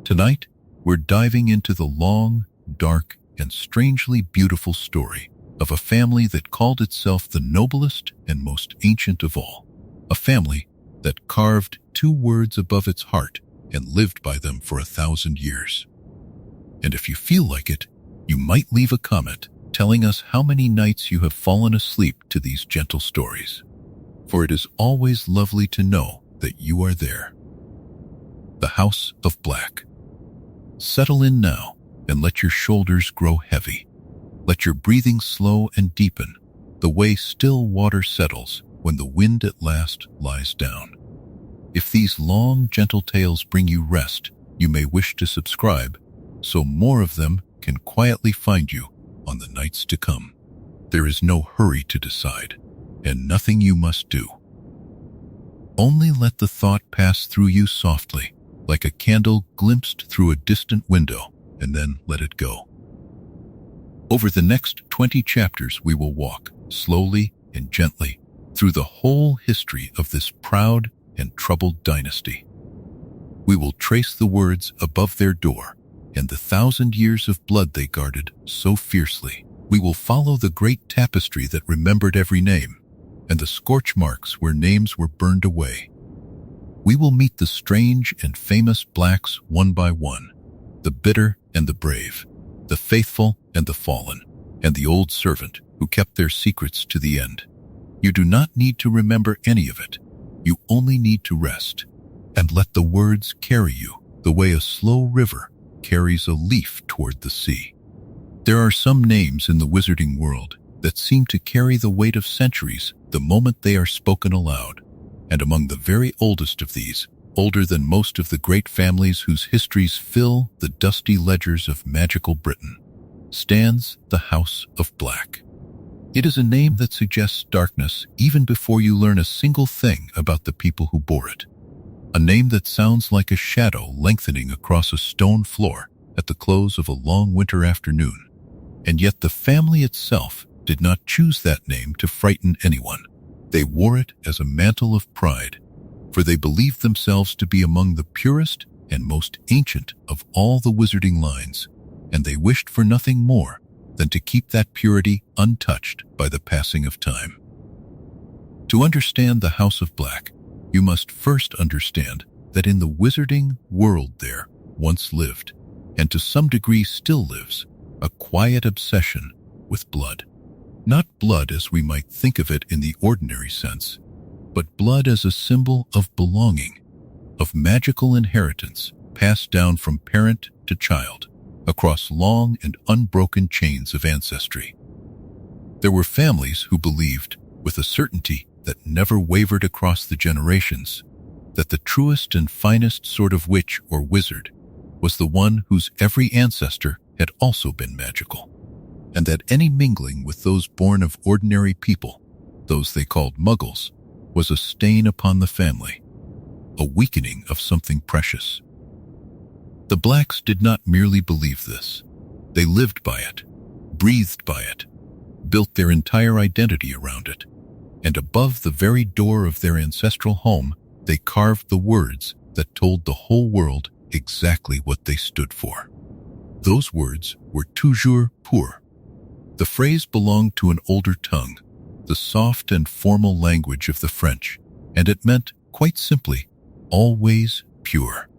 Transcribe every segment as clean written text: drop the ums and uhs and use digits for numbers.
Tonight, we're diving into the long, dark, and strangely beautiful story of a family that called itself the noblest and most ancient of all. A family that carved two words above its heart and lived by them for 1,000 years. And if you feel like it, you might leave a comment telling us how many nights you have fallen asleep to these gentle stories. For it is always lovely to know that you are there. The House of Black. Settle in now and let your shoulders grow heavy. Let your breathing slow and deepen, the way still water settles when the wind at last lies down. If these long, gentle tales bring you rest, you may wish to subscribe, so more of them can quietly find you on the nights to come. There is no hurry to decide, and nothing you must do. Only let the thought pass through you softly, like a candle glimpsed through a distant window, and then let it go. Over the next 20 chapters, we will walk slowly and gently through the whole history of this proud and troubled dynasty. We will trace the words above their door and the 1,000 years of blood they guarded so fiercely. We will follow the great tapestry that remembered every name and the scorch marks where names were burned away. We will meet the strange and famous blacks one by one, the bitter and the brave, the faithful and the fallen, and the old servant who kept their secrets to the end. You do not need to remember any of it. You only need to rest and let the words carry you the way a slow river carries a leaf toward the sea. There are some names in the wizarding world that seem to carry the weight of centuries the moment they are spoken aloud, and among the very oldest of these, older than most of the great families whose histories fill the dusty ledgers of magical Britain, stands the House of Black. It is a name that suggests darkness even before you learn a single thing about the people who bore it. A name that sounds like a shadow lengthening across a stone floor at the close of a long winter afternoon. And yet the family itself did not choose that name to frighten anyone. They wore it as a mantle of pride, for they believed themselves to be among the purest and most ancient of all the wizarding lines, and they wished for nothing more than to keep that purity untouched by the passing of time. To understand the House of Black, you must first understand that in the wizarding world there once lived, and to some degree still lives, a quiet obsession with blood. Not blood as we might think of it in the ordinary sense, but blood as a symbol of belonging, of magical inheritance passed down from parent to child, across long and unbroken chains of ancestry. There were families who believed, with a certainty that never wavered across the generations, that the truest and finest sort of witch or wizard was the one whose every ancestor had also been magical, and that any mingling with those born of ordinary people, those they called muggles, was a stain upon the family, a weakening of something precious. The Blacks did not merely believe this. They lived by it, breathed by it, built their entire identity around it, and above the very door of their ancestral home, they carved the words that told the whole world exactly what they stood for. Those words were Toujours Pur. The phrase belonged to an older tongue, the soft and formal language of the French, and it meant, quite simply, always pure.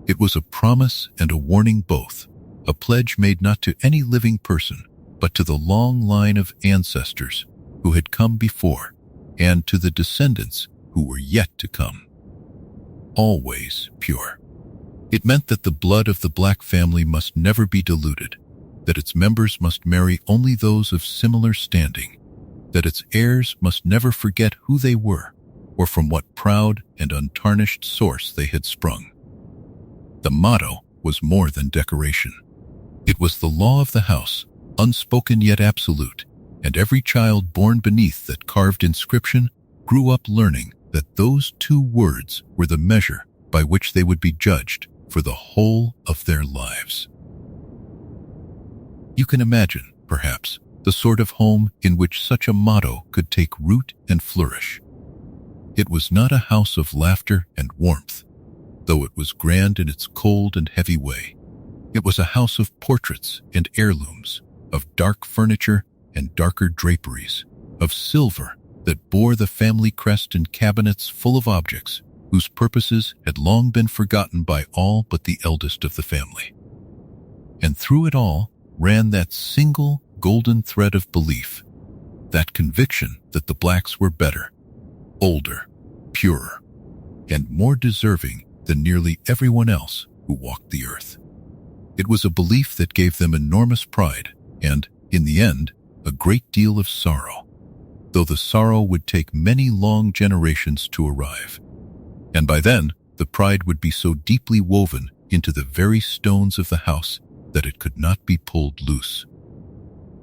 It was a promise and a warning both, a pledge made not to any living person, but to the long line of ancestors who had come before, and to the descendants who were yet to come. Always pure. It meant that the blood of the Black family must never be diluted, that its members must marry only those of similar standing, that its heirs must never forget who they were, or from what proud and untarnished source they had sprung. The motto was more than decoration. It was the law of the house, unspoken yet absolute, and every child born beneath that carved inscription grew up learning that those two words were the measure by which they would be judged for the whole of their lives. You can imagine, perhaps, the sort of home in which such a motto could take root and flourish. It was not a house of laughter and warmth. though it was grand in its cold and heavy way. It was a house of portraits and heirlooms, of dark furniture and darker draperies, of silver that bore the family crest and cabinets full of objects whose purposes had long been forgotten by all but the eldest of the family. And through it all ran that single golden thread of belief, that conviction that the blacks were better, older, purer, and more deserving than nearly everyone else who walked the earth. It was a belief that gave them enormous pride and, in the end, a great deal of sorrow, though the sorrow would take many long generations to arrive. And by then, the pride would be so deeply woven into the very stones of the house that it could not be pulled loose.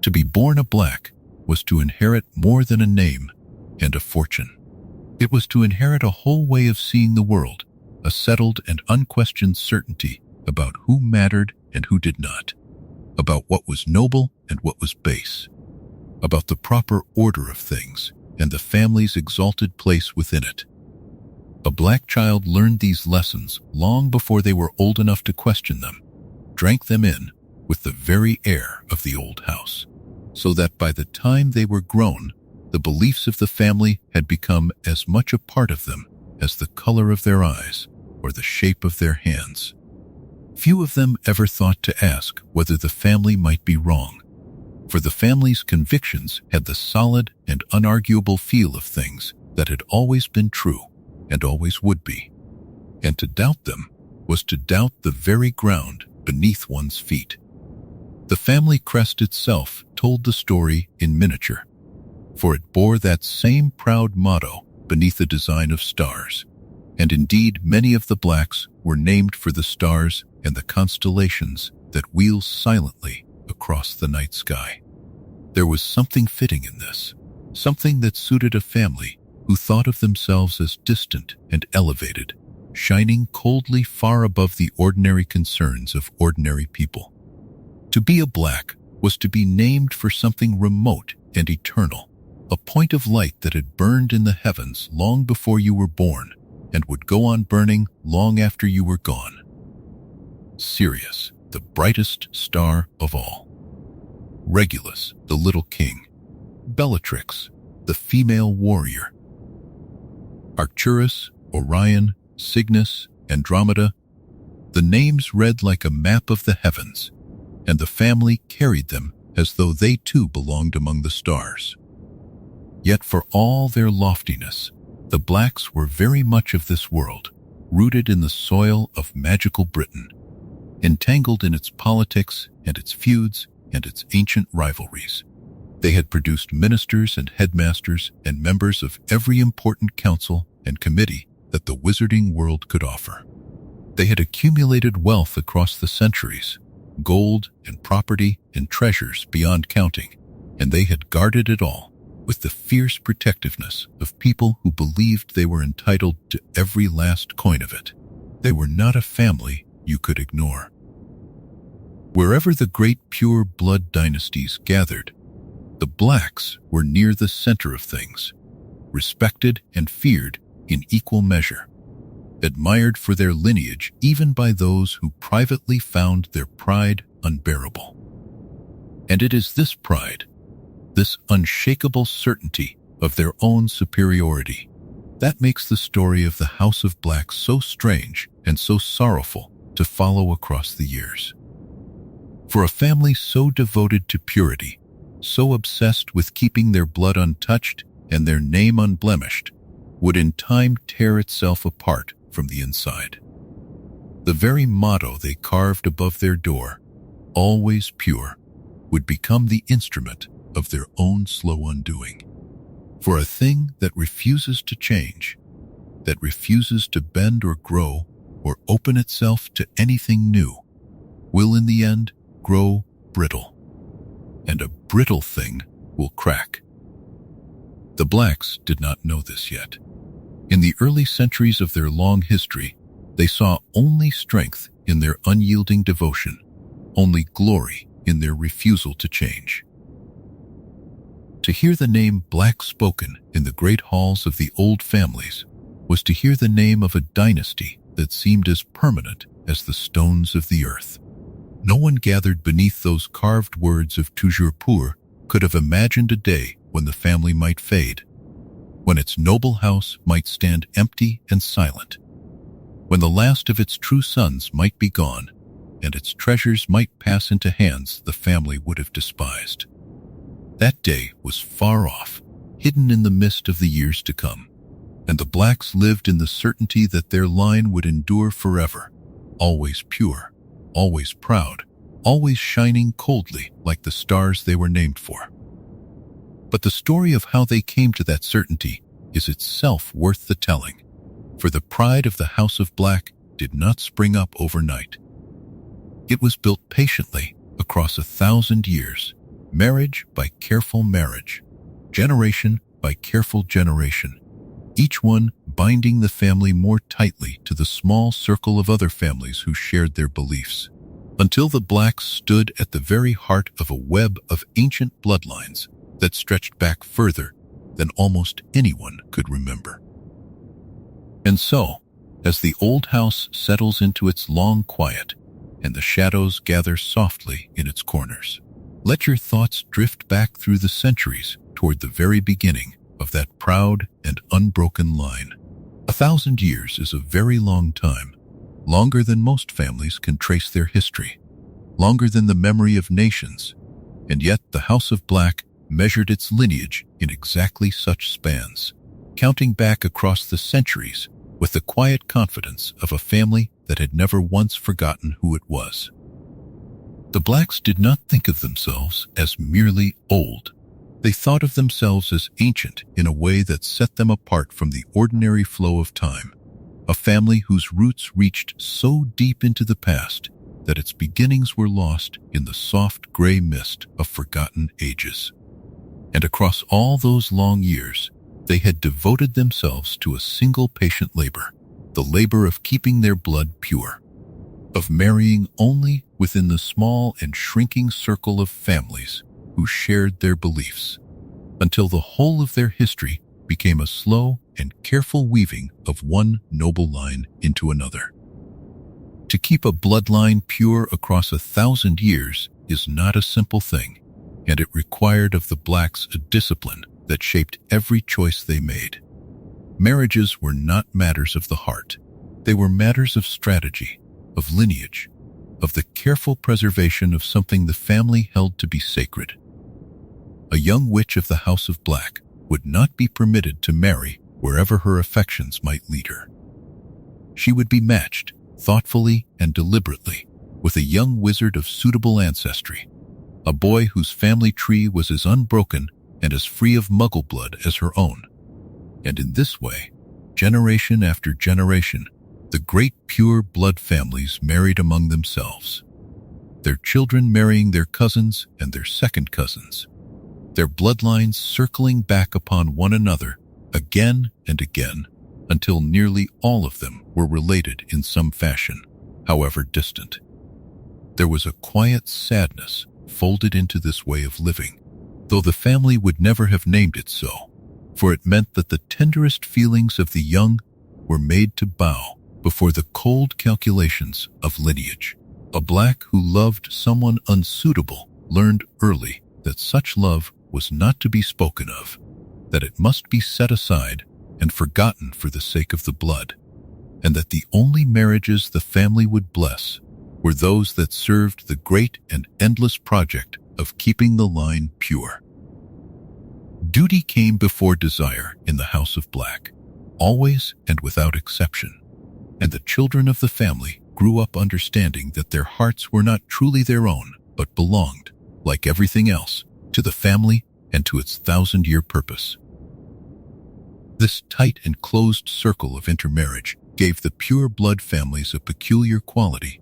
To be born a black was to inherit more than a name and a fortune. It was to inherit a whole way of seeing the world, a settled and unquestioned certainty about who mattered and who did not, about what was noble and what was base, about the proper order of things and the family's exalted place within it. A black child learned these lessons long before they were old enough to question them, drank them in with the very air of the old house, so that by the time they were grown, the beliefs of the family had become as much a part of them as the color of their eyes or the shape of their hands. Few of them ever thought to ask whether the family might be wrong, for the family's convictions had the solid and unarguable feel of things that had always been true and always would be, and to doubt them was to doubt the very ground beneath one's feet. The family crest itself told the story in miniature, for it bore that same proud motto beneath a design of stars, and indeed many of the blacks were named for the stars and the constellations that wheel silently across the night sky. There was something fitting in this, something that suited a family who thought of themselves as distant and elevated, shining coldly far above the ordinary concerns of ordinary people. To be a black was to be named for something remote and eternal, a point of light that had burned in the heavens long before you were born and would go on burning long after you were gone. Sirius, the brightest star of all. Regulus, the little king. Bellatrix, the female warrior. Arcturus, Orion, Cygnus, Andromeda. The names read like a map of the heavens, and the family carried them as though they too belonged among the stars. Yet for all their loftiness, the blacks were very much of this world, rooted in the soil of magical Britain, entangled in its politics and its feuds and its ancient rivalries. They had produced ministers and headmasters and members of every important council and committee that the wizarding world could offer. They had accumulated wealth across the centuries, gold and property and treasures beyond counting, and they had guarded it all with the fierce protectiveness of people who believed they were entitled to every last coin of it. They were not a family you could ignore. Wherever the great pure blood dynasties gathered, the blacks were near the center of things, respected and feared in equal measure, admired for their lineage even by those who privately found their pride unbearable. And it is this pride, this unshakable certainty of their own superiority, that makes the story of the House of Black so strange and so sorrowful to follow across the years. For a family so devoted to purity, so obsessed with keeping their blood untouched and their name unblemished, would in time tear itself apart from the inside. The very motto they carved above their door, "Always Pure," would become the instrument of their own slow undoing. For a thing that refuses to change, that refuses to bend or grow or open itself to anything new, will in the end grow brittle, and a brittle thing will crack. The blacks did not know this yet. In the early centuries of their long history, they saw only strength in their unyielding devotion, only glory in their refusal to change. To hear the name Black spoken in the great halls of the old families was to hear the name of a dynasty that seemed as permanent as the stones of the earth. No one gathered beneath those carved words of Toujours Pur could have imagined a day when the family might fade, when its noble house might stand empty and silent, when the last of its true sons might be gone, and its treasures might pass into hands the family would have despised. That day was far off, hidden in the mist of the years to come, and the Blacks lived in the certainty that their line would endure forever, always pure, always proud, always shining coldly like the stars they were named for. But the story of how they came to that certainty is itself worth the telling, for the pride of the House of Black did not spring up overnight. It was built patiently across 1,000 years, marriage by careful marriage, generation by careful generation, each one binding the family more tightly to the small circle of other families who shared their beliefs, until the Blacks stood at the very heart of a web of ancient bloodlines that stretched back further than almost anyone could remember. And so, as the old house settles into its long quiet and the shadows gather softly in its corners, let your thoughts drift back through the centuries toward the very beginning of that proud and unbroken line. 1,000 years is a very long time, longer than most families can trace their history, longer than the memory of nations, and yet the House of Black measured its lineage in exactly such spans, counting back across the centuries with the quiet confidence of a family that had never once forgotten who it was. The Blacks did not think of themselves as merely old. They thought of themselves as ancient in a way that set them apart from the ordinary flow of time, a family whose roots reached so deep into the past that its beginnings were lost in the soft gray mist of forgotten ages. And across all those long years, they had devoted themselves to a single patient labor, the labor of keeping their blood pure, of marrying only within the small and shrinking circle of families who shared their beliefs, until the whole of their history became a slow and careful weaving of one noble line into another. To keep a bloodline pure across 1,000 years is not a simple thing, and it required of the Blacks a discipline that shaped every choice they made. Marriages were not matters of the heart. They were matters of strategy, of lineage, of the careful preservation of something the family held to be sacred. A young witch of the House of Black would not be permitted to marry wherever her affections might lead her. She would be matched, thoughtfully and deliberately, with a young wizard of suitable ancestry, a boy whose family tree was as unbroken and as free of muggle blood as her own. And in this way, generation after generation, the great pure blood families married among themselves, their children marrying their cousins and their second cousins, their bloodlines circling back upon one another again and again, until nearly all of them were related in some fashion, however distant. There was a quiet sadness folded into this way of living, though the family would never have named it so, for it meant that the tenderest feelings of the young were made to bow before the cold calculations of lineage. A Black who loved someone unsuitable learned early that such love was not to be spoken of, that it must be set aside and forgotten for the sake of the blood, and that the only marriages the family would bless were those that served the great and endless project of keeping the line pure. Duty came before desire in the House of Black, always and without exception, and the children of the family grew up understanding that their hearts were not truly their own, but belonged, like everything else, to the family and to its 1,000-year purpose. This tight and closed circle of intermarriage gave the pure blood families a peculiar quality,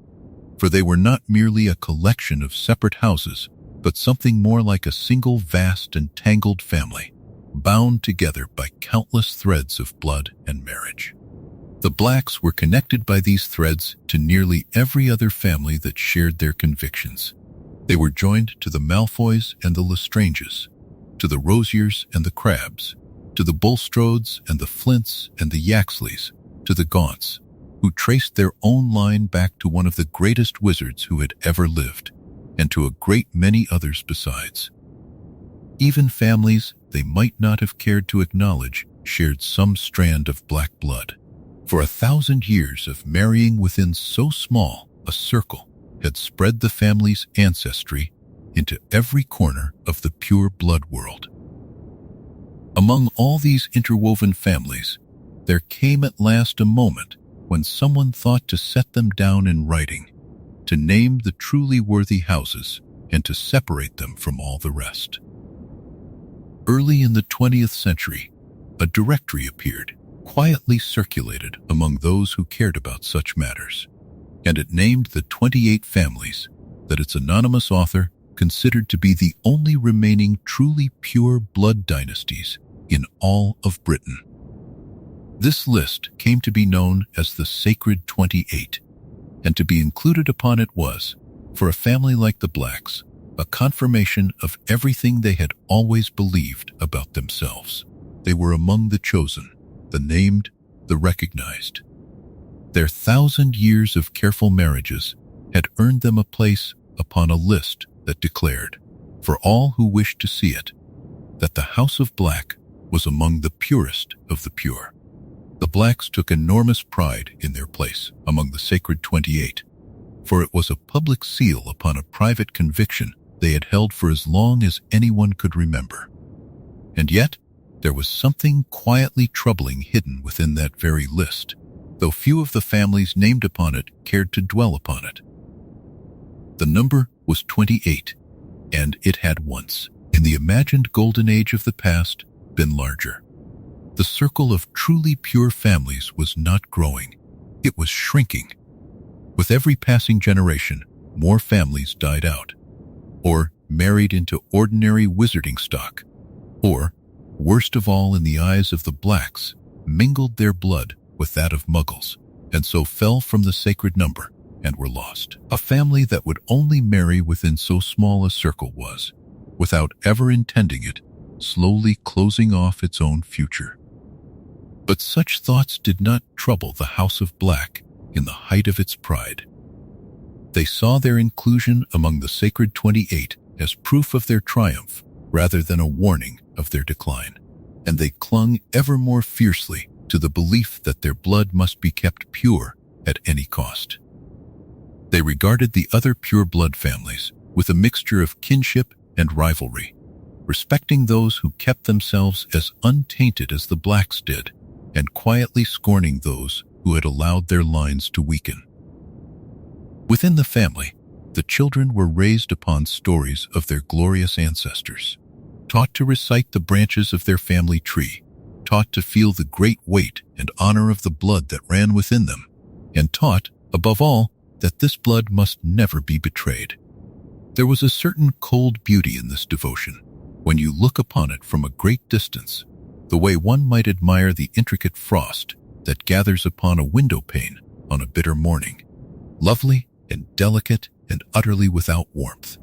for they were not merely a collection of separate houses, but something more like a single vast and tangled family, bound together by countless threads of blood and marriage. The Blacks were connected by these threads to nearly every other family that shared their convictions. They were joined to the Malfoys and the Lestranges, to the Rosiers and the Crabs, to the Bulstrodes and the Flints and the Yaxleys, to the Gaunts, who traced their own line back to one of the greatest wizards who had ever lived, and to a great many others besides. Even families they might not have cared to acknowledge shared some strand of black blood. For 1,000 years of marrying within so small a circle had spread the family's ancestry into every corner of the pure blood world. Among all these interwoven families, there came at last a moment when someone thought to set them down in writing, to name the truly worthy houses and to separate them from all the rest. Early in the 20th century, a directory appeared, quietly circulated among those who cared about such matters, and it named the 28 families that its anonymous author considered to be the only remaining truly pure blood dynasties in all of Britain. This list came to be known as the Sacred 28, and to be included upon it was, for a family like the Blacks, a confirmation of everything they had always believed about themselves. They were among the chosen, the named, the recognized. Their 1,000 years of careful marriages had earned them a place upon a list that declared, for all who wished to see it, that the House of Black was among the purest of the pure. The Blacks took enormous pride in their place among the Sacred 28, for it was a public seal upon a private conviction they had held for as long as anyone could remember. And yet, there was something quietly troubling hidden within that very list, though few of the families named upon it cared to dwell upon it. The number was 28, and it had once, in the imagined golden age of the past, been larger. The circle of truly pure families was not growing, it was shrinking. With every passing generation, more families died out, or married into ordinary wizarding stock, or, worst of all in the eyes of the Blacks, mingled their blood with that of Muggles, and so fell from the sacred number and were lost. A family that would only marry within so small a circle was, without ever intending it, slowly closing off its own future. But such thoughts did not trouble the House of Black in the height of its pride. They saw their inclusion among the Sacred 28 as proof of their triumph rather than a warning of their decline, and they clung ever more fiercely to the belief that their blood must be kept pure at any cost. They regarded the other pure blood families with a mixture of kinship and rivalry, respecting those who kept themselves as untainted as the Blacks did, and quietly scorning those who had allowed their lines to weaken. Within the family, the children were raised upon stories of their glorious ancestors, taught to recite the branches of their family tree, taught to feel the great weight and honor of the blood that ran within them, and taught, above all, that this blood must never be betrayed. There was a certain cold beauty in this devotion, when you look upon it from a great distance, the way one might admire the intricate frost that gathers upon a window pane on a bitter morning, lovely and delicate and utterly without warmth.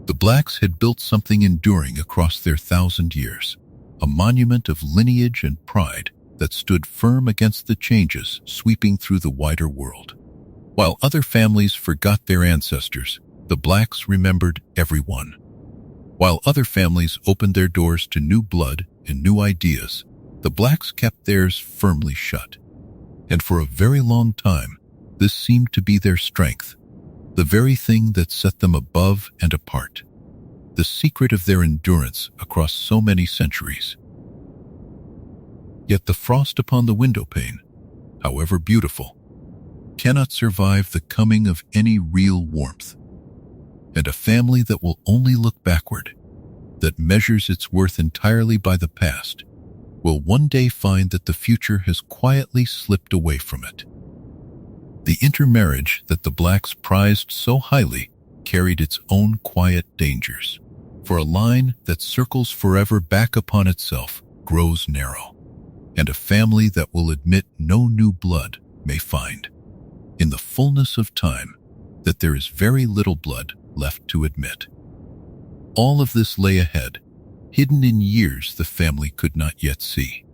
The Blacks had built something enduring across their 1,000 years, a monument of lineage and pride that stood firm against the changes sweeping through the wider world. While other families forgot their ancestors, the Blacks remembered everyone. While other families opened their doors to new blood and new ideas, the Blacks kept theirs firmly shut. And for a very long time, this seemed to be their strength, the very thing that set them above and apart, the secret of their endurance across so many centuries. Yet the frost upon the window pane, however beautiful, cannot survive the coming of any real warmth. And a family that will only look backward, that measures its worth entirely by the past, will one day find that the future has quietly slipped away from it. The intermarriage that the Blacks prized so highly carried its own quiet dangers, for a line that circles forever back upon itself grows narrow, and a family that will admit no new blood may find, in the fullness of time, that there is very little blood left to admit. All of this lay ahead, hidden in years the family could not yet see.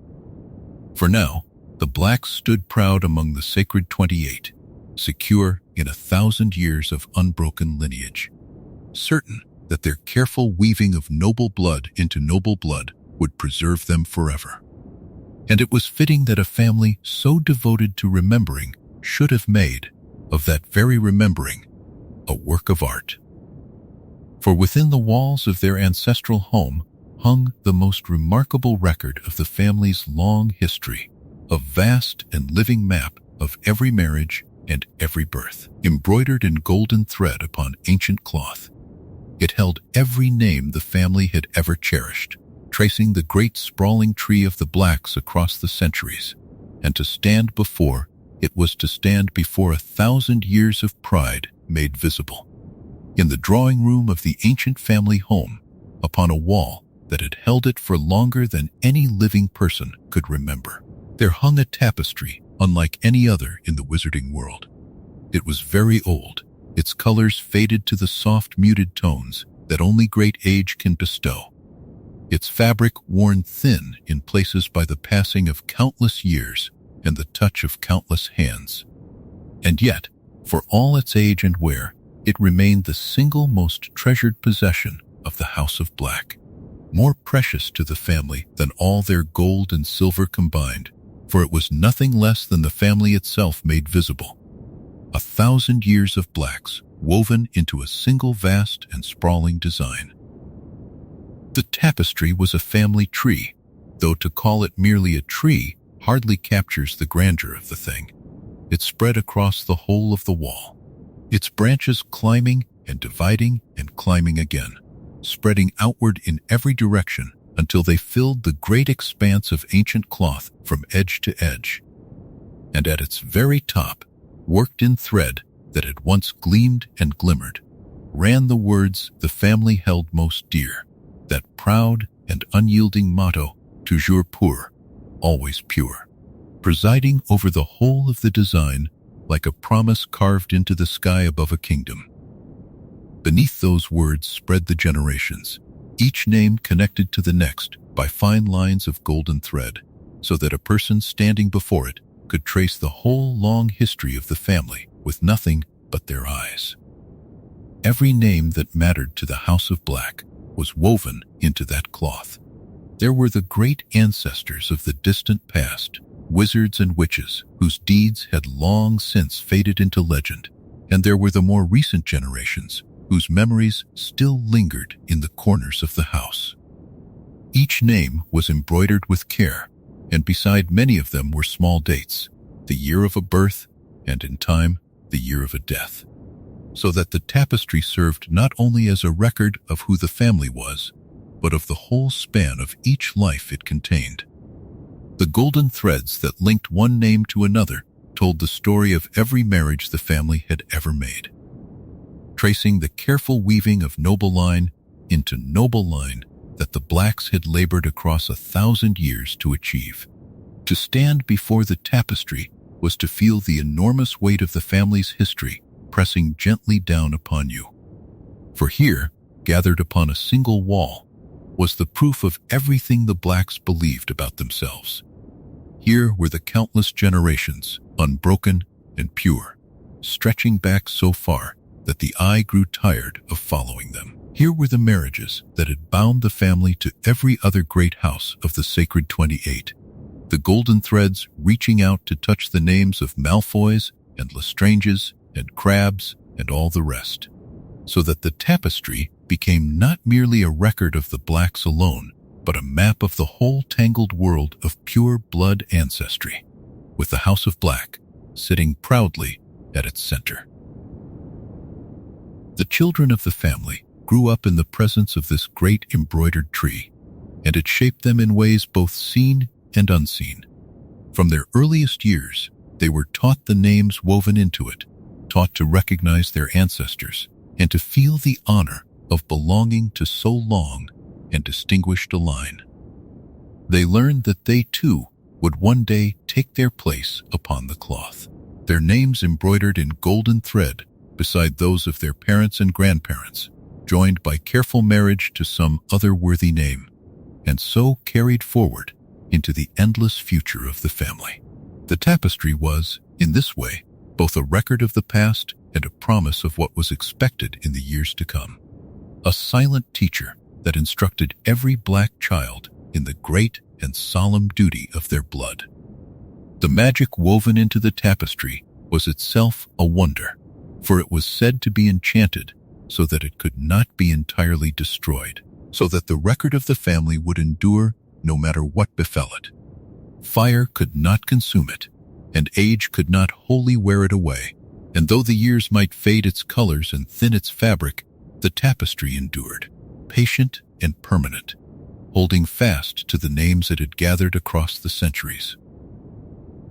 For now, The Blacks stood proud among the sacred 28, secure in 1,000 years of unbroken lineage, certain that their careful weaving of noble blood into noble blood would preserve them forever. And it was fitting that a family so devoted to remembering should have made of that very remembering a work of art. For within the walls of their ancestral home hung the most remarkable record of the family's long history, a vast and living map of every marriage and every birth, embroidered in golden thread upon ancient cloth. It held every name the family had ever cherished, tracing the great sprawling tree of the Blacks across the centuries, and to stand before it was to stand before 1,000 years of pride made visible. In the drawing room of the ancient family home, upon a wall that had held it for longer than any living person could remember, there hung a tapestry unlike any other in the wizarding world. It was very old, its colors faded to the soft muted tones that only great age can bestow, its fabric worn thin in places by the passing of countless years and the touch of countless hands. And yet, for all its age and wear, it remained the single most treasured possession of the House of Black, more precious to the family than all their gold and silver combined, for it was nothing less than the family itself made visible. 1,000 years of Blacks woven into a single vast and sprawling design. The tapestry was a family tree, though to call it merely a tree hardly captures the grandeur of the thing. It spread across the whole of the wall, its branches climbing and dividing and climbing again, spreading outward in every direction until they filled the great expanse of ancient cloth from edge to edge. And at its very top, worked in thread that had once gleamed and glimmered, ran the words the family held most dear, that proud and unyielding motto, Toujours Pur, always pure, presiding over the whole of the design like a promise carved into the sky above a kingdom. Beneath those words spread the generations, each name connected to the next by fine lines of golden thread, so that a person standing before it could trace the whole long history of the family with nothing but their eyes. Every name that mattered to the House of Black was woven into that cloth. There were the great ancestors of the distant past, wizards and witches whose deeds had long since faded into legend, and there were the more recent generations whose memories still lingered in the corners of the house. Each name was embroidered with care, and beside many of them were small dates, the year of a birth, and in time, the year of a death, so that the tapestry served not only as a record of who the family was, but of the whole span of each life it contained. The golden threads that linked one name to another told the story of every marriage the family had ever made, tracing the careful weaving of noble line into noble line that the Blacks had labored across 1,000 years to achieve. To stand before the tapestry was to feel the enormous weight of the family's history pressing gently down upon you. For here, gathered upon a single wall, was the proof of everything the Blacks believed about themselves. Here were the countless generations, unbroken and pure, stretching back so far that the eye grew tired of following them. Here were the marriages that had bound the family to every other great house of the sacred 28, the golden threads reaching out to touch the names of Malfoys and Lestranges and Crabs and all the rest, so that the tapestry became not merely a record of the Blacks alone, but a map of the whole tangled world of pure blood ancestry, with the House of Black sitting proudly at its center. The children of the family grew up in the presence of this great embroidered tree, and it shaped them in ways both seen and unseen. From their earliest years, they were taught the names woven into it, taught to recognize their ancestors, and to feel the honor of belonging to so long and distinguished a line. They learned that they too would one day take their place upon the cloth, their names embroidered in golden thread beside those of their parents and grandparents, joined by careful marriage to some other worthy name, and so carried forward into the endless future of the family. The tapestry was, in this way, both a record of the past and a promise of what was expected in the years to come. A silent teacher that instructed every black child in the great and solemn duty of their blood. The magic woven into the tapestry was itself a wonder, for it was said to be enchanted so that it could not be entirely destroyed, so that the record of the family would endure no matter what befell it. Fire could not consume it, and age could not wholly wear it away, and though the years might fade its colors and thin its fabric, the tapestry endured, patient and permanent, holding fast to the names it had gathered across the centuries.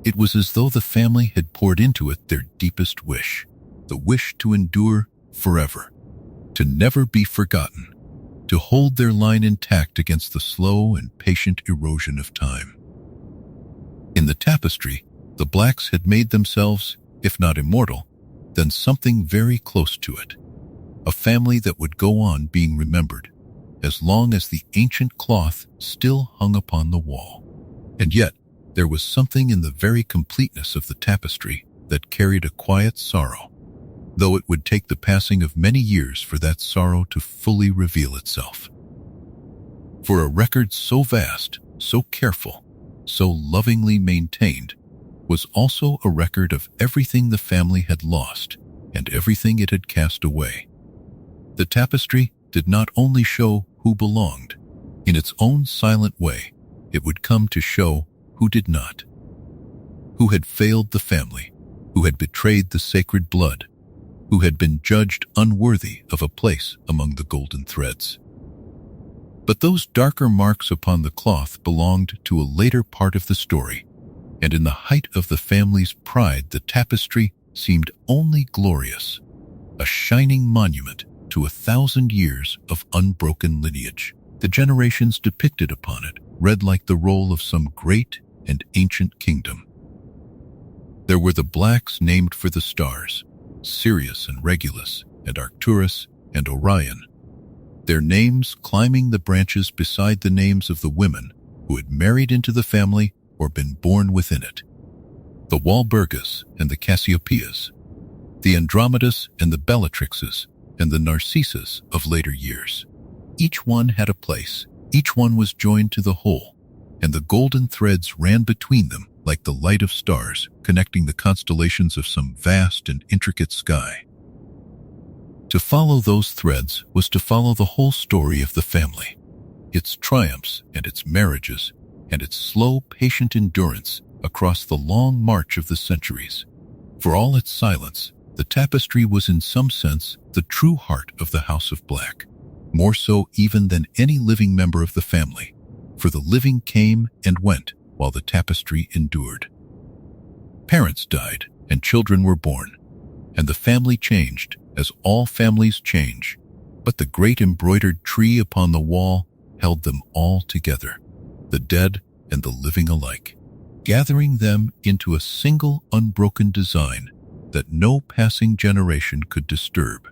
It was as though the family had poured into it their deepest wish, the wish to endure forever, to never be forgotten, to hold their line intact against the slow and patient erosion of time. In the tapestry, the blacks had made themselves, if not immortal, then something very close to it. A family that would go on being remembered, as long as the ancient cloth still hung upon the wall. And yet, there was something in the very completeness of the tapestry that carried a quiet sorrow, though it would take the passing of many years for that sorrow to fully reveal itself. For a record so vast, so careful, so lovingly maintained, was also a record of everything the family had lost and everything it had cast away. The tapestry did not only show who belonged. In its own silent way, it would come to show who did not, who had failed the family, who had betrayed the sacred blood, who had been judged unworthy of a place among the golden threads. But those darker marks upon the cloth belonged to a later part of the story, and in the height of the family's pride, the tapestry seemed only glorious, a shining monument to 1,000 years of unbroken lineage. The generations depicted upon it read like the roll of some great and ancient kingdom. There were the blacks named for the stars, Sirius and Regulus and Arcturus and Orion, their names climbing the branches beside the names of the women who had married into the family or been born within it. The Walburgas and the Cassiopeias, the Andromedas and the Bellatrixes and the Narcissas of later years. Each one had a place, each one was joined to the whole, and the golden threads ran between them like the light of stars connecting the constellations of some vast and intricate sky. To follow those threads was to follow the whole story of the family, its triumphs and its marriages, and its slow, patient endurance across the long march of the centuries. For all its silence, the tapestry was in some sense the true heart of the House of Black, more so even than any living member of the family, for the living came and went while the tapestry endured. Parents died and children were born, and the family changed as all families change, but the great embroidered tree upon the wall held them all together, the dead and the living alike, gathering them into a single unbroken design that no passing generation could disturb.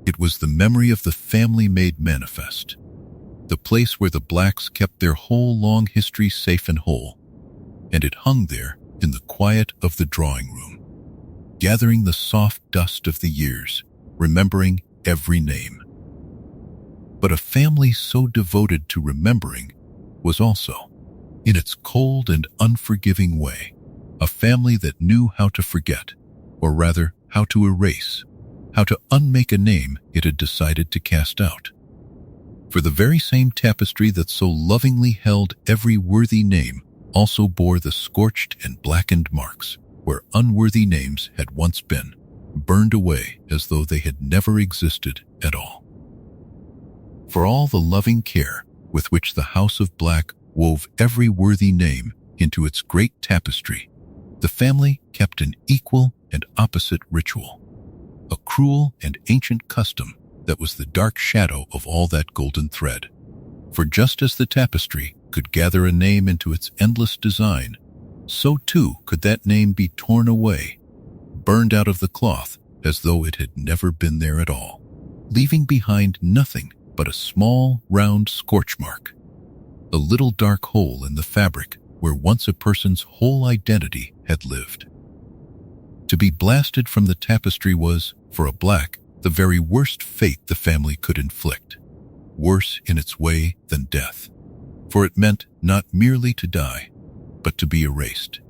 It was the memory of the family made manifest, the place where the blacks kept their whole long history safe and whole, and it hung there in the quiet of the drawing room, gathering the soft dust of the years, remembering every name. But a family so devoted to remembering was also, in its cold and unforgiving way, a family that knew how to forget, or rather, how to erase, how to unmake a name it had decided to cast out. For the very same tapestry that so lovingly held every worthy name also bore the scorched and blackened marks where unworthy names had once been, burned away as though they had never existed at all. For all the loving care with which the House of Black wove every worthy name into its great tapestry, the family kept an equal and opposite ritual, a cruel and ancient custom that was the dark shadow of all that golden thread. For just as the tapestry could gather a name into its endless design, so too could that name be torn away, burned out of the cloth as though it had never been there at all, leaving behind nothing but a small, round scorch mark, a little dark hole in the fabric where once a person's whole identity had lived. To be blasted from the tapestry was, for a Black, the very worst fate the family could inflict, worse in its way than death. For it meant not merely to die, but to be erased,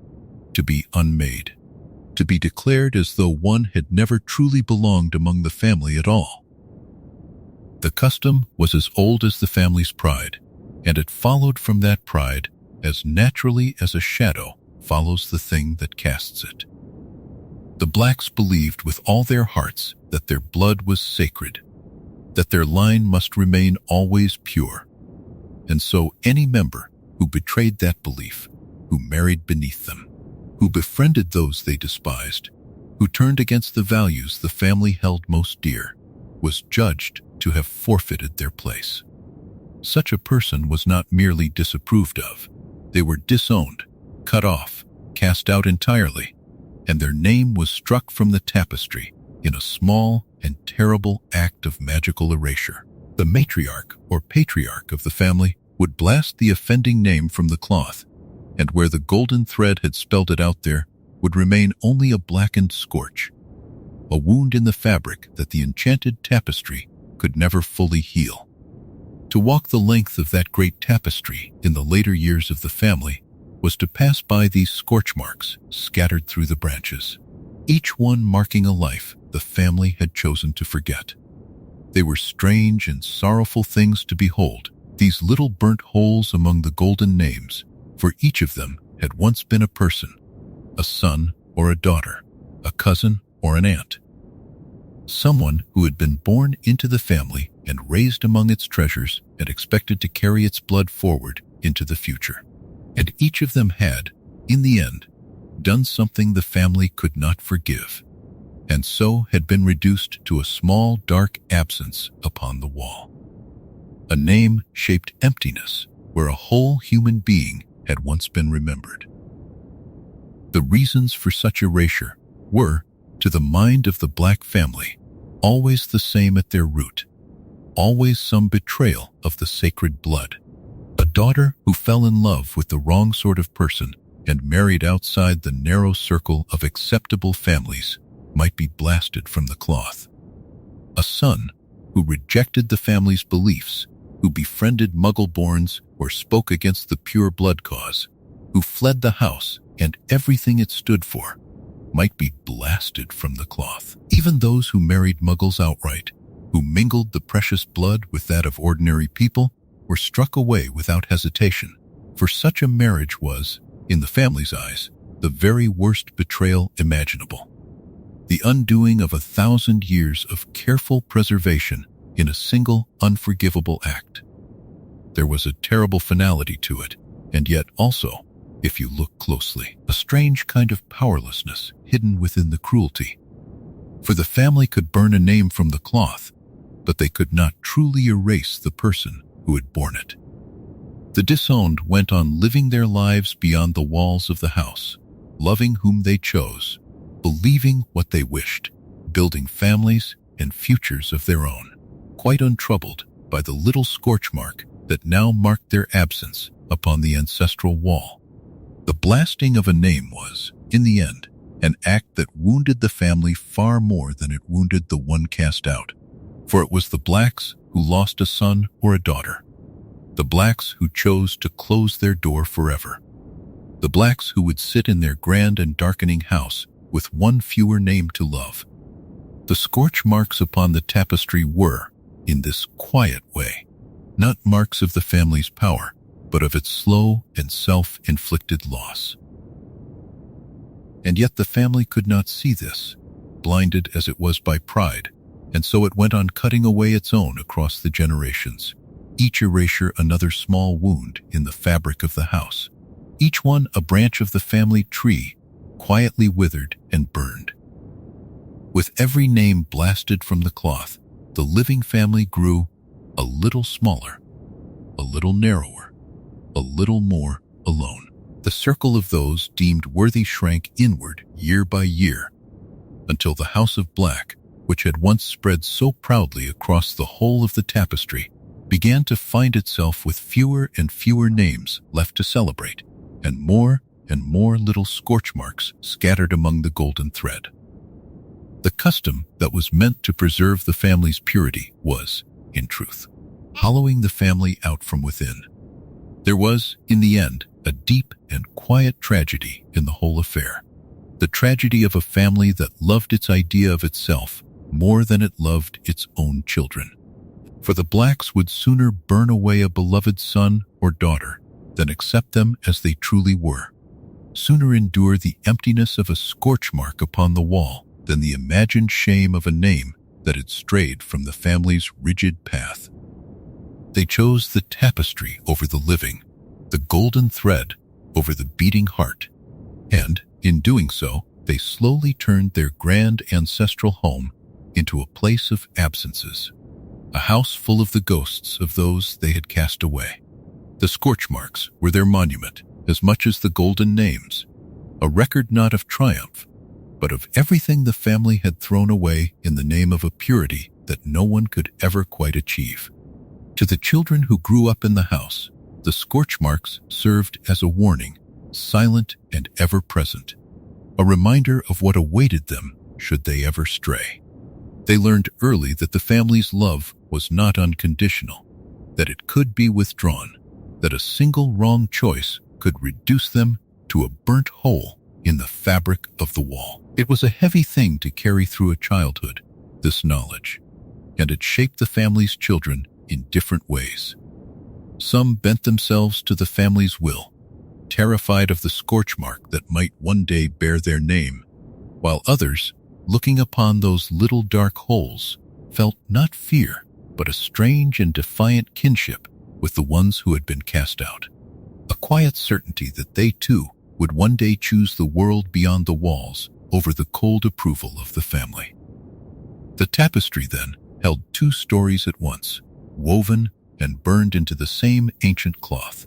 to be unmade, to be declared as though one had never truly belonged among the family at all. The custom was as old as the family's pride, and it followed from that pride as naturally as a shadow follows the thing that casts it. The Blacks believed with all their hearts that their blood was sacred, that their line must remain always pure, and so any member who betrayed that belief, who married beneath them, who befriended those they despised, who turned against the values the family held most dear, was judged to have forfeited their place. Such a person was not merely disapproved of, they were disowned, cut off, cast out entirely, and their name was struck from the tapestry in a small and terrible act of magical erasure. The matriarch or patriarch of the family would blast the offending name from the cloth, and where the golden thread had spelled it out there would remain only a blackened scorch, a wound in the fabric that the enchanted tapestry could never fully heal. To walk the length of that great tapestry in the later years of the family was to pass by these scorch marks scattered through the branches, each one marking a life the family had chosen to forget. They were strange and sorrowful things to behold, these little burnt holes among the golden names, for each of them had once been a person, a son or a daughter, a cousin or an aunt. Someone who had been born into the family and raised among its treasures and expected to carry its blood forward into the future. And each of them had, in the end, done something the family could not forgive, and so had been reduced to a small dark absence upon the wall. A name-shaped emptiness where a whole human being had once been remembered. The reasons for such erasure were, to the mind of the Black family, always the same at their root, always some betrayal of the sacred blood. A daughter who fell in love with the wrong sort of person and married outside the narrow circle of acceptable families might be blasted from the cloth. A son who rejected the family's beliefs, who befriended Muggle-borns or spoke against the pure blood cause, who fled the house and everything it stood for, might be blasted from the cloth. Even those who married Muggles outright, who mingled the precious blood with that of ordinary people, were struck away without hesitation, for such a marriage was, in the family's eyes, the very worst betrayal imaginable. The undoing of 1,000 years of careful preservation in a single unforgivable act. There was a terrible finality to it, and yet also, if you look closely, a strange kind of powerlessness hidden within the cruelty. For the family could burn a name from the cloth, but they could not truly erase the person who had borne it. The disowned went on living their lives beyond the walls of the house, loving whom they chose, believing what they wished, building families and futures of their own, quite untroubled by the little scorch mark that now marked their absence upon the ancestral wall. The blasting of a name was, in the end, an act that wounded the family far more than it wounded the one cast out, for it was the Blacks who lost a son or a daughter, the Blacks who chose to close their door forever, the Blacks who would sit in their grand and darkening house with one fewer name to love. The scorch marks upon the tapestry were, in this quiet way, not marks of the family's power, but of its slow and self-inflicted loss. And yet the family could not see this, blinded as it was by pride, and so it went on cutting away its own across the generations, each erasure another small wound in the fabric of the house, each one a branch of the family tree, quietly withered and burned. With every name blasted from the cloth, the living family grew a little smaller, a little narrower, a little more alone. The circle of those deemed worthy shrank inward year by year, until the House of Black, which had once spread so proudly across the whole of the tapestry, began to find itself with fewer and fewer names left to celebrate, and more little scorch marks scattered among the golden thread. The custom that was meant to preserve the family's purity was, in truth, hollowing the family out from within. There was, in the end, a deep and quiet tragedy in the whole affair. The tragedy of a family that loved its idea of itself more than it loved its own children. For the Blacks would sooner burn away a beloved son or daughter than accept them as they truly were, sooner endure the emptiness of a scorch mark upon the wall than the imagined shame of a name that had strayed from the family's rigid path. They chose the tapestry over the living, the golden thread over the beating heart, and, in doing so, they slowly turned their grand ancestral home into a place of absences, a house full of the ghosts of those they had cast away. The scorch marks were their monument as much as the golden names, a record not of triumph, but of everything the family had thrown away in the name of a purity that no one could ever quite achieve. To the children who grew up in the house, the scorch marks served as a warning, silent and ever-present, a reminder of what awaited them should they ever stray. They learned early that the family's love was not unconditional, that it could be withdrawn, that a single wrong choice could reduce them to a burnt hole in the fabric of the wall. It was a heavy thing to carry through a childhood, this knowledge, and it shaped the family's children in different ways. Some bent themselves to the family's will, terrified of the scorch mark that might one day bear their name, while others, looking upon those little dark holes, felt not fear, but a strange and defiant kinship with the ones who had been cast out, a quiet certainty that they too would one day choose the world beyond the walls over the cold approval of the family. The tapestry, then, held two stories at once, woven and burned into the same ancient cloth.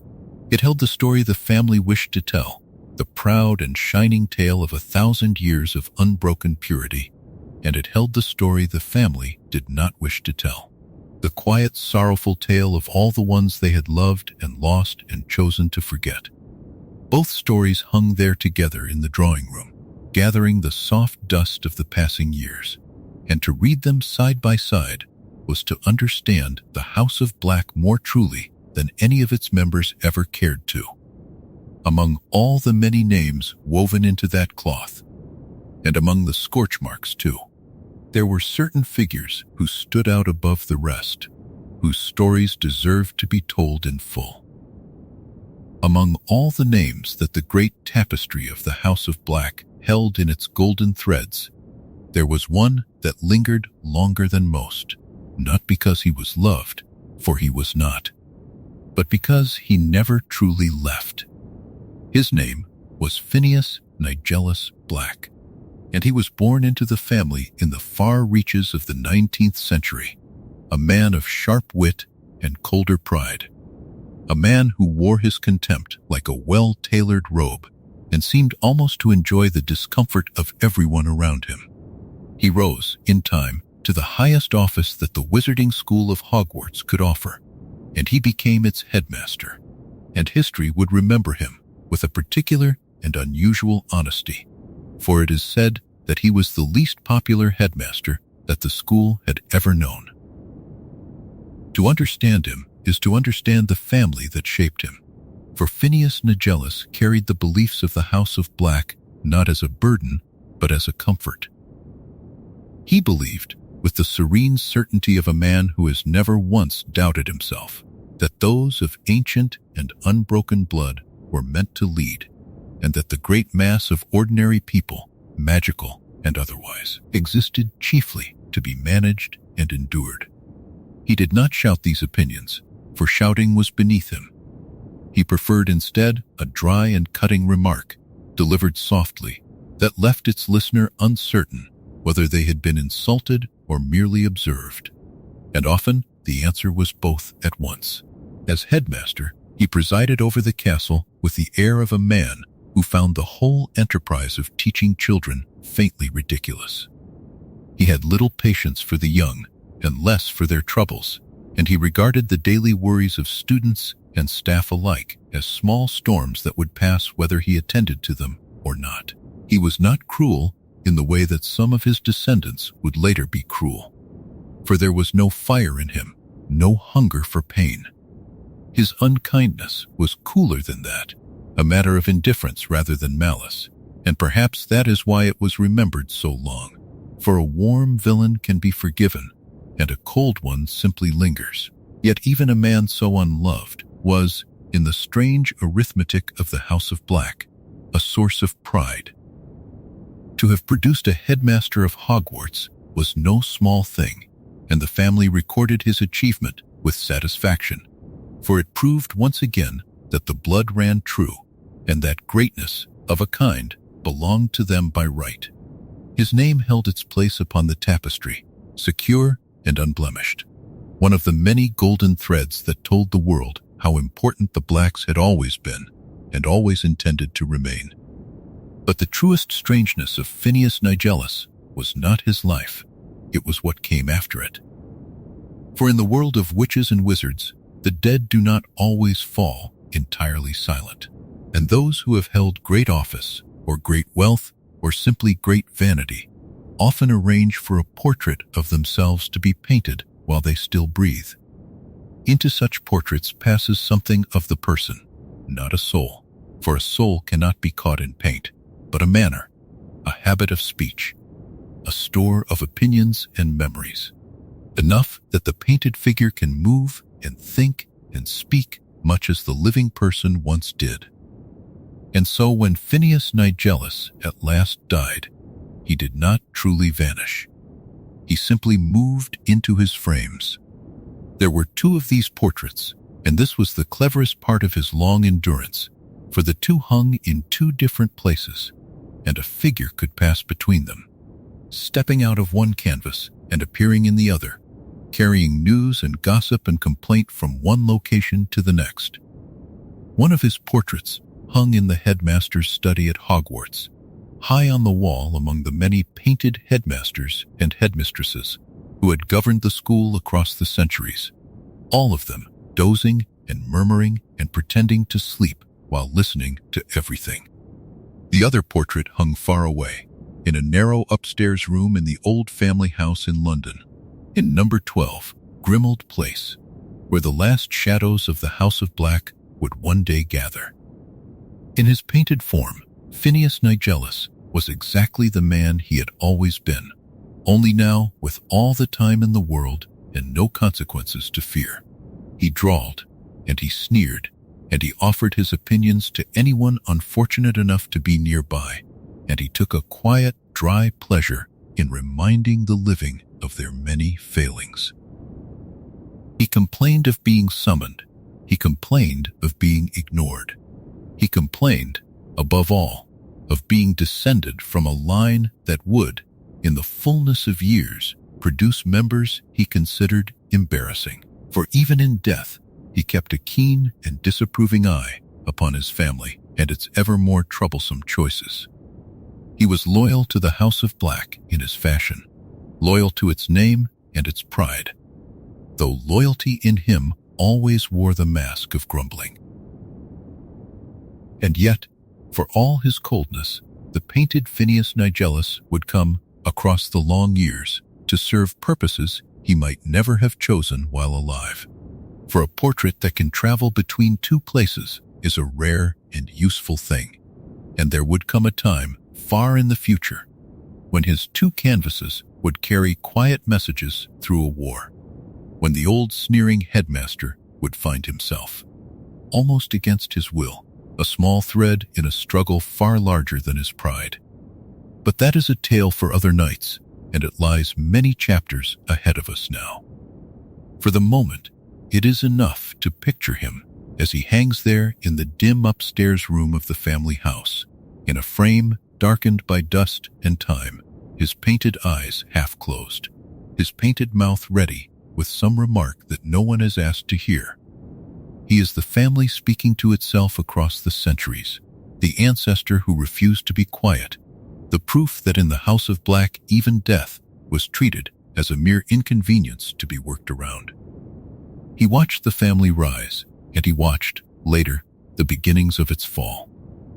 It held the story the family wished to tell, the proud and shining tale of 1,000 years of unbroken purity, and it held the story the family did not wish to tell, the quiet, sorrowful tale of all the ones they had loved and lost and chosen to forget. Both stories hung there together in the drawing room, gathering the soft dust of the passing years, and to read them side by side was to understand the House of Black more truly than any of its members ever cared to. Among all the many names woven into that cloth, and among the scorch marks too, there were certain figures who stood out above the rest, whose stories deserved to be told in full. Among all the names that the great tapestry of the House of Black held in its golden threads, there was one that lingered longer than most, not because he was loved, for he was not, but because he never truly left. His name was Phineas Nigellus Black, and he was born into the family in the far reaches of the 19th century, a man of sharp wit and colder pride, a man who wore his contempt like a well-tailored robe and seemed almost to enjoy the discomfort of everyone around him. He rose, in time, to the highest office that the wizarding school of Hogwarts could offer, and he became its headmaster, and history would remember him with a particular and unusual honesty, for it is said that he was the least popular headmaster that the school had ever known. To understand him is to understand the family that shaped him, for Phineas Nigellus carried the beliefs of the House of Black not as a burden, but as a comfort. He believed, with the serene certainty of a man who has never once doubted himself, that those of ancient and unbroken blood were meant to lead, and that the great mass of ordinary people, magical and otherwise, existed chiefly to be managed and endured. He did not shout these opinions, for shouting was beneath him. He preferred instead a dry and cutting remark, delivered softly, that left its listener uncertain whether they had been insulted or merely observed. And often the answer was both at once. As headmaster, he presided over the castle with the air of a man who found the whole enterprise of teaching children faintly ridiculous. He had little patience for the young and less for their troubles, and he regarded the daily worries of students and staff alike as small storms that would pass whether he attended to them or not. He was not cruel in the way that some of his descendants would later be cruel, for there was no fire in him, no hunger for pain. His unkindness was cooler than that, a matter of indifference rather than malice, and perhaps that is why it was remembered so long. For a warm villain can be forgiven, and a cold one simply lingers. Yet even a man so unloved was, in the strange arithmetic of the House of Black, a source of pride. To have produced a headmaster of Hogwarts was no small thing, and the family recorded his achievement with satisfaction, for it proved once again that the blood ran true, and that greatness, of a kind, belonged to them by right. His name held its place upon the tapestry, secure and unblemished, one of the many golden threads that told the world how important the Blacks had always been and always intended to remain. But the truest strangeness of Phineas Nigellus was not his life, it was what came after it. For in the world of witches and wizards, the dead do not always fall entirely silent, and those who have held great office, or great wealth, or simply great vanity, often arrange for a portrait of themselves to be painted while they still breathe. Into such portraits passes something of the person, not a soul, for a soul cannot be caught in paint, but a manner, a habit of speech, a store of opinions and memories, enough that the painted figure can move and think and speak much as the living person once did. And so when Phineas Nigellus at last died, he did not truly vanish. He simply moved into his frames. There were two of these portraits, and this was the cleverest part of his long endurance, for the two hung in two different places, and a figure could pass between them, stepping out of one canvas and appearing in the other, carrying news and gossip and complaint from one location to the next. One of his portraits hung in the headmaster's study at Hogwarts, high on the wall among the many painted headmasters and headmistresses who had governed the school across the centuries, all of them dozing and murmuring and pretending to sleep while listening to everything. The other portrait hung far away, in a narrow upstairs room in the old family house in London, in number 12, Grimmauld Place, where the last shadows of the House of Black would one day gather. In his painted form, Phineas Nigellus was exactly the man he had always been, only now with all the time in the world and no consequences to fear. He drawled, and he sneered, and he offered his opinions to anyone unfortunate enough to be nearby, and he took a quiet, dry pleasure in reminding the living of their many failings. He complained of being summoned. He complained of being ignored. He complained, above all, of being descended from a line that would, in the fullness of years, produce members he considered embarrassing. For even in death, he kept a keen and disapproving eye upon his family and its ever more troublesome choices. He was loyal to the House of Black in his fashion, loyal to its name and its pride, though loyalty in him always wore the mask of grumbling. And yet, for all his coldness, the painted Phineas Nigellus would come, across the long years, to serve purposes he might never have chosen while alive. For a portrait that can travel between two places is a rare and useful thing, and there would come a time, far in the future, when his two canvases would carry quiet messages through a war, when the old sneering headmaster would find himself, almost against his will, a small thread in a struggle far larger than his pride. But that is a tale for other nights, and it lies many chapters ahead of us now. For the moment, it is enough to picture him as he hangs there in the dim upstairs room of the family house, in a frame darkened by dust and time, his painted eyes half closed, his painted mouth ready with some remark that no one is asked to hear. He is the family speaking to itself across the centuries, the ancestor who refused to be quiet, the proof that in the House of Black even death was treated as a mere inconvenience to be worked around. He watched the family rise, and he watched, later, the beginnings of its fall.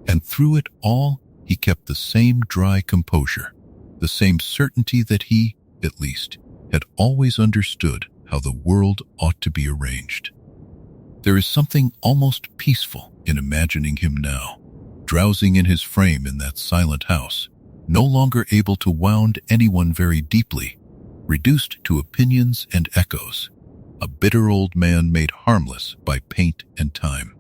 And through it all, he kept the same dry composure, the same certainty that he, at least, had always understood how the world ought to be arranged. There is something almost peaceful in imagining him now, drowsing in his frame in that silent house, no longer able to wound anyone very deeply, reduced to opinions and echoes, a bitter old man made harmless by paint and time.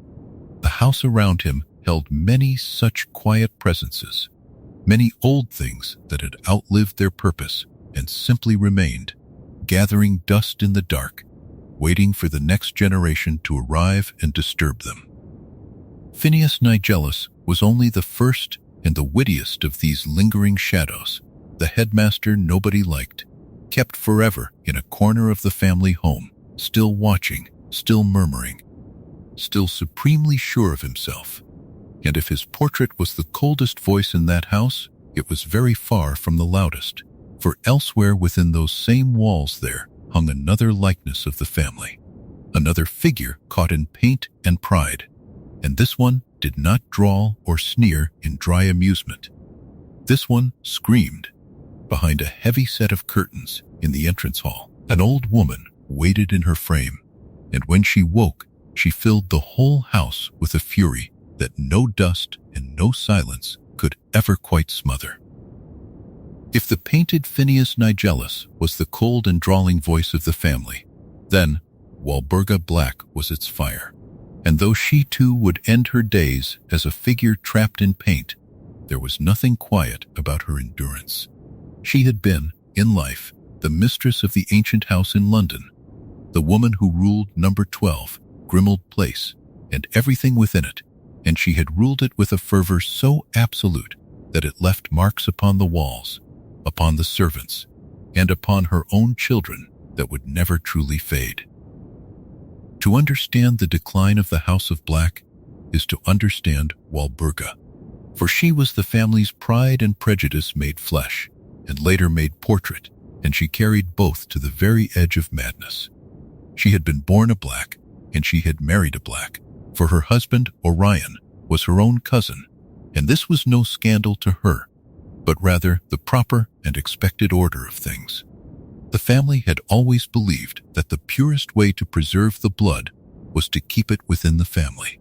The house around him held many such quiet presences, many old things that had outlived their purpose and simply remained, gathering dust in the dark, waiting for the next generation to arrive and disturb them. Phineas Nigellus was only the first and the wittiest of these lingering shadows, the headmaster nobody liked, kept forever in a corner of the family home, still watching, still murmuring, still supremely sure of himself. And if his portrait was the coldest voice in that house, it was very far from the loudest, for elsewhere within those same walls there hung another likeness of the family, another figure caught in paint and pride, and this one did not drawl or sneer in dry amusement. This one screamed. Behind a heavy set of curtains in the entrance hall, an old woman waited in her frame, and when she woke, she filled the whole house with a fury that no dust and no silence could ever quite smother. If the painted Phineas Nigellus was the cold and drawling voice of the family, then Walburga Black was its fire. And though she too would end her days as a figure trapped in paint, there was nothing quiet about her endurance. She had been, in life, the mistress of the ancient house in London, the woman who ruled number 12, Grimmauld Place, and everything within it, and she had ruled it with a fervor so absolute that it left marks upon the walls, upon the servants, and upon her own children that would never truly fade. To understand the decline of the House of Black is to understand Walburga, for she was the family's pride and prejudice made flesh, and later made portrait, and she carried both to the very edge of madness. She had been born a Black, and she had married a Black, for her husband, Orion, was her own cousin, and this was no scandal to her, but rather the proper and expected order of things. The family had always believed that the purest way to preserve the blood was to keep it within the family,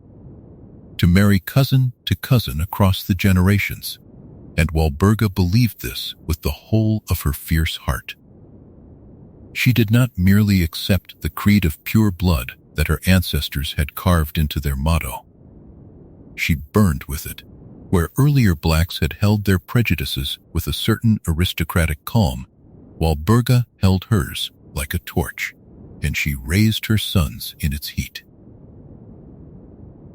to marry cousin to cousin across the generations, and Walburga believed this with the whole of her fierce heart. She did not merely accept the creed of pure blood that her ancestors had carved into their motto. She burned with it, where earlier Blacks had held their prejudices with a certain aristocratic calm. Walburga held hers like a torch, and she raised her sons in its heat.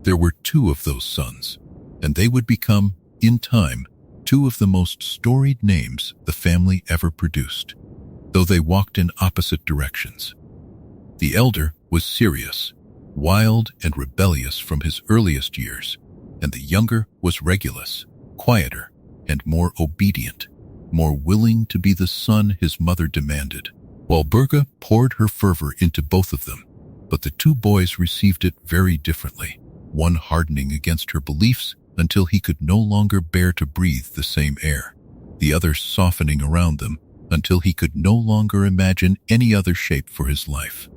There were two of those sons, and they would become, in time, two of the most storied names the family ever produced, though they walked in opposite directions. The elder was Sirius, wild and rebellious from his earliest years, and the younger was Regulus, quieter and more obedient, more willing to be the son his mother demanded. Walburga poured her fervor into both of them, but the two boys received it very differently, one hardening against her beliefs until he could no longer bear to breathe the same air, the other softening around them until he could no longer imagine any other shape for his life.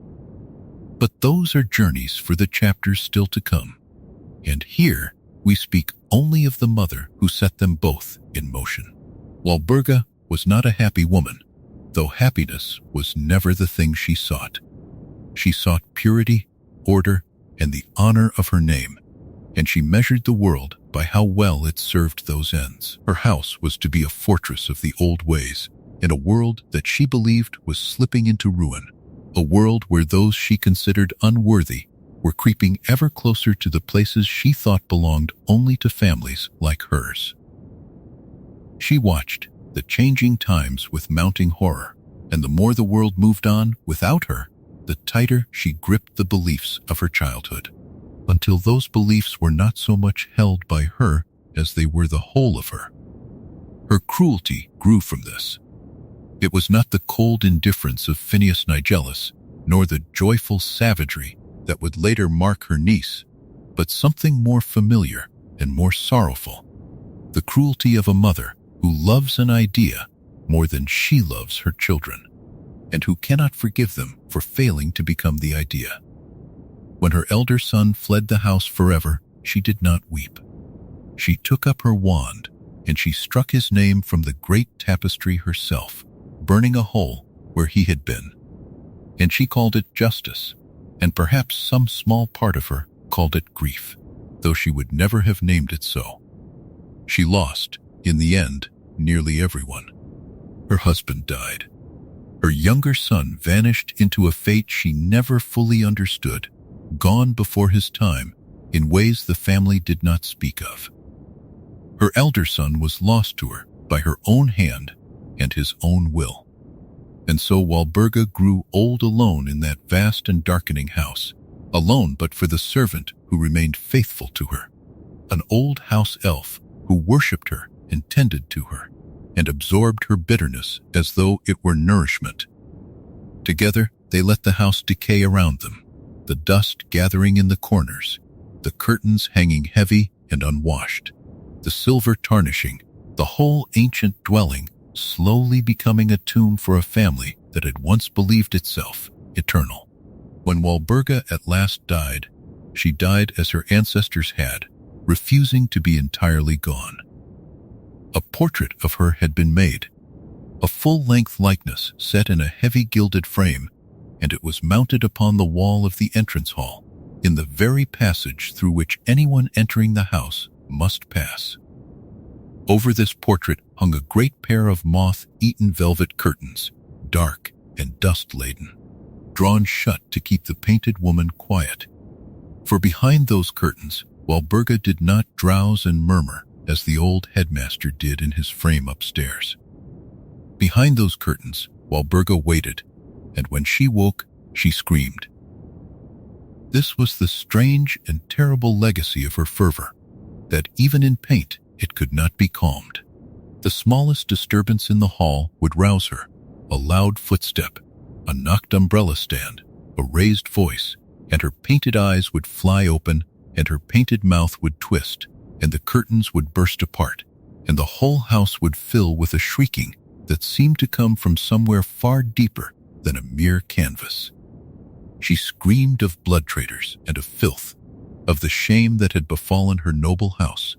But those are journeys for the chapters still to come, and here we speak only of the mother who set them both in motion. Walburga was not a happy woman, though happiness was never the thing she sought. She sought purity, order, and the honor of her name, and she measured the world by how well it served those ends. Her house was to be a fortress of the old ways, in a world that she believed was slipping into ruin, a world where those she considered unworthy were creeping ever closer to the places she thought belonged only to families like hers. She watched the changing times with mounting horror, and the more the world moved on without her, the tighter she gripped the beliefs of her childhood, until those beliefs were not so much held by her as they were the whole of her. Her cruelty grew from this. It was not the cold indifference of Phineas Nigellus, nor the joyful savagery that would later mark her niece, but something more familiar and more sorrowful. The cruelty of a mother who loves an idea more than she loves her children, and who cannot forgive them for failing to become the idea. When her elder son fled the house forever, she did not weep. She took up her wand, and she struck his name from the great tapestry herself, burning a hole where he had been. And she called it justice, and perhaps some small part of her called it grief, though she would never have named it so. She lost, in the end, nearly everyone. Her husband died. Her younger son vanished into a fate she never fully understood, gone before his time, in ways the family did not speak of. Her elder son was lost to her by her own hand and his own will. And so Walburga grew old alone in that vast and darkening house, alone but for the servant who remained faithful to her, an old house elf who worshipped her and tended to her, and absorbed her bitterness as though it were nourishment. Together they let the house decay around them, the dust gathering in the corners, the curtains hanging heavy and unwashed, the silver tarnishing, the whole ancient dwelling slowly becoming a tomb for a family that had once believed itself eternal. When Walburga at last died, she died as her ancestors had, refusing to be entirely gone. A portrait of her had been made, a full-length likeness set in a heavy gilded frame, and it was mounted upon the wall of the entrance hall, in the very passage through which anyone entering the house must pass. Over this portrait hung a great pair of moth-eaten velvet curtains, dark and dust-laden, drawn shut to keep the painted woman quiet. For behind those curtains, Walburga did not drowse and murmur as the old headmaster did in his frame upstairs. Behind those curtains, Walburga waited, and when she woke, she screamed. This was the strange and terrible legacy of her fervor, that even in paint it could not be calmed. The smallest disturbance in the hall would rouse her, a loud footstep, a knocked umbrella stand, a raised voice, and her painted eyes would fly open, and her painted mouth would twist, and the curtains would burst apart, and the whole house would fill with a shrieking that seemed to come from somewhere far deeper than a mere canvas. She screamed of blood traitors and of filth, of the shame that had befallen her noble house,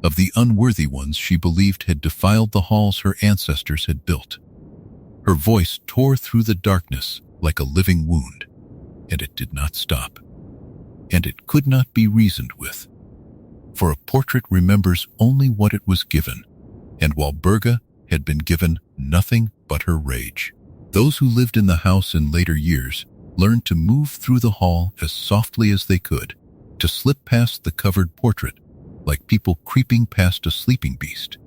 of the unworthy ones she believed had defiled the halls her ancestors had built. Her voice tore through the darkness like a living wound, and it did not stop. And it could not be reasoned with. For a portrait remembers only what it was given, and Walburga had been given nothing but her rage. Those who lived in the house in later years learned to move through the hall as softly as they could, to slip past the covered portrait, like people creeping past a sleeping beast.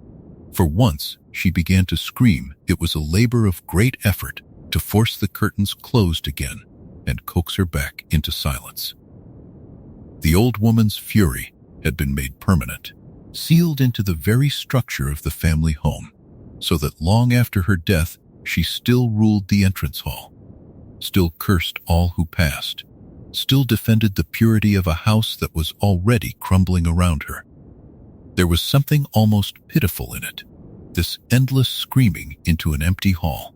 For once she began to scream, it was a labor of great effort to force the curtains closed again and coax her back into silence. The old woman's fury had been made permanent, sealed into the very structure of the family home, so that long after her death she still ruled the entrance hall, still cursed all who passed, still defended the purity of a house that was already crumbling around her. There was something almost pitiful in it, this endless screaming into an empty hall,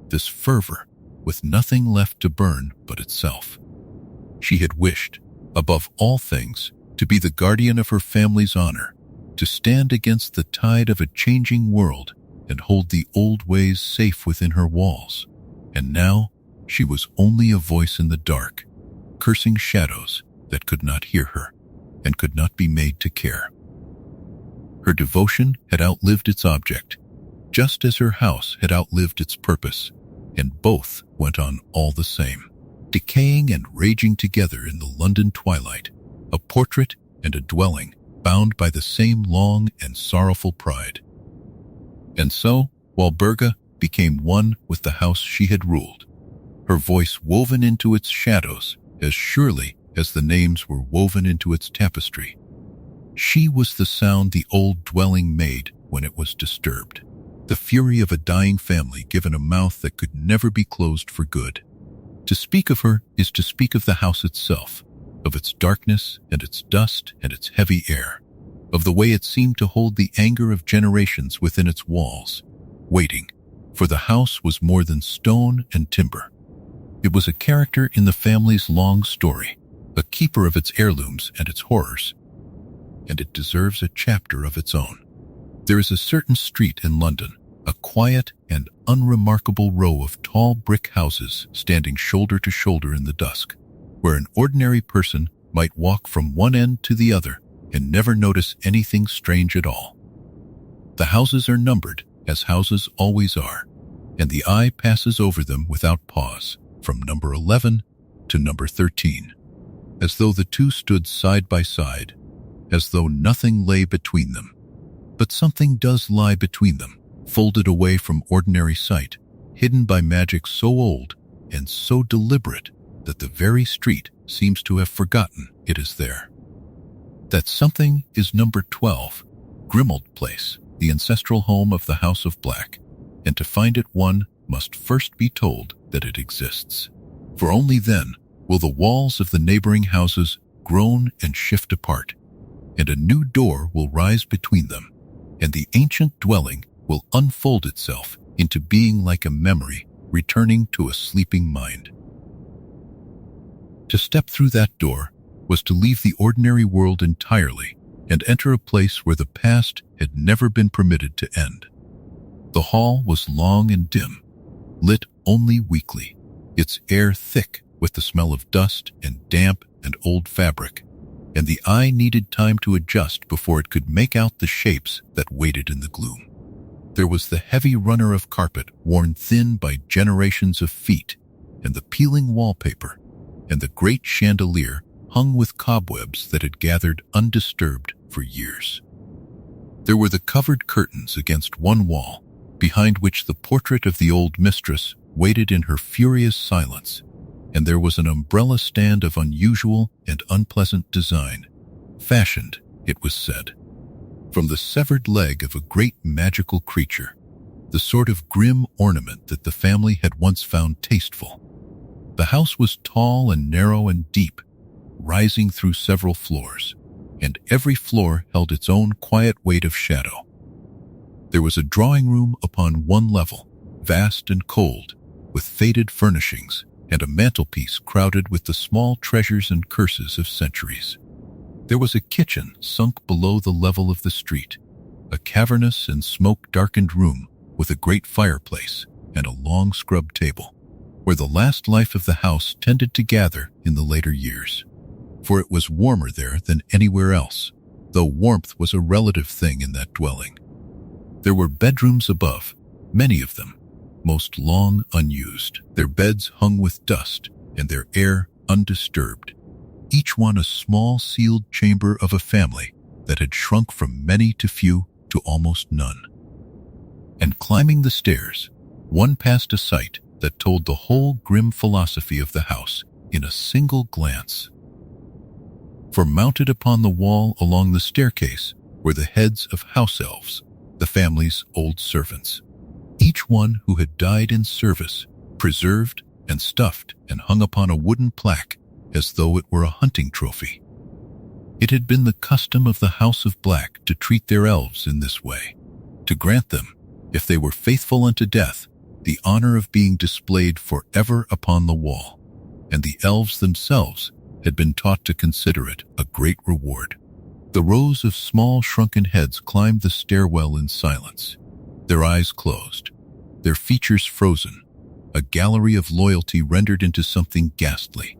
this fervor with nothing left to burn but itself. She had wished, above all things, to be the guardian of her family's honor, to stand against the tide of a changing world and hold the old ways safe within her walls. And now she was only a voice in the dark, cursing shadows that could not hear her and could not be made to care. Her devotion had outlived its object, just as her house had outlived its purpose, and both went on all the same, decaying and raging together in the London twilight, a portrait and a dwelling bound by the same long and sorrowful pride. And so Walburga became one with the house she had ruled, her voice woven into its shadows as surely as the names were woven into its tapestry. She was the sound the old dwelling made when it was disturbed, the fury of a dying family given a mouth that could never be closed for good, To speak of her is to speak of the house itself, of its darkness and its dust and its heavy air, of the way it seemed to hold the anger of generations within its walls, waiting, for the house was more than stone and timber. It was a character in the family's long story, a keeper of its heirlooms and its horrors, and it deserves a chapter of its own. There is a certain street in London, a quiet and unremarkable row of tall brick houses standing shoulder to shoulder in the dusk, where an ordinary person might walk from one end to the other and never notice anything strange at all. The houses are numbered, as houses always are, and the eye passes over them without pause, from number 11 to number 13, as though the two stood side by side, as though nothing lay between them. But something does lie between them, folded away from ordinary sight, hidden by magic so old and so deliberate that the very street seems to have forgotten it is there. That something is number 12, Grimmauld Place, the ancestral home of the House of Black, and to find it one must first be told that it exists. For only then will the walls of the neighboring houses groan and shift apart, and a new door will rise between them, and the ancient dwelling will unfold itself into being like a memory returning to a sleeping mind. To step through that door was to leave the ordinary world entirely and enter a place where the past had never been permitted to end. The hall was long and dim, lit only weakly, its air thick with the smell of dust and damp and old fabric, and the eye needed time to adjust before it could make out the shapes that waited in the gloom. There was the heavy runner of carpet worn thin by generations of feet, and the peeling wallpaper, and the great chandelier hung with cobwebs that had gathered undisturbed for years. There were the covered curtains against one wall, behind which the portrait of the old mistress waited in her furious silence, and there was an umbrella stand of unusual and unpleasant design, fashioned, it was said, from the severed leg of a great magical creature, the sort of grim ornament that the family had once found tasteful. The house was tall and narrow and deep, rising through several floors, and every floor held its own quiet weight of shadow. There was a drawing room upon one level, vast and cold, with faded furnishings, and a mantelpiece crowded with the small treasures and curses of centuries. There was a kitchen sunk below the level of the street, a cavernous and smoke-darkened room with a great fireplace and a long scrub table, where the last life of the house tended to gather in the later years. For it was warmer there than anywhere else, though warmth was a relative thing in that dwelling. There were bedrooms above, many of them, most long unused, their beds hung with dust and their air undisturbed, each one a small sealed chamber of a family that had shrunk from many to few to almost none. And climbing the stairs, one passed a sight that told the whole grim philosophy of the house in a single glance. For mounted upon the wall along the staircase were the heads of house elves, the family's old servants, each one who had died in service, preserved and stuffed and hung upon a wooden plaque as though it were a hunting trophy. It had been the custom of the House of Black to treat their elves in this way, to grant them, if they were faithful unto death, the honor of being displayed forever upon the wall, and the elves themselves had been taught to consider it a great reward. The rows of small shrunken heads climbed the stairwell in silence, their eyes closed, their features frozen, a gallery of loyalty rendered into something ghastly.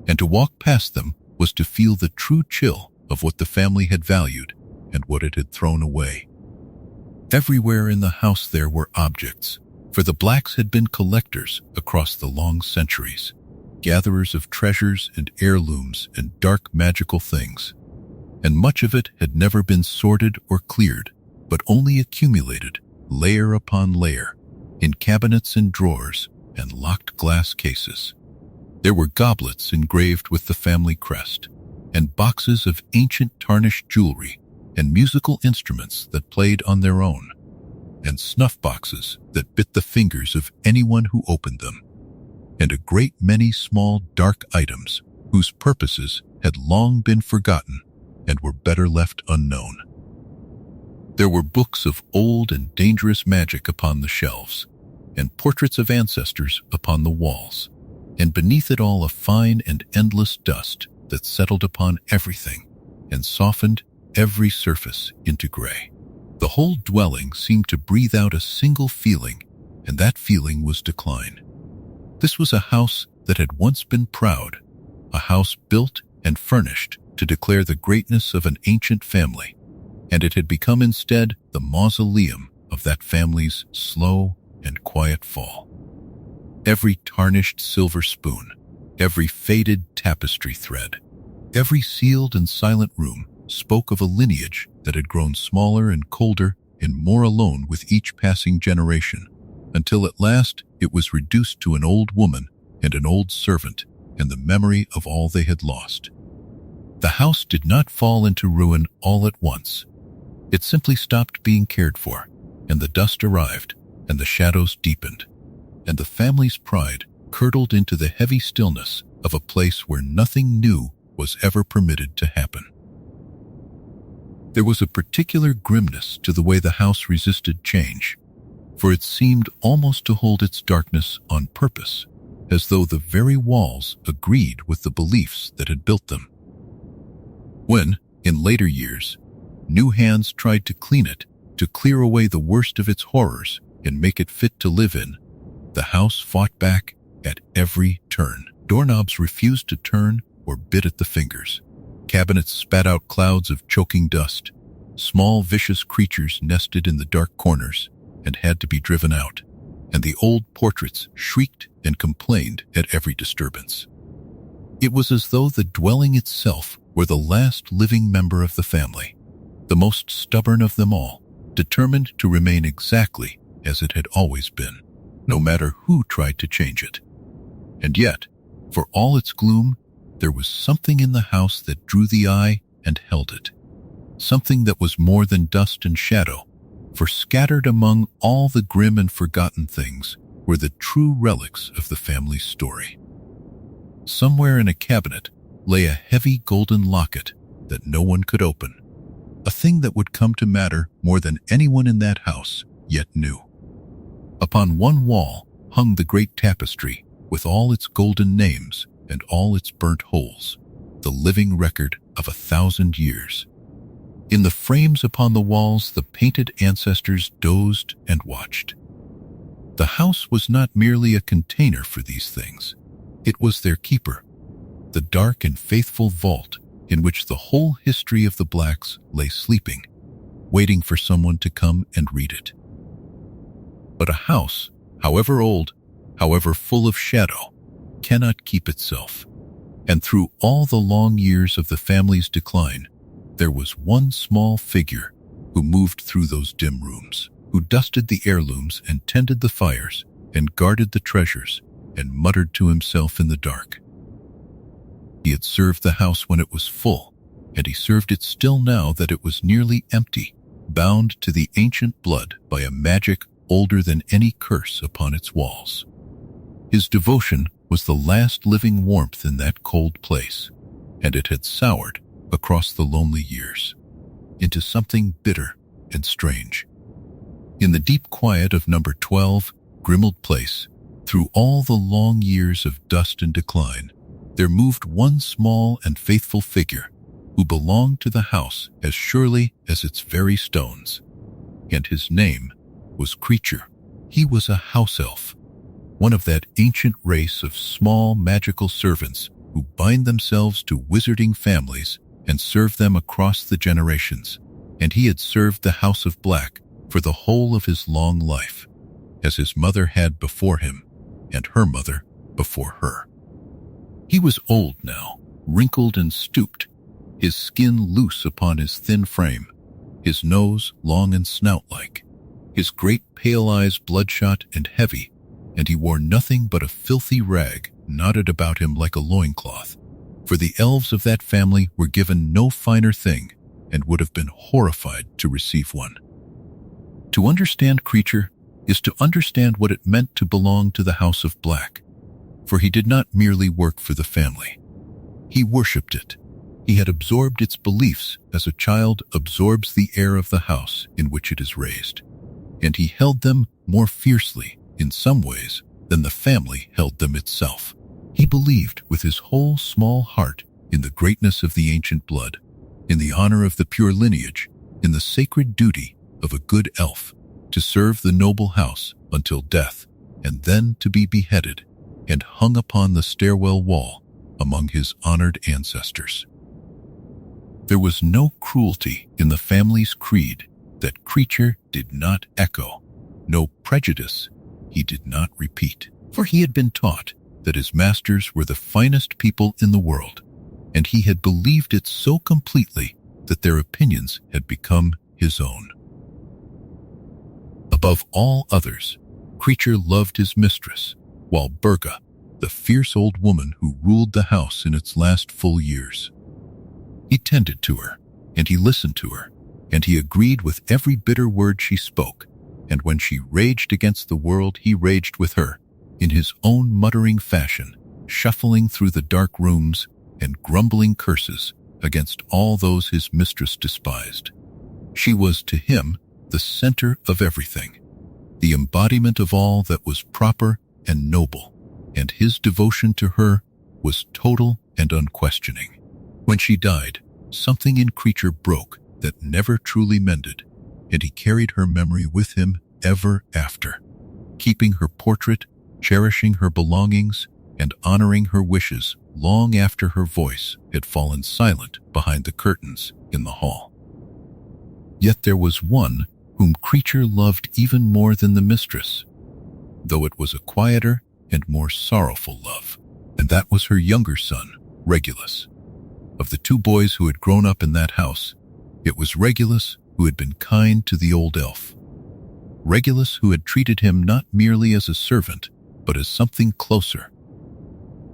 And to walk past them was to feel the true chill of what the family had valued and what it had thrown away. Everywhere in the house there were objects, for the Blacks had been collectors across the long centuries, gatherers of treasures and heirlooms and dark magical things, and much of it had never been sorted or cleared, but only accumulated, layer upon layer, in cabinets and drawers and locked glass cases. There were goblets engraved with the family crest, and boxes of ancient tarnished jewelry, and musical instruments that played on their own, and snuff boxes that bit the fingers of anyone who opened them. and a great many small dark items whose purposes had long been forgotten and were better left unknown. There were books of old and dangerous magic upon the shelves, and portraits of ancestors upon the walls, and beneath it all a fine and endless dust that settled upon everything and softened every surface into gray. The whole dwelling seemed to breathe out a single feeling, and that feeling was decline. This was a house that had once been proud, a house built and furnished to declare the greatness of an ancient family, and it had become instead the mausoleum of that family's slow and quiet fall. Every tarnished silver spoon, every faded tapestry thread, every sealed and silent room spoke of a lineage that had grown smaller and colder and more alone with each passing generation, until at last it was reduced to an old woman and an old servant and the memory of all they had lost. The house did not fall into ruin all at once. It simply stopped being cared for, and the dust arrived, and the shadows deepened, and the family's pride curdled into the heavy stillness of a place where nothing new was ever permitted to happen. There was a particular grimness to the way the house resisted change, for it seemed almost to hold its darkness on purpose, as though the very walls agreed with the beliefs that had built them. When, in later years, new hands tried to clean it, to clear away the worst of its horrors and make it fit to live in, the house fought back at every turn. Doorknobs refused to turn or bit at the fingers. Cabinets spat out clouds of choking dust. Small vicious creatures nested in the dark corners and had to be driven out, and the old portraits shrieked and complained at every disturbance. It was as though the dwelling itself were the last living member of the family, the most stubborn of them all, determined to remain exactly as it had always been, no matter who tried to change it. And yet, for all its gloom, there was something in the house that drew the eye and held it. Something that was more than dust and shadow, for scattered among all the grim and forgotten things were the true relics of the family's story. Somewhere in a cabinet lay a heavy golden locket that no one could open, a thing that would come to matter more than anyone in that house yet knew. Upon one wall hung the great tapestry with all its golden names and all its burnt holes, the living record of 1,000 years. In the frames upon the walls, the painted ancestors dozed and watched. The house was not merely a container for these things. It was their keeper, the dark and faithful vault in which the whole history of the blacks lay sleeping, waiting for someone to come and read it. But a house, however old, however full of shadow, cannot keep itself. And through all the long years of the family's decline, there was one small figure who moved through those dim rooms, who dusted the heirlooms and tended the fires and guarded the treasures and muttered to himself in the dark. He had served the house when it was full, and he served it still now that it was nearly empty, bound to the ancient blood by a magic older than any curse upon its walls. His devotion was the last living warmth in that cold place, and it had soured across the lonely years into something bitter and strange. In the deep quiet of number 12, Grimmauld Place, through all the long years of dust and decline, there moved one small and faithful figure who belonged to the house as surely as its very stones, and his name was Creature. He was a house elf, one of that ancient race of small magical servants who bind themselves to wizarding families and serve them across the generations, and he had served the House of Black for the whole of his long life, as his mother had before him, and her mother before her. He was old now, wrinkled and stooped, his skin loose upon his thin frame, his nose long and snout-like, his great pale eyes bloodshot and heavy, and he wore nothing but a filthy rag knotted about him like a loincloth, for the elves of that family were given no finer thing and would have been horrified to receive one. To understand Creature is to understand what it meant to belong to the House of Black, for he did not merely work for the family. He worshipped it. He had absorbed its beliefs as a child absorbs the air of the house in which it is raised, and he held them more fiercely, in some ways, than the family held them itself. He believed with his whole small heart in the greatness of the ancient blood, in the honor of the pure lineage, in the sacred duty of a good elf to serve the noble house until death, and then to be beheaded and hung upon the stairwell wall among his honored ancestors. There was no cruelty in the family's creed that Creature did not echo, no prejudice he did not repeat, for he had been taught that his masters were the finest people in the world, and he had believed it so completely that their opinions had become his own. Above all others, Creature loved his mistress, while Berga, the fierce old woman who ruled the house in its last full years. He tended to her, and he listened to her, and he agreed with every bitter word she spoke, and when she raged against the world, he raged with her, in his own muttering fashion, shuffling through the dark rooms and grumbling curses against all those his mistress despised. She was to him the center of everything, the embodiment of all that was proper and noble, and his devotion to her was total and unquestioning. When she died, something in Creature broke that never truly mended, and he carried her memory with him ever after, keeping her portrait, cherishing her belongings, and honoring her wishes long after her voice had fallen silent behind the curtains in the hall. Yet there was one whom Creature loved even more than the mistress, though it was a quieter and more sorrowful love, and that was her younger son, Regulus. Of the two boys who had grown up in that house, it was Regulus who had been kind to the old elf. Regulus who had treated him not merely as a servant, but as something closer.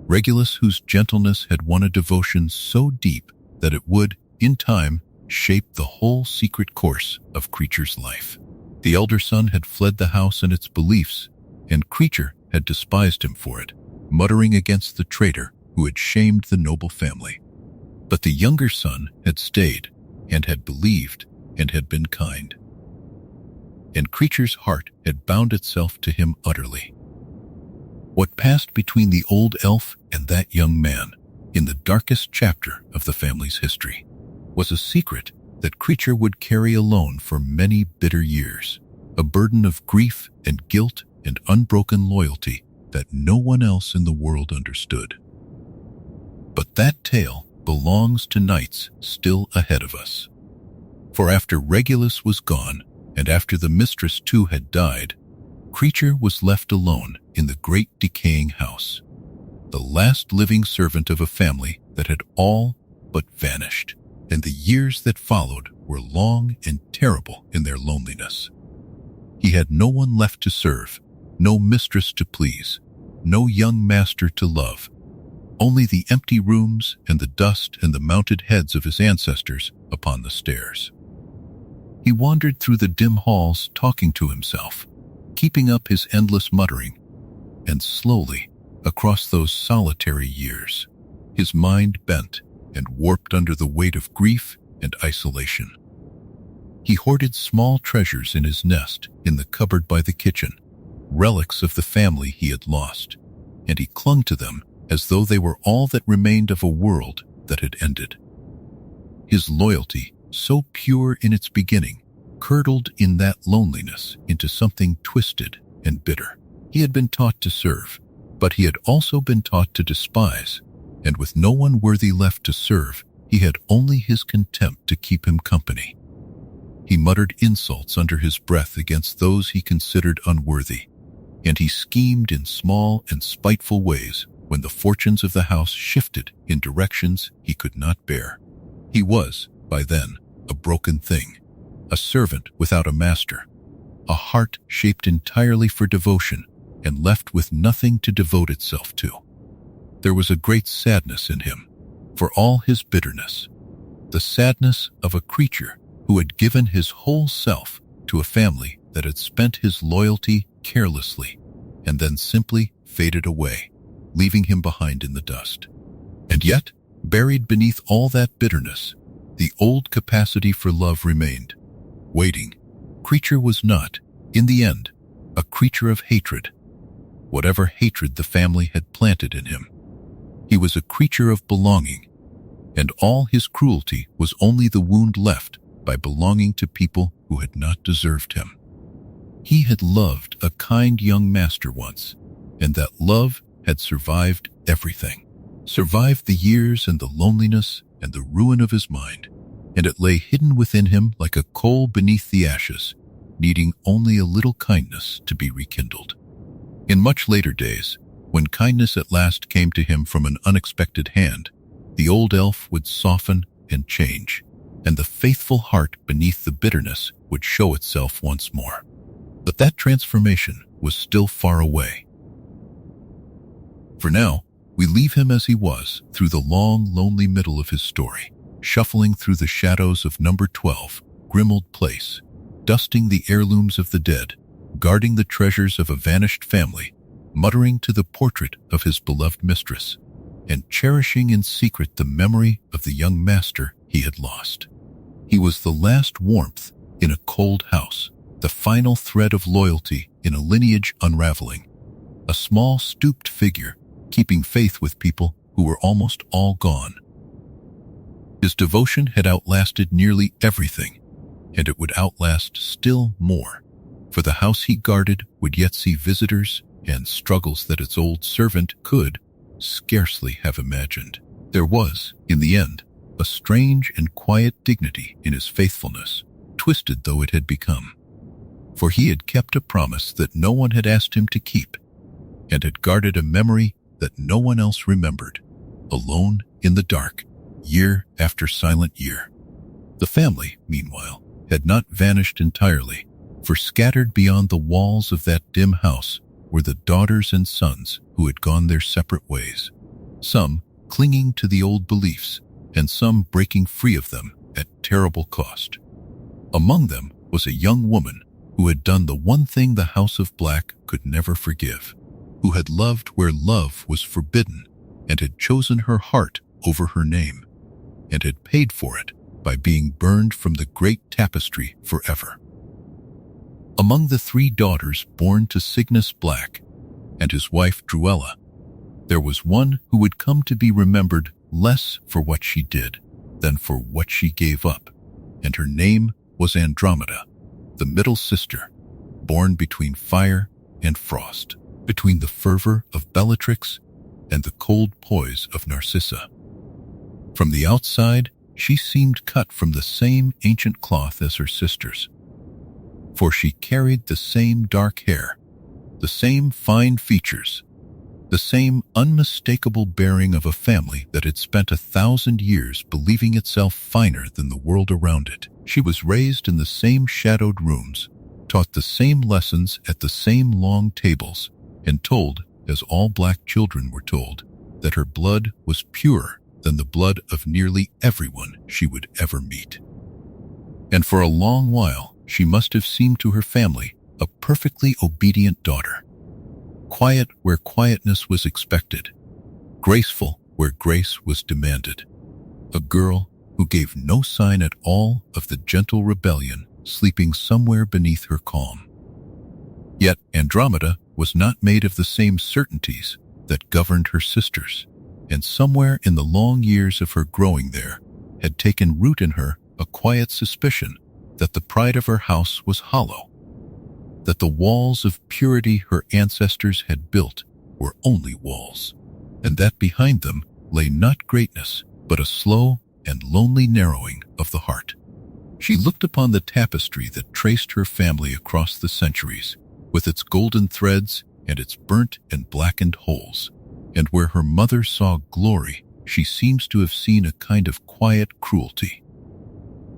Regulus whose gentleness had won a devotion so deep that it would, in time, shape the whole secret course of Creature's life. The elder son had fled the house and its beliefs, and Creature had despised him for it, muttering against the traitor who had shamed the noble family. But the younger son had stayed, and had believed, and had been kind. And Creature's heart had bound itself to him utterly. What passed between the old elf and that young man, in the darkest chapter of the family's history, was a secret that Creature would carry alone for many bitter years, a burden of grief and guilt and unbroken loyalty that no one else in the world understood. But that tale belongs to nights still ahead of us. For after Regulus was gone, and after the mistress too had died, Creature was left alone in the great decaying house, the last living servant of a family that had all but vanished, and the years that followed were long and terrible in their loneliness. He had no one left to serve, no mistress to please, no young master to love, only the empty rooms and the dust and the mounted heads of his ancestors upon the stairs. He wandered through the dim halls talking to himself, keeping up his endless muttering, and slowly, across those solitary years, his mind bent and warped under the weight of grief and isolation. He hoarded small treasures in his nest in the cupboard by the kitchen, relics of the family he had lost, and he clung to them as though they were all that remained of a world that had ended. His loyalty, so pure in its beginning, curdled in that loneliness into something twisted and bitter. He had been taught to serve, but he had also been taught to despise, and with no one worthy left to serve, he had only his contempt to keep him company. He muttered insults under his breath against those he considered unworthy, and he schemed in small and spiteful ways when the fortunes of the house shifted in directions he could not bear. He was, by then, a broken thing, a servant without a master, a heart shaped entirely for devotion and left with nothing to devote itself to. There was a great sadness in him, for all his bitterness, the sadness of a creature who had given his whole self to a family that had spent his loyalty carelessly and then simply faded away, leaving him behind in the dust. And yet, buried beneath all that bitterness, the old capacity for love remained. Waiting, creature was not, in the end, a creature of hatred. Whatever hatred the family had planted in him, he was a creature of belonging, and all his cruelty was only the wound left by belonging to people who had not deserved him. He had loved a kind young master once, and that love had survived everything. Survived the years and the loneliness and the ruin of his mind, and it lay hidden within him like a coal beneath the ashes, needing only a little kindness to be rekindled. In much later days, when kindness at last came to him from an unexpected hand, the old elf would soften and change, and the faithful heart beneath the bitterness would show itself once more. But that transformation was still far away. For now, we leave him as he was through the long, lonely middle of his story, shuffling through the shadows of number 12, Grimmauld Place, dusting the heirlooms of the dead, guarding the treasures of a vanished family, muttering to the portrait of his beloved mistress, and cherishing in secret the memory of the young master he had lost. He was the last warmth in a cold house, the final thread of loyalty in a lineage unraveling, a small stooped figure keeping faith with people who were almost all gone. His devotion had outlasted nearly everything, and it would outlast still more, for the house he guarded would yet see visitors and struggles that its old servant could scarcely have imagined. There was, in the end, a strange and quiet dignity in his faithfulness, twisted though it had become. For he had kept a promise that no one had asked him to keep, and had guarded a memory that no one else remembered, alone in the dark, year after silent year. The family, meanwhile, had not vanished entirely, for scattered beyond the walls of that dim house were the daughters and sons who had gone their separate ways, some clinging to the old beliefs, and some breaking free of them at terrible cost. Among them was a young woman who had done the one thing the House of Black could never forgive, who had loved where love was forbidden, and had chosen her heart over her name, and had paid for it by being burned from the great tapestry forever. Among the 3 daughters born to Cygnus Black and his wife Druella, there was one who would come to be remembered less for what she did than for what she gave up, and her name was Andromeda, the middle sister, born between fire and frost, between the fervor of Bellatrix and the cold poise of Narcissa. From the outside, she seemed cut from the same ancient cloth as her sisters, for she carried the same dark hair, the same fine features, the same unmistakable bearing of a family that had spent 1,000 years believing itself finer than the world around it. She was raised in the same shadowed rooms, taught the same lessons at the same long tables, and told, as all black children were told, that her blood was purer than the blood of nearly everyone she would ever meet. And for a long while, she must have seemed to her family a perfectly obedient daughter. Quiet where quietness was expected, graceful where grace was demanded. A girl who gave no sign at all of the gentle rebellion sleeping somewhere beneath her calm. Yet Andromeda was not made of the same certainties that governed her sisters, and somewhere in the long years of her growing there had taken root in her a quiet suspicion that the pride of her house was hollow, that the walls of purity her ancestors had built were only walls, and that behind them lay not greatness, but a slow and lonely narrowing of the heart. She looked upon the tapestry that traced her family across the centuries, with its golden threads and its burnt and blackened holes, and where her mother saw glory, she seems to have seen a kind of quiet cruelty.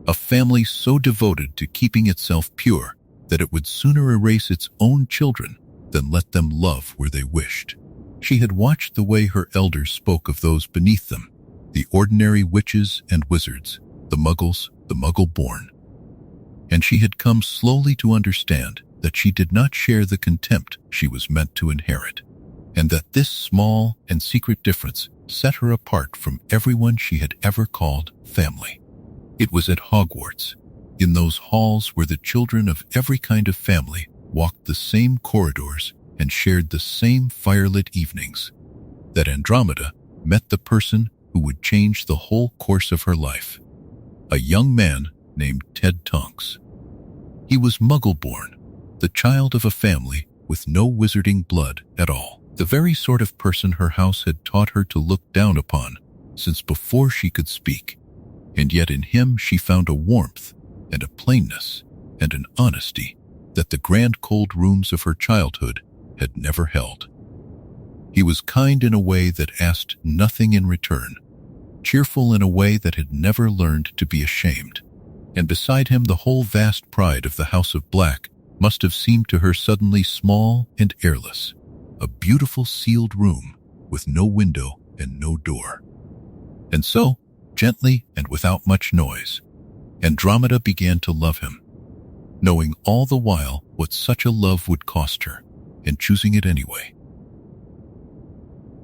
A family so devoted to keeping itself pure that it would sooner erase its own children than let them love where they wished. She had watched the way her elders spoke of those beneath them, the ordinary witches and wizards, the muggles, the muggle-born. And she had come slowly to understand that she did not share the contempt she was meant to inherit. and that this small and secret difference set her apart from everyone she had ever called family. It was at Hogwarts, in those halls where the children of every kind of family walked the same corridors and shared the same firelit evenings, that Andromeda met the person who would change the whole course of her life, a young man named Ted Tonks. He was Muggle-born, the child of a family with no wizarding blood at all, the very sort of person her house had taught her to look down upon since before she could speak, and yet in him she found a warmth and a plainness and an honesty that the grand cold rooms of her childhood had never held. He was kind in a way that asked nothing in return, cheerful in a way that had never learned to be ashamed, and beside him the whole vast pride of the House of Black must have seemed to her suddenly small and airless, a beautiful sealed room with no window and no door. And so, gently and without much noise, Andromeda began to love him, knowing all the while what such a love would cost her, and choosing it anyway.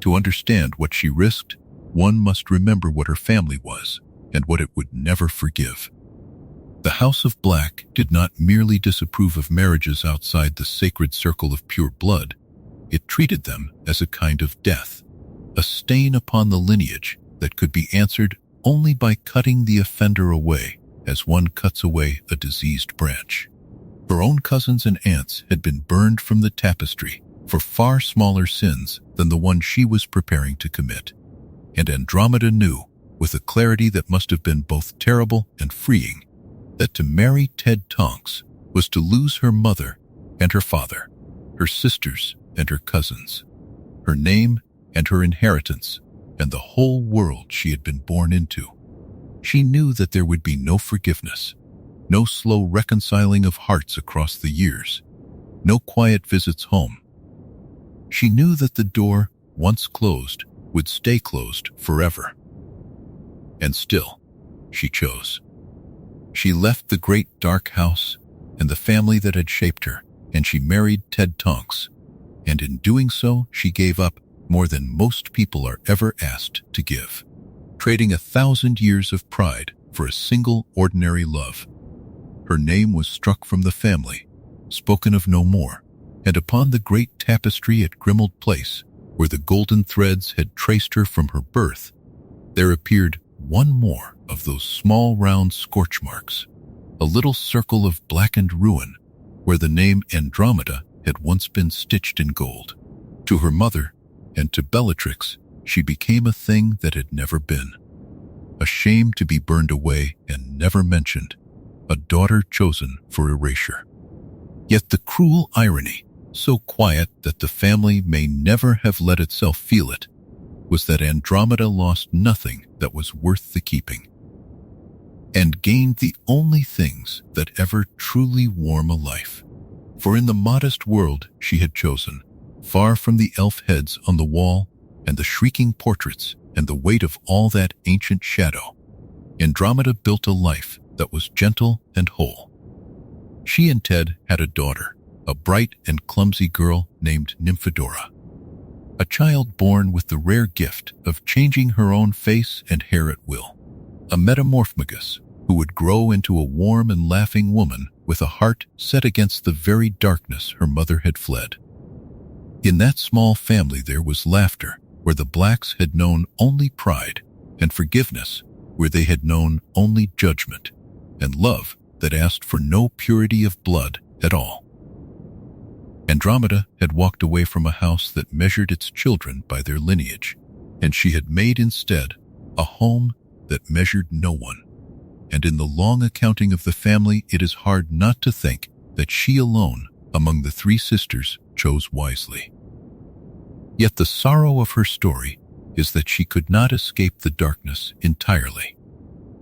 To understand what she risked, one must remember what her family was and what it would never forgive. The House of Black did not merely disapprove of marriages outside the sacred circle of pure blood. It treated them as a kind of death, a stain upon the lineage that could be answered only by cutting the offender away as one cuts away a diseased branch. Her own cousins and aunts had been burned from the tapestry for far smaller sins than the one she was preparing to commit, and Andromeda knew, with a clarity that must have been both terrible and freeing, that to marry Ted Tonks was to lose her mother and her father, her sisters and her cousins, her name and her inheritance, and the whole world she had been born into. She knew that there would be no forgiveness, no slow reconciling of hearts across the years, no quiet visits home. She knew that the door, once closed, would stay closed forever. And still, she chose. She left the great dark house and the family that had shaped her, and she married Ted Tonks, and in doing so she gave up more than most people are ever asked to give, trading 1,000 years of pride for a single ordinary love. Her name was struck from the family, spoken of no more, and upon the great tapestry at Grimmauld Place, where the golden threads had traced her from her birth, there appeared one more of those small round scorch marks, a little circle of blackened ruin where the name Andromeda had once been stitched in gold. To her mother and to Bellatrix, she became a thing that had never been, a shame to be burned away and never mentioned, a daughter chosen for erasure. Yet the cruel irony, so quiet that the family may never have let itself feel it, was that Andromeda lost nothing that was worth the keeping, and gained the only things that ever truly warm a life. For in the modest world she had chosen, far from the elf heads on the wall and the shrieking portraits and the weight of all that ancient shadow, Andromeda built a life that was gentle and whole. She and Ted had a daughter, a bright and clumsy girl named Nymphadora, a child born with the rare gift of changing her own face and hair at will, a metamorphmagus who would grow into a warm and laughing woman with a heart set against the very darkness her mother had fled. In that small family there was laughter where the Blacks had known only pride, and forgiveness where they had known only judgment, and love that asked for no purity of blood at all. Andromeda had walked away from a house that measured its children by their lineage, and she had made instead a home that measured no one. And in the long accounting of the family, it is hard not to think that she alone, among the three sisters, chose wisely. Yet the sorrow of her story is that she could not escape the darkness entirely.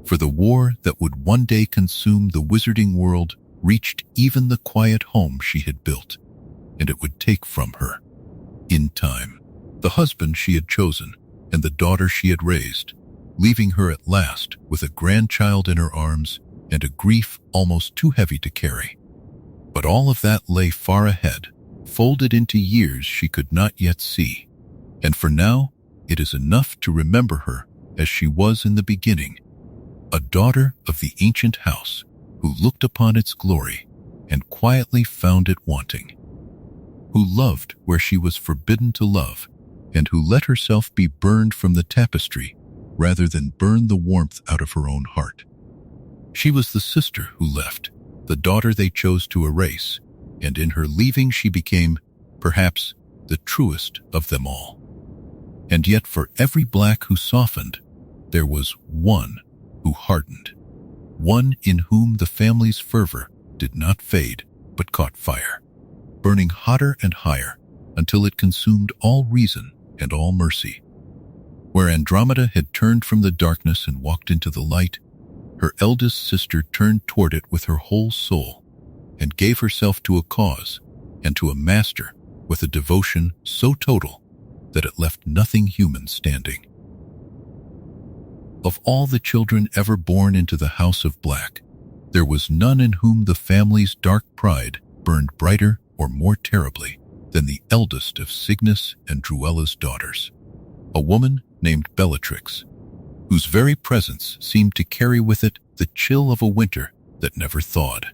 For the war that would one day consume the wizarding world reached even the quiet home she had built, and it would take from her, in time, the husband she had chosen and the daughter she had raised, leaving her at last with a grandchild in her arms and a grief almost too heavy to carry. But all of that lay far ahead, folded into years she could not yet see. And for now, it is enough to remember her as she was in the beginning, a daughter of the ancient house who looked upon its glory and quietly found it wanting, who loved where she was forbidden to love, and who let herself be burned from the tapestry rather than burn the warmth out of her own heart. She was the sister who left, the daughter they chose to erase, and in her leaving she became, perhaps, the truest of them all. And yet for every black who softened, there was one who hardened, one in whom the family's fervor did not fade but caught fire, burning hotter and higher until it consumed all reason and all mercy. Where Andromeda had turned from the darkness and walked into the light, her eldest sister turned toward it with her whole soul and gave herself to a cause and to a master with a devotion so total that it left nothing human standing. Of all the children ever born into the House of Black, there was none in whom the family's dark pride burned brighter or more terribly than the eldest of Cygnus and Druella's daughters, a woman named Bellatrix, whose very presence seemed to carry with it the chill of a winter that never thawed.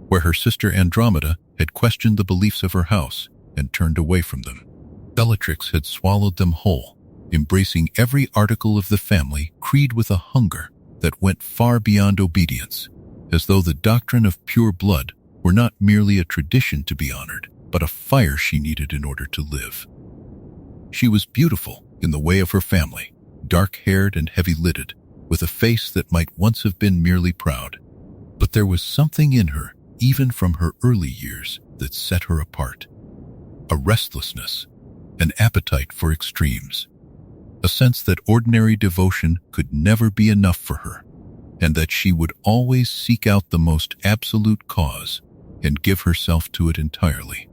Where her sister Andromeda had questioned the beliefs of her house and turned away from them, Bellatrix had swallowed them whole, embracing every article of the family creed with a hunger that went far beyond obedience, as though the doctrine of pure blood were not merely a tradition to be honored, but a fire she needed in order to live. She was beautiful in the way of her family, dark-haired and heavy-lidded, with a face that might once have been merely proud. But there was something in her, even from her early years, that set her apart. A restlessness, an appetite for extremes, a sense that ordinary devotion could never be enough for her, and that she would always seek out the most absolute cause and give herself to it entirely.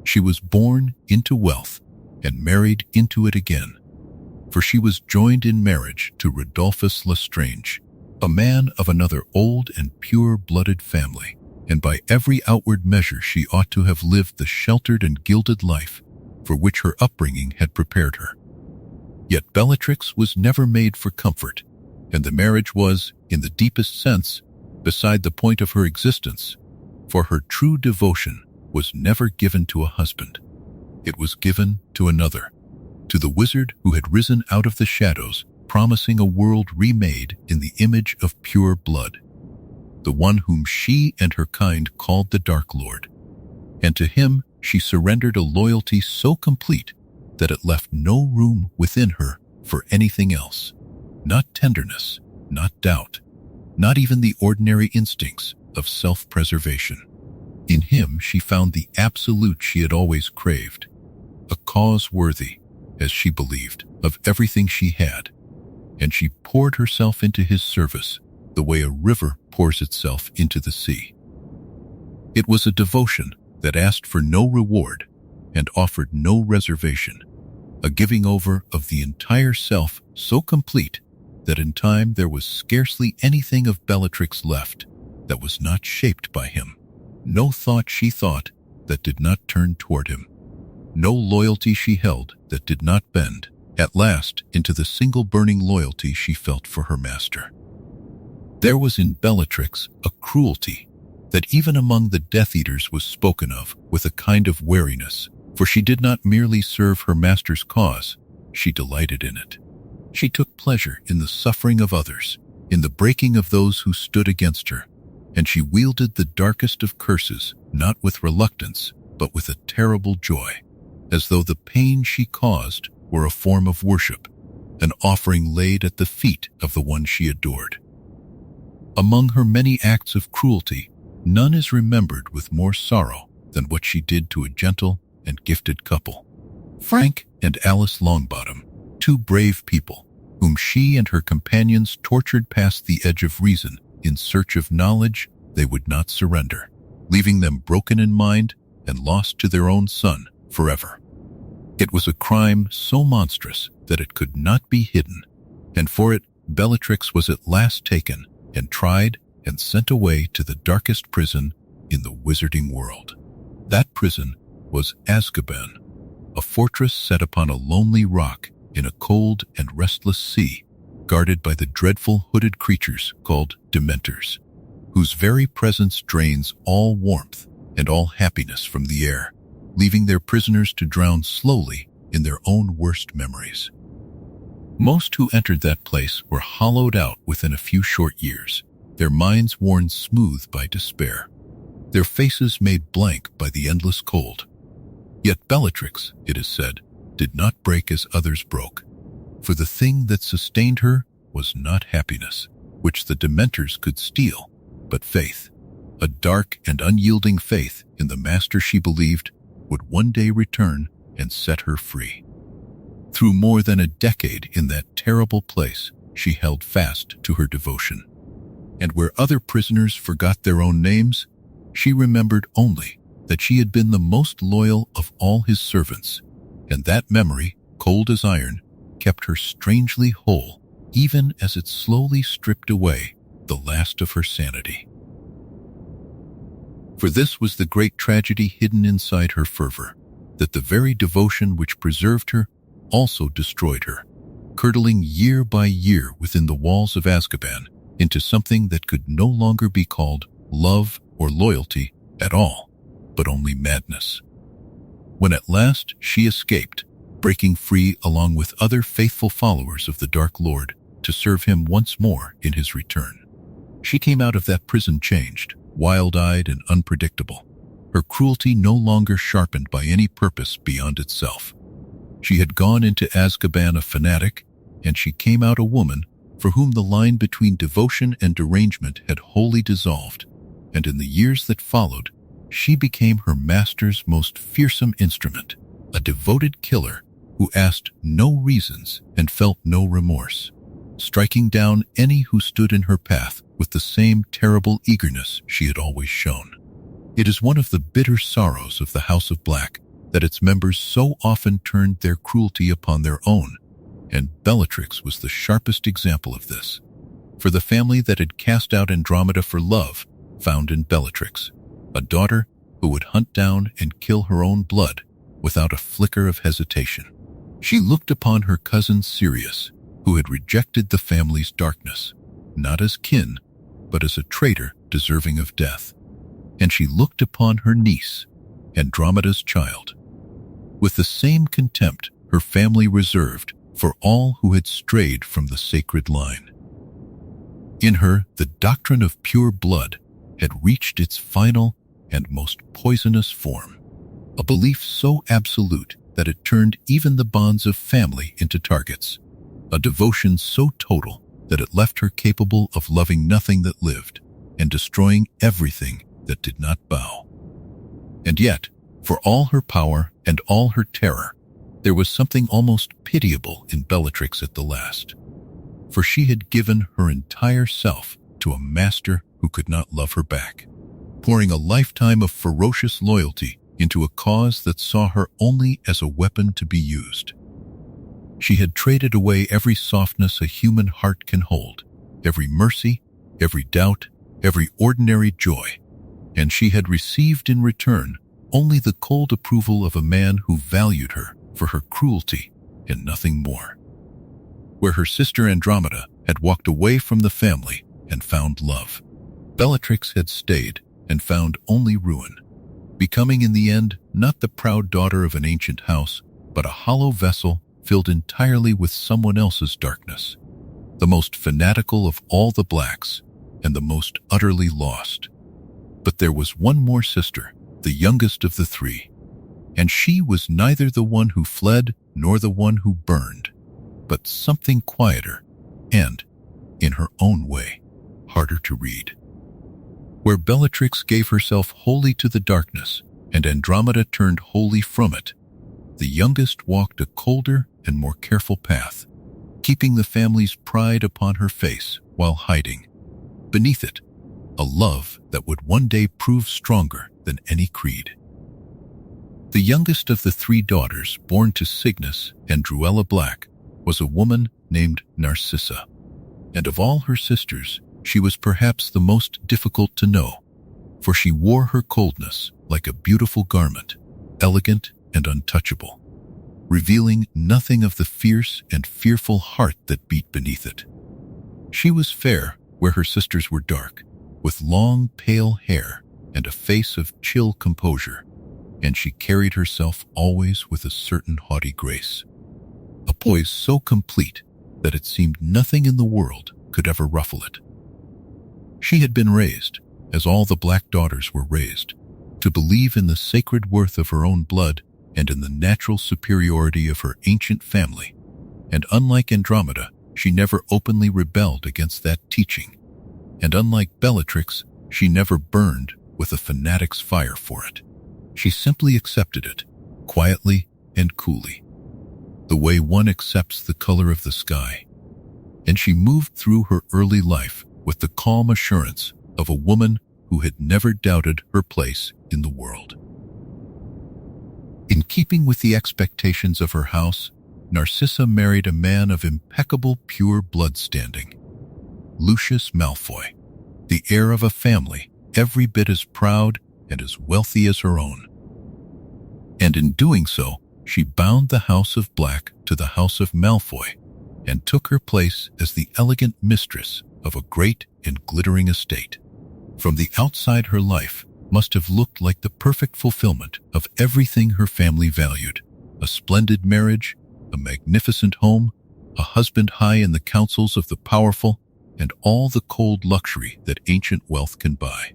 She was born into wealth and married into it again, for she was joined in marriage to Rodolphus Lestrange, a man of another old and pure-blooded family, and by every outward measure she ought to have lived the sheltered and gilded life for which her upbringing had prepared her. Yet Bellatrix was never made for comfort, and the marriage was, in the deepest sense, beside the point of her existence, for her true devotion was never given to a husband. It was given to another, to the wizard who had risen out of the shadows, promising a world remade in the image of pure blood, the one whom she and her kind called the Dark Lord. And to him she surrendered a loyalty so complete that it left no room within her for anything else. Not tenderness, not doubt, not even the ordinary instincts of self-preservation. In him she found the absolute she had always craved, a cause worthy, as she believed, of everything she had, and she poured herself into his service the way a river pours itself into the sea. It was a devotion that asked for no reward and offered no reservation, a giving over of the entire self so complete that in time there was scarcely anything of Bellatrix left that was not shaped by him, no thought she thought that did not turn toward him, no loyalty she held that did not bend, at last, into the single burning loyalty she felt for her master. There was in Bellatrix a cruelty that even among the Death Eaters was spoken of with a kind of wariness, for she did not merely serve her master's cause, she delighted in it. She took pleasure in the suffering of others, in the breaking of those who stood against her, and she wielded the darkest of curses, not with reluctance, but with a terrible joy, as though the pain she caused were a form of worship, an offering laid at the feet of the one she adored. Among her many acts of cruelty, none is remembered with more sorrow than what she did to a gentle and gifted couple, Frank and Alice Longbottom, two brave people whom she and her companions tortured past the edge of reason in search of knowledge they would not surrender, leaving them broken in mind and lost to their own son forever. It was a crime so monstrous that it could not be hidden, and for it Bellatrix was at last taken and tried and sent away to the darkest prison in the wizarding world. That prison was Azkaban, a fortress set upon a lonely rock in a cold and restless sea, guarded by the dreadful hooded creatures called Dementors, whose very presence drains all warmth and all happiness from the air, leaving their prisoners to drown slowly in their own worst memories. Most who entered that place were hollowed out within a few short years, their minds worn smooth by despair, their faces made blank by the endless cold. Yet Bellatrix, it is said, did not break as others broke, for the thing that sustained her was not happiness, which the Dementors could steal, but faith, a dark and unyielding faith in the master she believed would one day return and set her free. Through more than a decade in that terrible place, she held fast to her devotion. And where other prisoners forgot their own names, she remembered only that she had been the most loyal of all his servants, and that memory, cold as iron, kept her strangely whole, even as it slowly stripped away the last of her sanity. For this was the great tragedy hidden inside her fervor, that the very devotion which preserved her also destroyed her, curdling year by year within the walls of Azkaban into something that could no longer be called love or loyalty at all, but only madness. When at last she escaped, breaking free along with other faithful followers of the Dark Lord to serve him once more in his return, she came out of that prison changed, wild-eyed and unpredictable, her cruelty no longer sharpened by any purpose beyond itself. She had gone into Azkaban a fanatic, and she came out a woman for whom the line between devotion and derangement had wholly dissolved, and in the years that followed, she became her master's most fearsome instrument, a devoted killer who asked no reasons and felt no remorse, striking down any who stood in her path with the same terrible eagerness she had always shown. It is one of the bitter sorrows of the House of Black that its members so often turned their cruelty upon their own, and Bellatrix was the sharpest example of this. For the family that had cast out Andromeda for love found in Bellatrix a daughter who would hunt down and kill her own blood without a flicker of hesitation. She looked upon her cousin Sirius, who had rejected the family's darkness, not as kin, but as a traitor deserving of death. And she looked upon her niece, Andromeda's child, with the same contempt her family reserved for all who had strayed from the sacred line. In her, the doctrine of pure blood had reached its final and most poisonous form, a belief so absolute that it turned even the bonds of family into targets, a devotion so total that it left her capable of loving nothing that lived and destroying everything that did not bow. And yet, for all her power and all her terror, there was something almost pitiable in Bellatrix at the last, for she had given her entire self to a master who could not love her back, pouring a lifetime of ferocious loyalty into a cause that saw her only as a weapon to be used. She had traded away every softness a human heart can hold, every mercy, every doubt, every ordinary joy, and she had received in return only the cold approval of a man who valued her for her cruelty and nothing more. Where her sister Andromeda had walked away from the family and found love, Bellatrix had stayed and found only ruin, becoming in the end not the proud daughter of an ancient house, but a hollow vessel filled entirely with someone else's darkness, the most fanatical of all the Blacks and the most utterly lost. But there was one more sister, the youngest of the three, and she was neither the one who fled nor the one who burned, but something quieter and, in her own way, harder to read. Where Bellatrix gave herself wholly to the darkness and Andromeda turned wholly from it, the youngest walked a colder and more careful path, keeping the family's pride upon her face while hiding, beneath it, a love that would one day prove stronger than any creed. The youngest of the three daughters born to Cygnus and Druella Black was a woman named Narcissa, and of all her sisters, she was perhaps the most difficult to know, for she wore her coldness like a beautiful garment, elegant and untouchable, revealing nothing of the fierce and fearful heart that beat beneath it. She was fair where her sisters were dark, with long, pale hair and a face of chill composure, and she carried herself always with a certain haughty grace, a poise so complete that it seemed nothing in the world could ever ruffle it. She had been raised, as all the Black daughters were raised, to believe in the sacred worth of her own blood and in the natural superiority of her ancient family, and unlike Andromeda, she never openly rebelled against that teaching, and unlike Bellatrix, she never burned with a fanatic's fire for it. She simply accepted it, quietly and coolly, the way one accepts the color of the sky, and she moved through her early life with the calm assurance of a woman who had never doubted her place in the world. In keeping with the expectations of her house, Narcissa married a man of impeccable pure blood standing, Lucius Malfoy, the heir of a family every bit as proud and as wealthy as her own. And in doing so, she bound the House of Black to the House of Malfoy and took her place as the elegant mistress of a great and glittering estate. From the outside, her life must have looked like the perfect fulfillment of everything her family valued: a splendid marriage, a magnificent home, a husband high in the councils of the powerful, and all the cold luxury that ancient wealth can buy.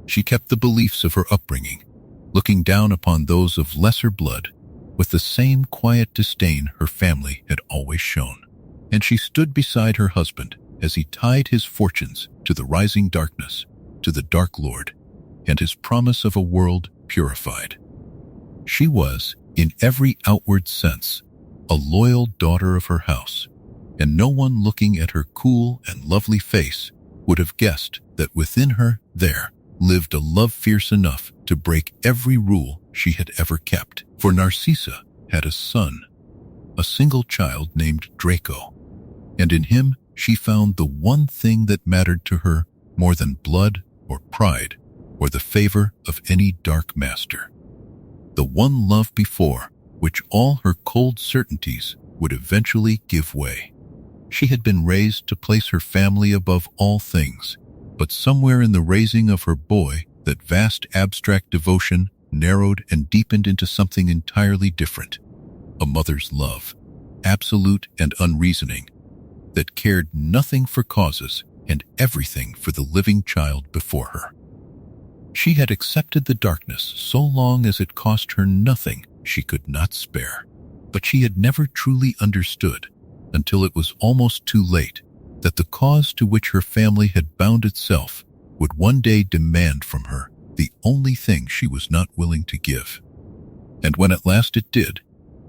She kept the beliefs of her upbringing, looking down upon those of lesser blood with the same quiet disdain her family had always shown. And she stood beside her husband as he tied his fortunes to the rising darkness, to the Dark Lord, and his promise of a world purified. She was, in every outward sense, a loyal daughter of her house, and no one looking at her cool and lovely face would have guessed that within her there lived a love fierce enough to break every rule she had ever kept. For Narcissa had a son, a single child named Draco, and in him she found the one thing that mattered to her more than blood or pride or the favor of any dark master. The one love before which all her cold certainties would eventually give way. She had been raised to place her family above all things, but somewhere in the raising of her boy, that vast abstract devotion narrowed and deepened into something entirely different: a mother's love, absolute and unreasoning, that cared nothing for causes and everything for the living child before her. She had accepted the darkness so long as it cost her nothing she could not spare, but she had never truly understood, until it was almost too late, that the cause to which her family had bound itself would one day demand from her the only thing she was not willing to give. And when at last it did,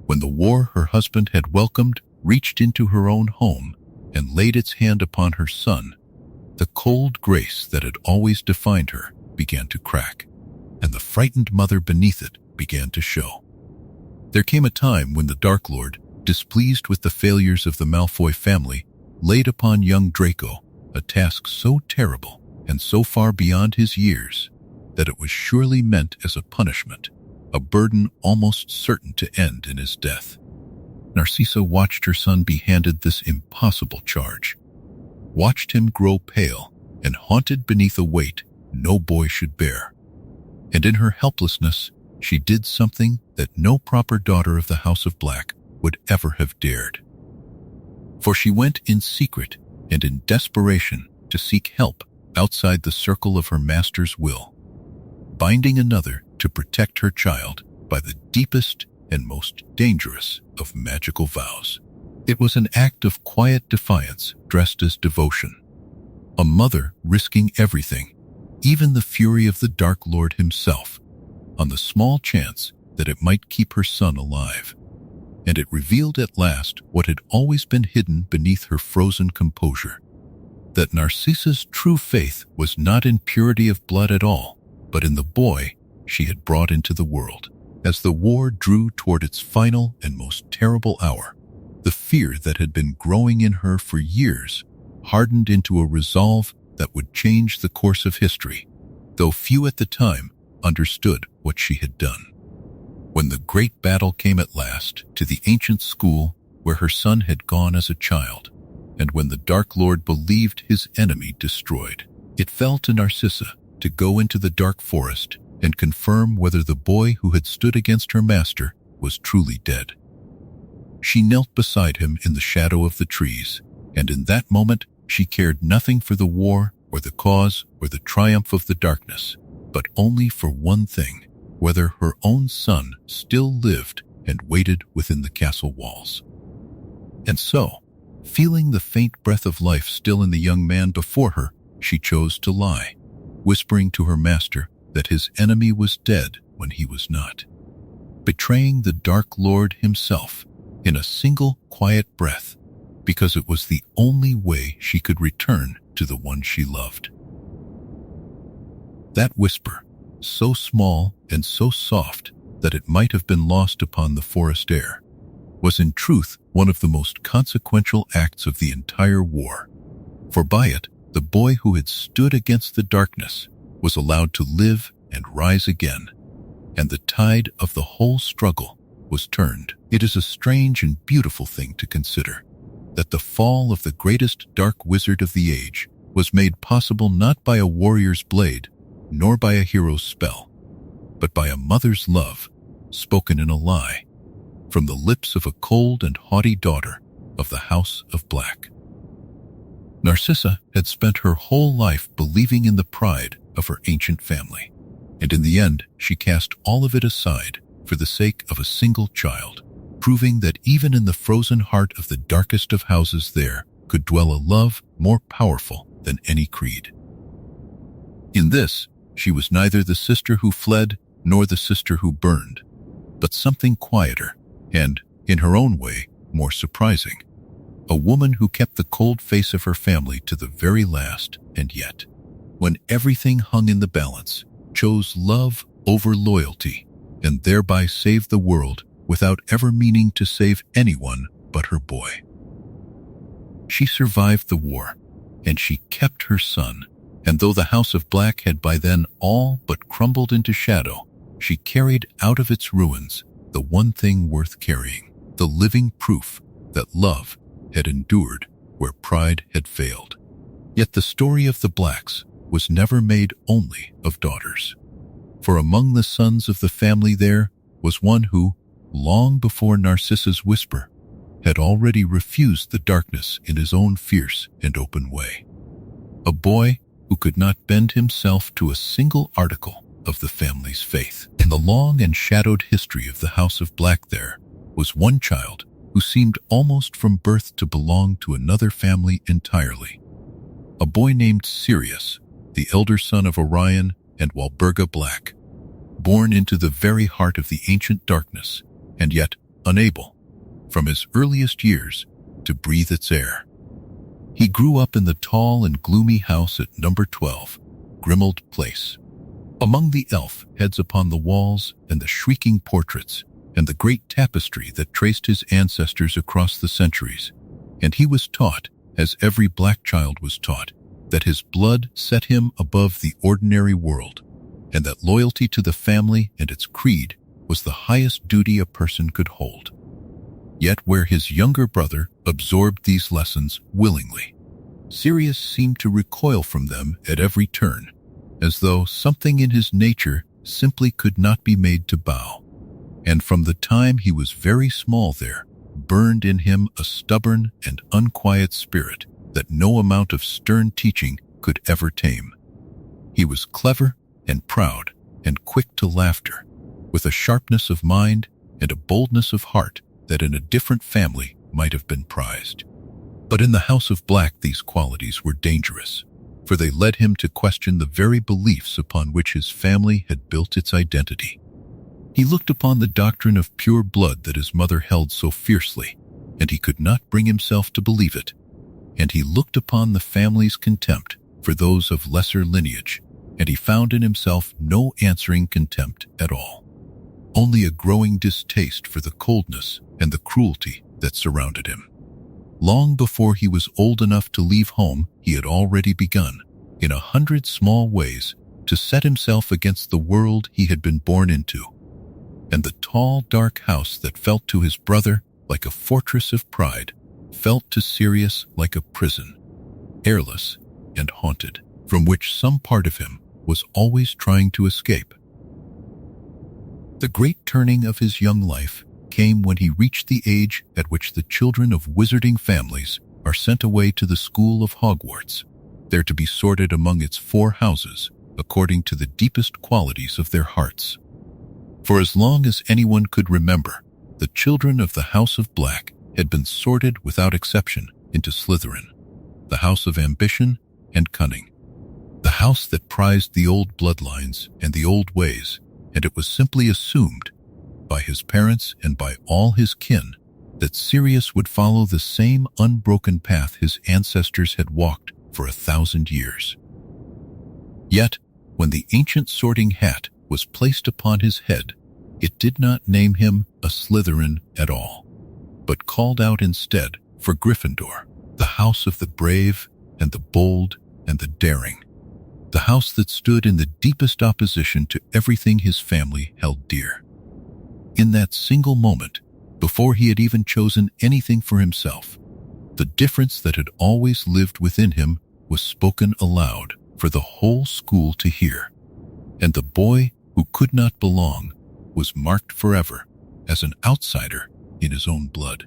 when the war her husband had welcomed reached into her own home and laid its hand upon her son, the cold grace that had always defined her began to crack, and the frightened mother beneath it began to show. There came a time when the Dark Lord, displeased with the failures of the Malfoy family, laid upon young Draco a task so terrible and so far beyond his years that it was surely meant as a punishment, a burden almost certain to end in his death. Narcissa watched her son be handed this impossible charge, watched him grow pale and haunted beneath a weight no boy should bear. And in her helplessness, she did something that no proper daughter of the House of Black would ever have dared. For she went in secret and in desperation to seek help outside the circle of her master's will, binding another to protect her child by the deepest and most dangerous of magical vows. It was an act of quiet defiance dressed as devotion. A mother risking everything, even the fury of the Dark Lord himself, on the small chance that it might keep her son alive. And it revealed at last what had always been hidden beneath her frozen composure: that Narcissa's true faith was not in purity of blood at all, but in the boy she had brought into the world. As the war drew toward its final and most terrible hour, the fear that had been growing in her for years hardened into a resolve that would change the course of history, though few at the time understood what she had done. When the great battle came at last to the ancient school where her son had gone as a child, and when the Dark Lord believed his enemy destroyed, it fell to Narcissa to go into the dark forest and confirm whether the boy who had stood against her master was truly dead. She knelt beside him in the shadow of the trees, and in that moment she cared nothing for the war or the cause or the triumph of the darkness, but only for one thing, whether her own son still lived and waited within the castle walls. And so, feeling the faint breath of life still in the young man before her, she chose to lie, whispering to her master that his enemy was dead when he was not, betraying the Dark Lord himself in a single quiet breath, because it was the only way she could return to the one she loved. That whisper, so small and so soft that it might have been lost upon the forest air, was in truth one of the most consequential acts of the entire war, for by it the boy who had stood against the darkness was allowed to live and rise again, and the tide of the whole struggle was turned. It is a strange and beautiful thing to consider that the fall of the greatest dark wizard of the age was made possible not by a warrior's blade, nor by a hero's spell, but by a mother's love, spoken in a lie, from the lips of a cold and haughty daughter of the House of Black. Narcissa had spent her whole life believing in the pride of her ancient family, and in the end she cast all of it aside for the sake of a single child, proving that even in the frozen heart of the darkest of houses there could dwell a love more powerful than any creed. In this, she was neither the sister who fled nor the sister who burned, but something quieter and, in her own way, more surprising. A woman who kept the cold face of her family to the very last, and yet, when everything hung in the balance, chose love over loyalty, and thereby saved the world without ever meaning to save anyone but her boy. She survived the war, and she kept her son, and though the House of Black had by then all but crumbled into shadow, she carried out of its ruins the one thing worth carrying, the living proof that love had endured where pride had failed. Yet the story of the Blacks was never made only of daughters, for among the sons of the family there was one who, long before Narcissa's whisper, had already refused the darkness in his own fierce and open way. A boy who could not bend himself to a single article of the family's faith. In the long and shadowed history of the House of Black there was one child who seemed almost from birth to belong to another family entirely. A boy named Sirius, the elder son of Orion and Walburga Black, born into the very heart of the ancient darkness, and yet unable, from his earliest years, to breathe its air. He grew up in the tall and gloomy house at number 12, Grimmauld Place. Among the elf heads upon the walls and the shrieking portraits and the great tapestry that traced his ancestors across the centuries, and he was taught, as every black child was taught, that his blood set him above the ordinary world, and that loyalty to the family and its creed was the highest duty a person could hold. Yet where his younger brother absorbed these lessons willingly, Sirius seemed to recoil from them at every turn, as though something in his nature simply could not be made to bow. And from the time he was very small there burned in him a stubborn and unquiet spirit that no amount of stern teaching could ever tame. He was clever and proud and quick to laughter, with a sharpness of mind and a boldness of heart that in a different family might have been prized. But in the House of Black these qualities were dangerous, for they led him to question the very beliefs upon which his family had built its identity. He looked upon the doctrine of pure blood that his mother held so fiercely, and he could not bring himself to believe it. And he looked upon the family's contempt for those of lesser lineage, and he found in himself no answering contempt at all, only a growing distaste for the coldness and the cruelty that surrounded him. Long before he was old enough to leave home, he had already begun, in 100 small ways, to set himself against the world he had been born into. And the tall, dark house that felt to his brother like a fortress of pride felt to Sirius like a prison, airless and haunted, from which some part of him was always trying to escape. The great turning of his young life came when he reached the age at which the children of wizarding families are sent away to the school of Hogwarts, there to be sorted among its 4 houses according to the deepest qualities of their hearts. For as long as anyone could remember, the children of the House of Black had been sorted without exception into Slytherin, the house of ambition and cunning, the house that prized the old bloodlines and the old ways, and it was simply assumed by his parents and by all his kin that Sirius would follow the same unbroken path his ancestors had walked for 1,000 years. Yet, when the ancient sorting hat was placed upon his head, it did not name him a Slytherin at all, but called out instead for Gryffindor, the house of the brave and the bold and the daring, the house that stood in the deepest opposition to everything his family held dear. In that single moment, before he had even chosen anything for himself, the difference that had always lived within him was spoken aloud for the whole school to hear, and the boy who could not belong was marked forever as an outsider in his own blood.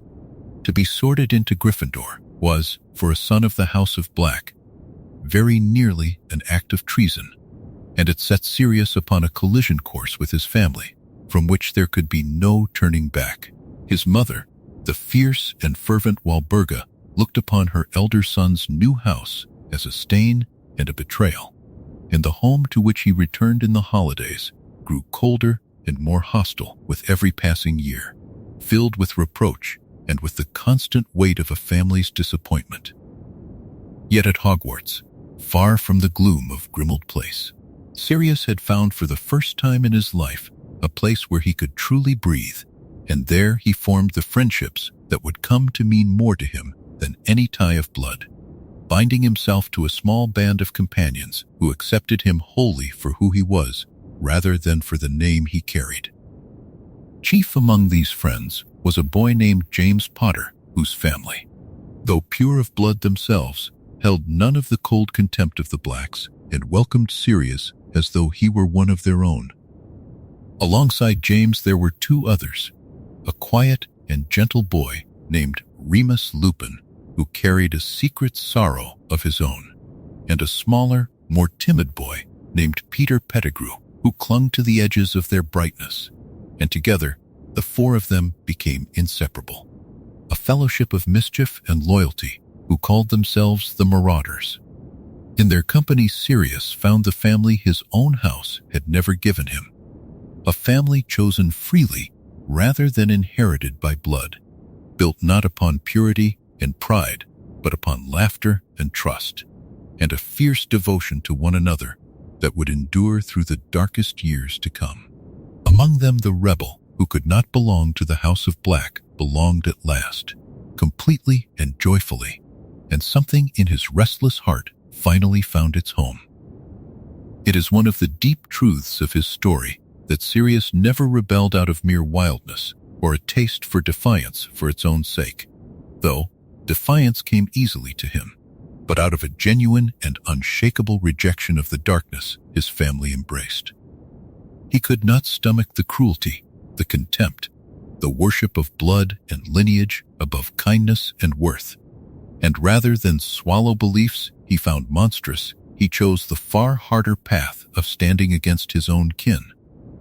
To be sorted into Gryffindor was, for a son of the House of Black, very nearly an act of treason, and it set Sirius upon a collision course with his family, from which there could be no turning back. His mother, the fierce and fervent Walburga, looked upon her elder son's new house as a stain and a betrayal, and the home to which he returned in the holidays grew colder and more hostile with every passing year, filled with reproach and with the constant weight of a family's disappointment. Yet at Hogwarts, far from the gloom of Grimmauld Place, Sirius had found for the first time in his life a place where he could truly breathe, and there he formed the friendships that would come to mean more to him than any tie of blood, binding himself to a small band of companions who accepted him wholly for who he was, rather than for the name he carried. Chief among these friends was a boy named James Potter, whose family, though pure of blood themselves, held none of the cold contempt of the Blacks and welcomed Sirius as though he were one of their own. Alongside James there were 2 others, a quiet and gentle boy named Remus Lupin, who carried a secret sorrow of his own, and a smaller, more timid boy named Peter Pettigrew, who clung to the edges of their brightness, and together the 4 of them became inseparable, a fellowship of mischief and loyalty who called themselves the Marauders. In their company Sirius found the family his own house had never given him, a family chosen freely rather than inherited by blood, built not upon purity and pride, but upon laughter and trust, and a fierce devotion to one another that would endure through the darkest years to come. Among them the rebel, who could not belong to the House of Black, belonged at last, completely and joyfully, and something in his restless heart finally found its home. It is one of the deep truths of his story that Sirius never rebelled out of mere wildness or a taste for defiance for its own sake, though defiance came easily to him, but out of a genuine and unshakable rejection of the darkness his family embraced. He could not stomach the cruelty, the contempt, the worship of blood and lineage above kindness and worth, and rather than swallow beliefs he found monstrous, he chose the far harder path of standing against his own kin,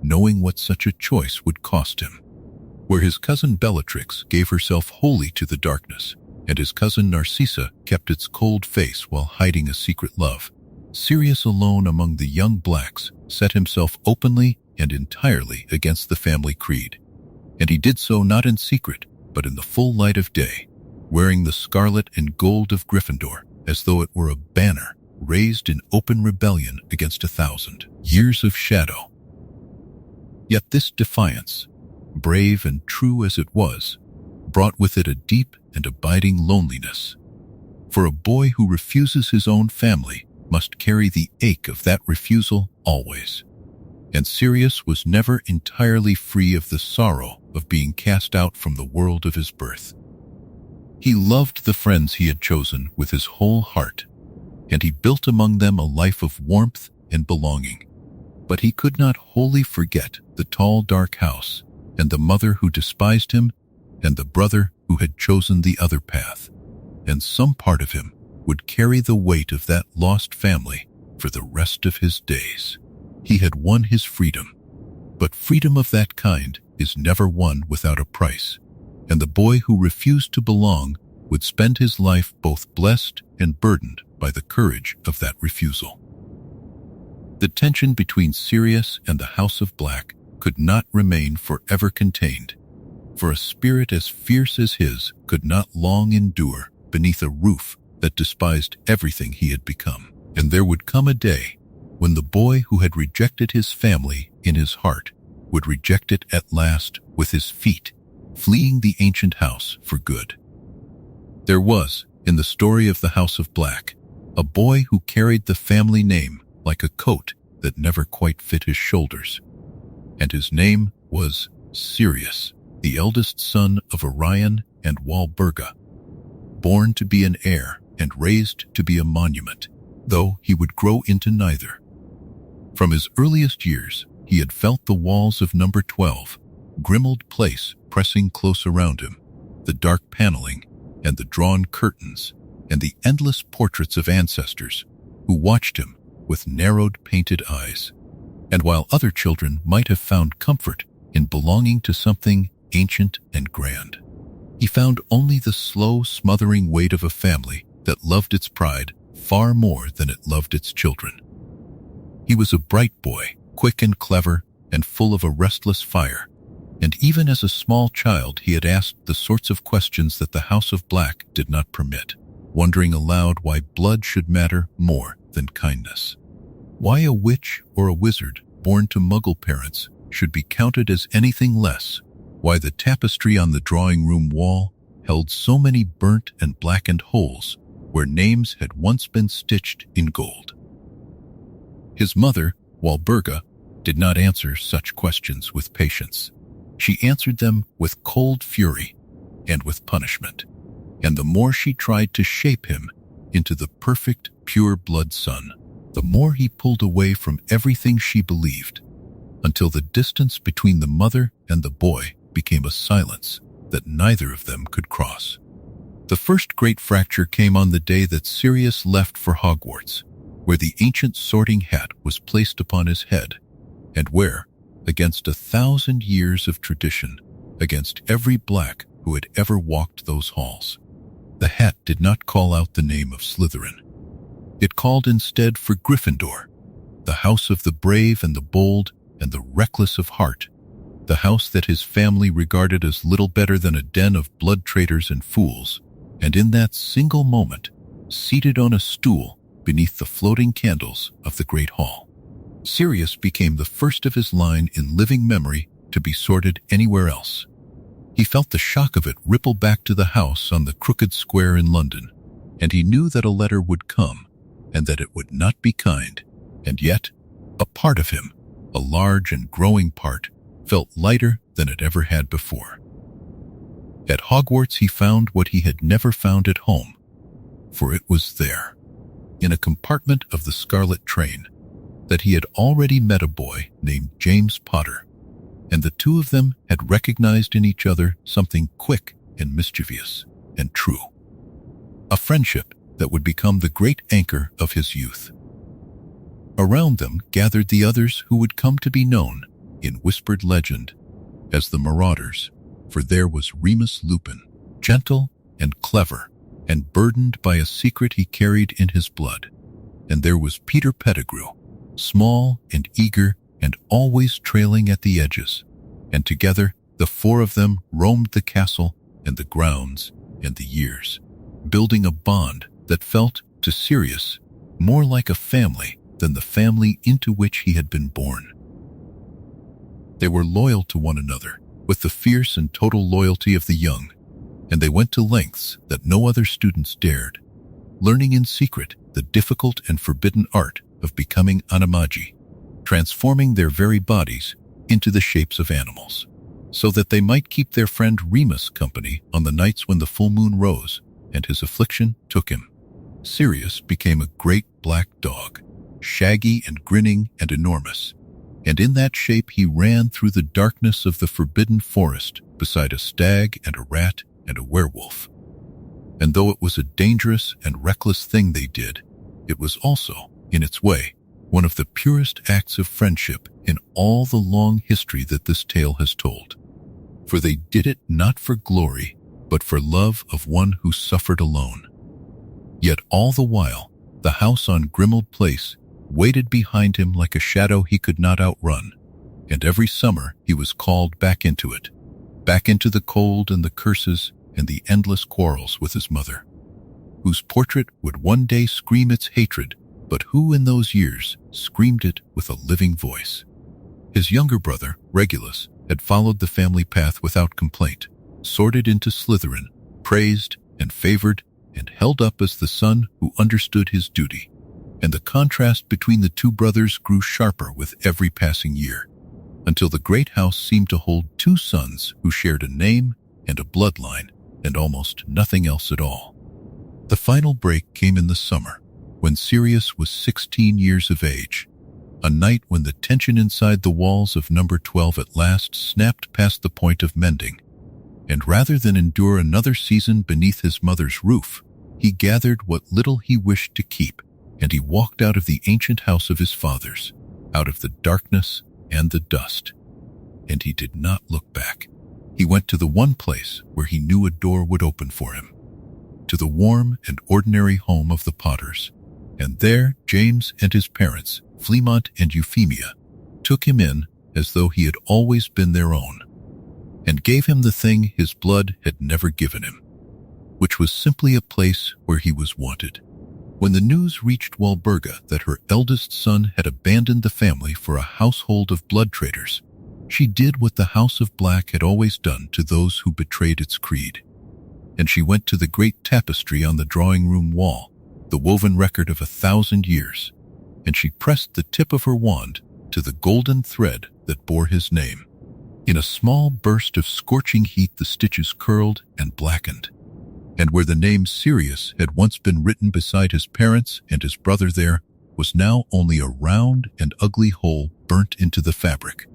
knowing what such a choice would cost him. Where his cousin Bellatrix gave herself wholly to the darkness, and his cousin Narcissa kept its cold face while hiding a secret love, Sirius alone among the young Blacks set himself openly and entirely against the family creed, and he did so not in secret, but in the full light of day, wearing the scarlet and gold of Gryffindor as though it were a banner raised in open rebellion against 1,000 years of shadow. Yet this defiance, brave and true as it was, brought with it a deep and abiding loneliness. For a boy who refuses his own family must carry the ache of that refusal always. And Sirius was never entirely free of the sorrow of being cast out from the world of his birth. He loved the friends he had chosen with his whole heart, and he built among them a life of warmth and belonging. But he could not wholly forget the tall, dark house, and the mother who despised him, and the brother who had chosen the other path. And some part of him would carry the weight of that lost family for the rest of his days. He had won his freedom, but freedom of that kind is never won without a price, and the boy who refused to belong would spend his life both blessed and burdened by the courage of that refusal. The tension between Sirius and the House of Black could not remain forever contained, for a spirit as fierce as his could not long endure beneath a roof that despised everything he had become. And there would come a day when the boy who had rejected his family in his heart would reject it at last with his feet, fleeing the ancient house for good. There was, in the story of the House of Black, a boy who carried the family name like a coat that never quite fit his shoulders, and his name was Sirius, the eldest son of Orion and Walburga, born to be an heir and raised to be a monument, though he would grow into neither. From his earliest years, he had felt the walls of number 12, Grimmauld Place, pressing close around him, the dark paneling and the drawn curtains and the endless portraits of ancestors who watched him with narrowed, painted eyes. And while other children might have found comfort in belonging to something ancient and grand, he found only the slow, smothering weight of a family that loved its pride far more than it loved its children. He was a bright boy, quick and clever, and full of a restless fire, and even as a small child he had asked the sorts of questions that the House of Black did not permit, wondering aloud why blood should matter more than kindness. Why a witch or a wizard born to Muggle parents should be counted as anything less. Why the tapestry on the drawing room wall held so many burnt and blackened holes where names had once been stitched in gold. His mother, Walburga, did not answer such questions with patience. She answered them with cold fury and with punishment, and the more she tried to shape him into the perfect, pure-blood son, the more he pulled away from everything she believed, until the distance between the mother and the boy became a silence that neither of them could cross. The first great fracture came on the day that Sirius left for Hogwarts, where the ancient sorting hat was placed upon his head, and where, against 1,000 years of tradition, against every Black who had ever walked those halls, the hat did not call out the name of Slytherin. It called instead for Gryffindor, the house of the brave and the bold and the reckless of heart, the house that his family regarded as little better than a den of blood traitors and fools. And in that single moment, seated on a stool beneath the floating candles of the Great Hall, Sirius became the first of his line in living memory to be sorted anywhere else. He felt the shock of it ripple back to the house on the crooked square in London, and he knew that a letter would come, and that it would not be kind, and yet, a part of him, a large and growing part, felt lighter than it ever had before. At Hogwarts he found what he had never found at home, for it was there, in a compartment of the Scarlet train, that he had already met a boy named James Potter, and the two of them had recognized in each other something quick and mischievous and true, a friendship that would become the great anchor of his youth. Around them gathered the others who would come to be known, in whispered legend, as the Marauders, for there was Remus Lupin, gentle and clever, and burdened by a secret he carried in his blood, and there was Peter Pettigrew, small and eager and always trailing at the edges, and together the four of them roamed the castle and the grounds and the years, building a bond that felt, to Sirius, more like a family than the family into which he had been born. They were loyal to one another, with the fierce and total loyalty of the young, and they went to lengths that no other students dared. learning in secret the difficult and forbidden art of becoming animagi, transforming their very bodies into the shapes of animals, so that they might keep their friend Remus company on the nights when the full moon rose and his affliction took him. Sirius became a great black dog, shaggy and grinning and enormous, and in that shape he ran through the darkness of the forbidden forest beside a stag and a rat and a werewolf. And though it was a dangerous and reckless thing they did, it was also, in its way, one of the purest acts of friendship in all the long history that this tale has told. For they did it not for glory, but for love of one who suffered alone. Yet all the while, the house on Grimmauld Place waited behind him like a shadow he could not outrun, and every summer he was called back into it, back into the cold and the curses and the endless quarrels with his mother, whose portrait would one day scream its hatred, but who in those years screamed it with a living voice. His younger brother, Regulus, had followed the family path without complaint, sorted into Slytherin, praised and favored, and held up as the son who understood his duty. And the contrast between the two brothers grew sharper with every passing year, until the great house seemed to hold two sons who shared a name and a bloodline, and almost nothing else at all. The final break came in the summer, when Sirius was 16 years of age, a night when the tension inside the walls of number 12 at last snapped past the point of mending, and rather than endure another season beneath his mother's roof, he gathered what little he wished to keep, and he walked out of the ancient house of his fathers, out of the darkness and the dust. And he did not look back. He went to the one place where he knew a door would open for him, to the warm and ordinary home of the Potters. And there James and his parents, Fleamont and Euphemia, took him in as though he had always been their own, and gave him the thing his blood had never given him, which was simply a place where he was wanted. When the news reached Walburga that her eldest son had abandoned the family for a household of blood traitors, she did what the House of Black had always done to those who betrayed its creed. And she went to the great tapestry on the drawing-room wall, the woven record of 1,000 years, and she pressed the tip of her wand to the golden thread that bore his name. In a small burst of scorching heat the stitches curled and blackened, and where the name Sirius had once been written beside his parents and his brother there was now only a round and ugly hole burnt into the fabric,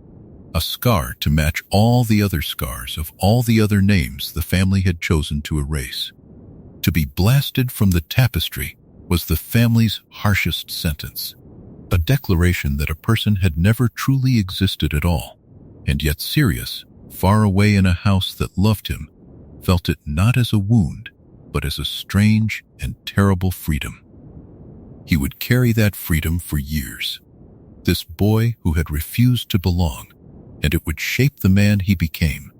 a scar to match all the other scars of all the other names the family had chosen to erase. To be blasted from the tapestry was the family's harshest sentence, a declaration that a person had never truly existed at all, and yet Sirius, far away in a house that loved him, felt it not as a wound, but as a strange and terrible freedom. He would carry that freedom for years, this boy who had refused to belong, and it would shape the man he became,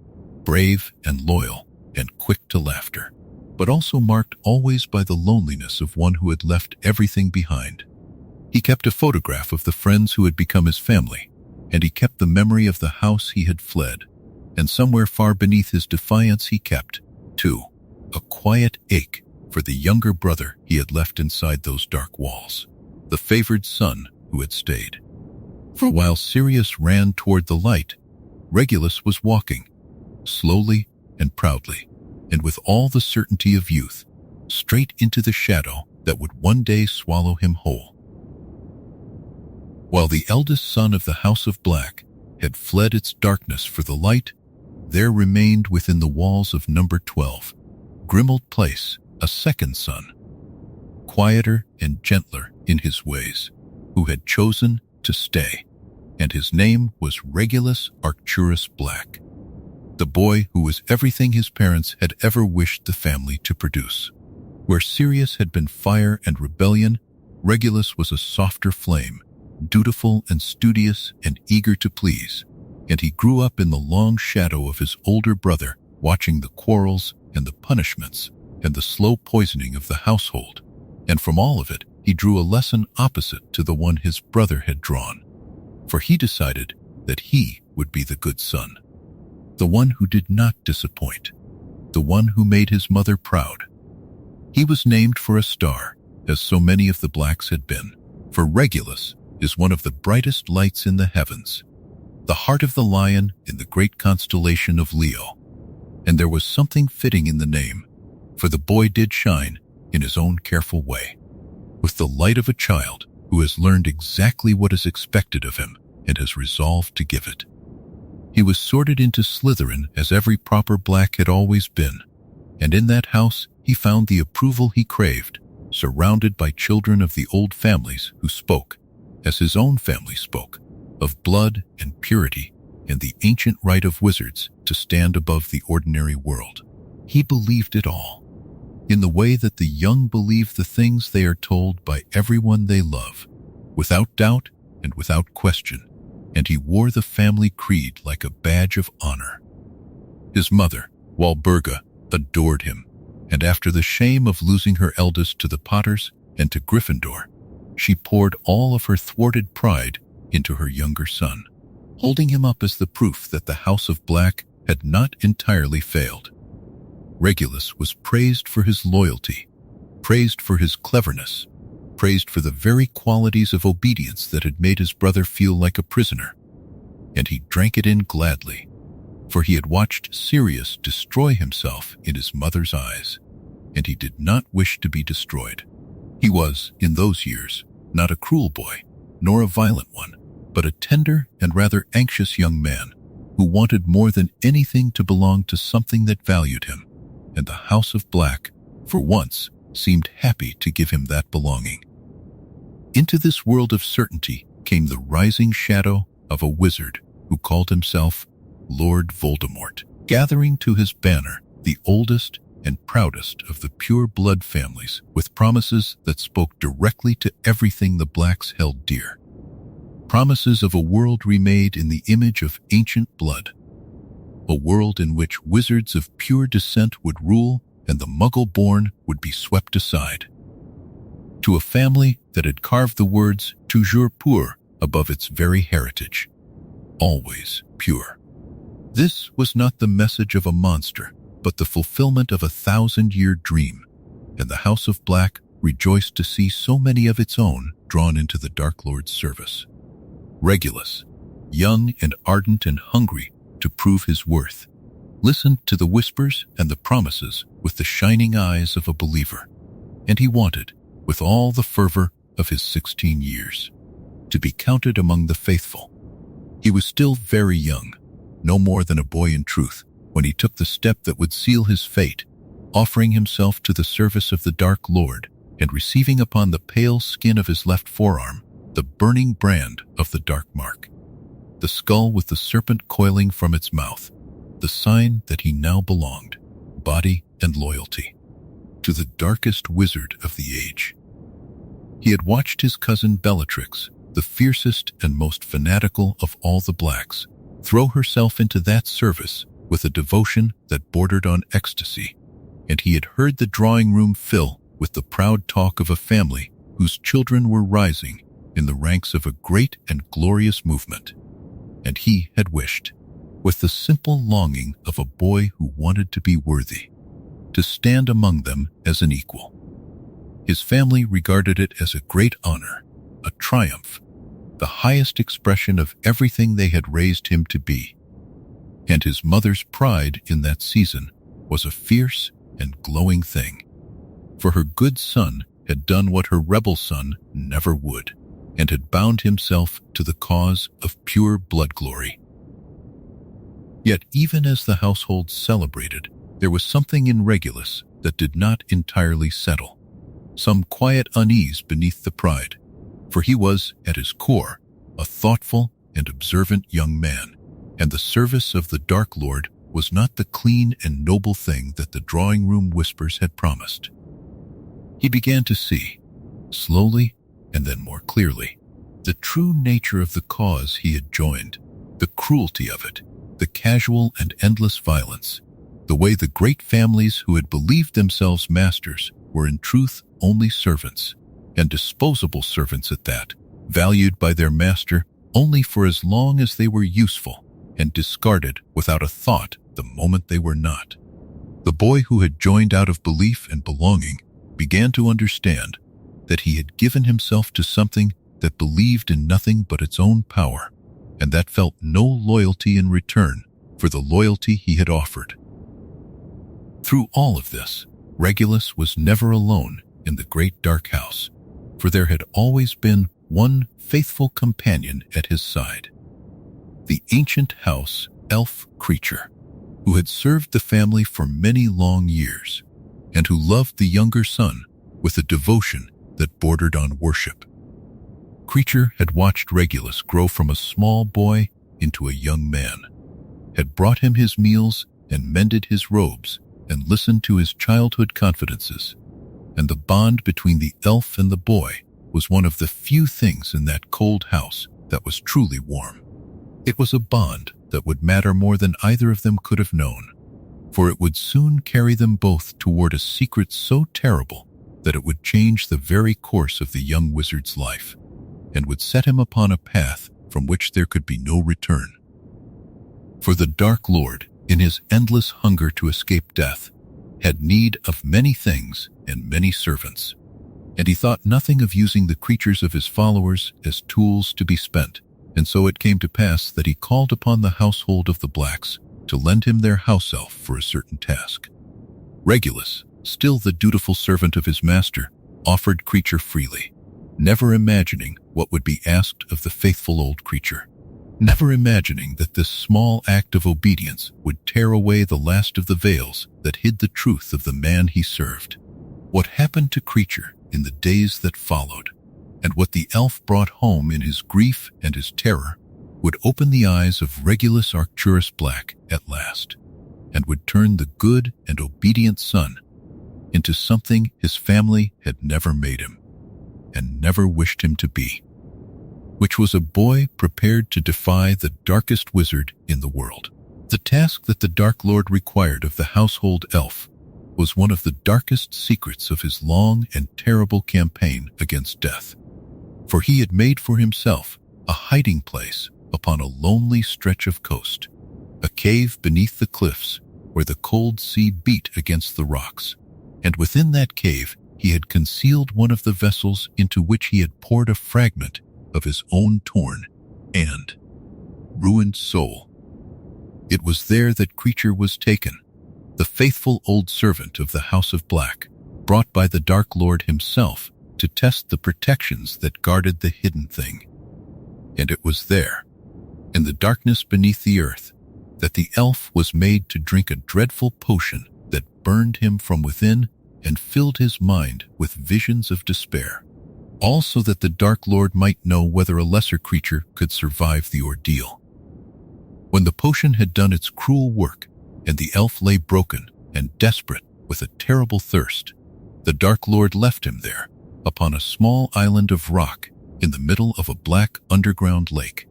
brave and loyal and quick to laughter, but also marked always by the loneliness of one who had left everything behind. He kept a photograph of the friends who had become his family, and he kept the memory of the house he had fled, and somewhere far beneath his defiance he kept, too, a quiet ache for the younger brother he had left inside those dark walls, the favored son who had stayed. For while Sirius ran toward the light, Regulus was walking, slowly and proudly, and with all the certainty of youth, straight into the shadow that would one day swallow him whole. While the eldest son of the House of Black had fled its darkness for the light, there remained within the walls of number 12, Grimmauld Place, a second son, quieter and gentler in his ways, who had chosen to stay, and his name was Regulus Arcturus Black, the boy who was everything his parents had ever wished the family to produce. Where Sirius had been fire and rebellion, Regulus was a softer flame, dutiful and studious and eager to please, and he grew up in the long shadow of his older brother, watching the quarrels and the punishments and the slow poisoning of the household, and from all of it he drew a lesson opposite to the one his brother had drawn, for he decided that he would be the good son, the one who did not disappoint, the one who made his mother proud. He was named for a star, as so many of the blacks had been, for Regulus is one of the brightest lights in the heavens, the heart of the lion in the great constellation of Leo. And there was something fitting in the name, for the boy did shine in his own careful way, with the light of a child who has learned exactly what is expected of him and has resolved to give it. He was sorted into Slytherin as every proper black had always been, and in that house he found the approval he craved, surrounded by children of the old families who spoke, as his own family spoke, of blood and purity and the ancient right of wizards to stand above the ordinary world. He believed it all, in the way that the young believe the things they are told by everyone they love, without doubt and without question, and he wore the family creed like a badge of honor. His mother, Walburga, adored him, and after the shame of losing her eldest to the Potters and to Gryffindor, she poured all of her thwarted pride into her younger son, holding him up as the proof that the House of Black had not entirely failed. Regulus was praised for his loyalty, praised for his cleverness, praised for the very qualities of obedience that had made his brother feel like a prisoner, and he drank it in gladly, for he had watched Sirius destroy himself in his mother's eyes, and he did not wish to be destroyed. He was, in those years, not a cruel boy, nor a violent one, but a tender and rather anxious young man who wanted more than anything to belong to something that valued him, and the House of Black, for once, seemed happy to give him that belonging. Into this world of certainty came the rising shadow of a wizard who called himself Lord Voldemort, gathering to his banner the oldest and proudest of the pure blood families with promises that spoke directly to everything the blacks held dear. Promises of a world remade in the image of ancient blood, a world in which wizards of pure descent would rule and the Muggle-born would be swept aside. To a family that had carved the words Toujours Pur above its very heritage, always pure. This was not the message of a monster, but the fulfillment of a 1,000-year dream, and the House of Black rejoiced to see so many of its own drawn into the Dark Lord's service. Regulus, young and ardent and hungry to prove his worth, listened to the whispers and the promises with the shining eyes of a believer, and he wanted, with all the fervor of his 16 years, to be counted among the faithful. He was still very young, no more than a boy in truth, when he took the step that would seal his fate, offering himself to the service of the Dark Lord and receiving upon the pale skin of his left forearm the burning brand of the Dark Mark, the skull with the serpent coiling from its mouth, the sign that he now belonged, body and loyalty, to the darkest wizard of the age. He had watched his cousin Bellatrix, the fiercest and most fanatical of all the blacks, throw herself into that service with a devotion that bordered on ecstasy, and he had heard the drawing room fill with the proud talk of a family whose children were rising in the ranks of a great and glorious movement. And he had wished, with the simple longing of a boy who wanted to be worthy, to stand among them as an equal. His family regarded it as a great honor, a triumph, the highest expression of everything they had raised him to be. And his mother's pride in that season was a fierce and glowing thing, for her good son had done what her rebel son never would, and had bound himself to the cause of pure blood glory. Yet even as the household celebrated, there was something in Regulus that did not entirely settle, some quiet unease beneath the pride, for he was, at his core, a thoughtful and observant young man, and the service of the Dark Lord was not the clean and noble thing that the drawing room whispers had promised. He began to see, slowly and then more clearly, the true nature of the cause he had joined, the cruelty of it, the casual and endless violence, the way the great families who had believed themselves masters were in truth only servants, and disposable servants at that, valued by their master only for as long as they were useful, and discarded without a thought the moment they were not. The boy who had joined out of belief and belonging began to understand that he had given himself to something that believed in nothing but its own power, and that felt no loyalty in return for the loyalty he had offered. Through all of this, Regulus was never alone in the great dark house, for there had always been one faithful companion at his side. The ancient house elf creature, who had served the family for many long years, and who loved the younger son with a devotion that bordered on worship. Creature had watched Regulus grow from a small boy into a young man, had brought him his meals and mended his robes and listened to his childhood confidences, and the bond between the elf and the boy was one of the few things in that cold house that was truly warm. It was a bond that would matter more than either of them could have known, for it would soon carry them both toward a secret so terrible that it would change the very course of the young wizard's life, and would set him upon a path from which there could be no return. For the Dark Lord, in his endless hunger to escape death, had need of many things and many servants, and he thought nothing of using the creatures of his followers as tools to be spent, and so it came to pass that he called upon the household of the Blacks to lend him their house elf for a certain task. Regulus, still the dutiful servant of his master, offered creature freely, never imagining what would be asked of the faithful old creature, never imagining that this small act of obedience would tear away the last of the veils that hid the truth of the man he served. What happened to creature in the days that followed, and what the elf brought home in his grief and his terror, would open the eyes of Regulus Arcturus Black at last, and would turn the good and obedient son into something his family had never made him, and never wished him to be, which was a boy prepared to defy the darkest wizard in the world. The task that the Dark Lord required of the household elf was one of the darkest secrets of his long and terrible campaign against death, for he had made for himself a hiding place upon a lonely stretch of coast, a cave beneath the cliffs where the cold sea beat against the rocks, and within that cave he had concealed one of the vessels into which he had poured a fragment of his own torn and ruined soul. It was there that creature was taken, the faithful old servant of the House of Black, brought by the Dark Lord himself to test the protections that guarded the hidden thing. And it was there, in the darkness beneath the earth, that the elf was made to drink a dreadful potion that burned him from within and filled his mind with visions of despair, all so that the Dark Lord might know whether a lesser creature could survive the ordeal. When the potion had done its cruel work, and the elf lay broken and desperate with a terrible thirst, the Dark Lord left him there, upon a small island of rock in the middle of a black underground lake,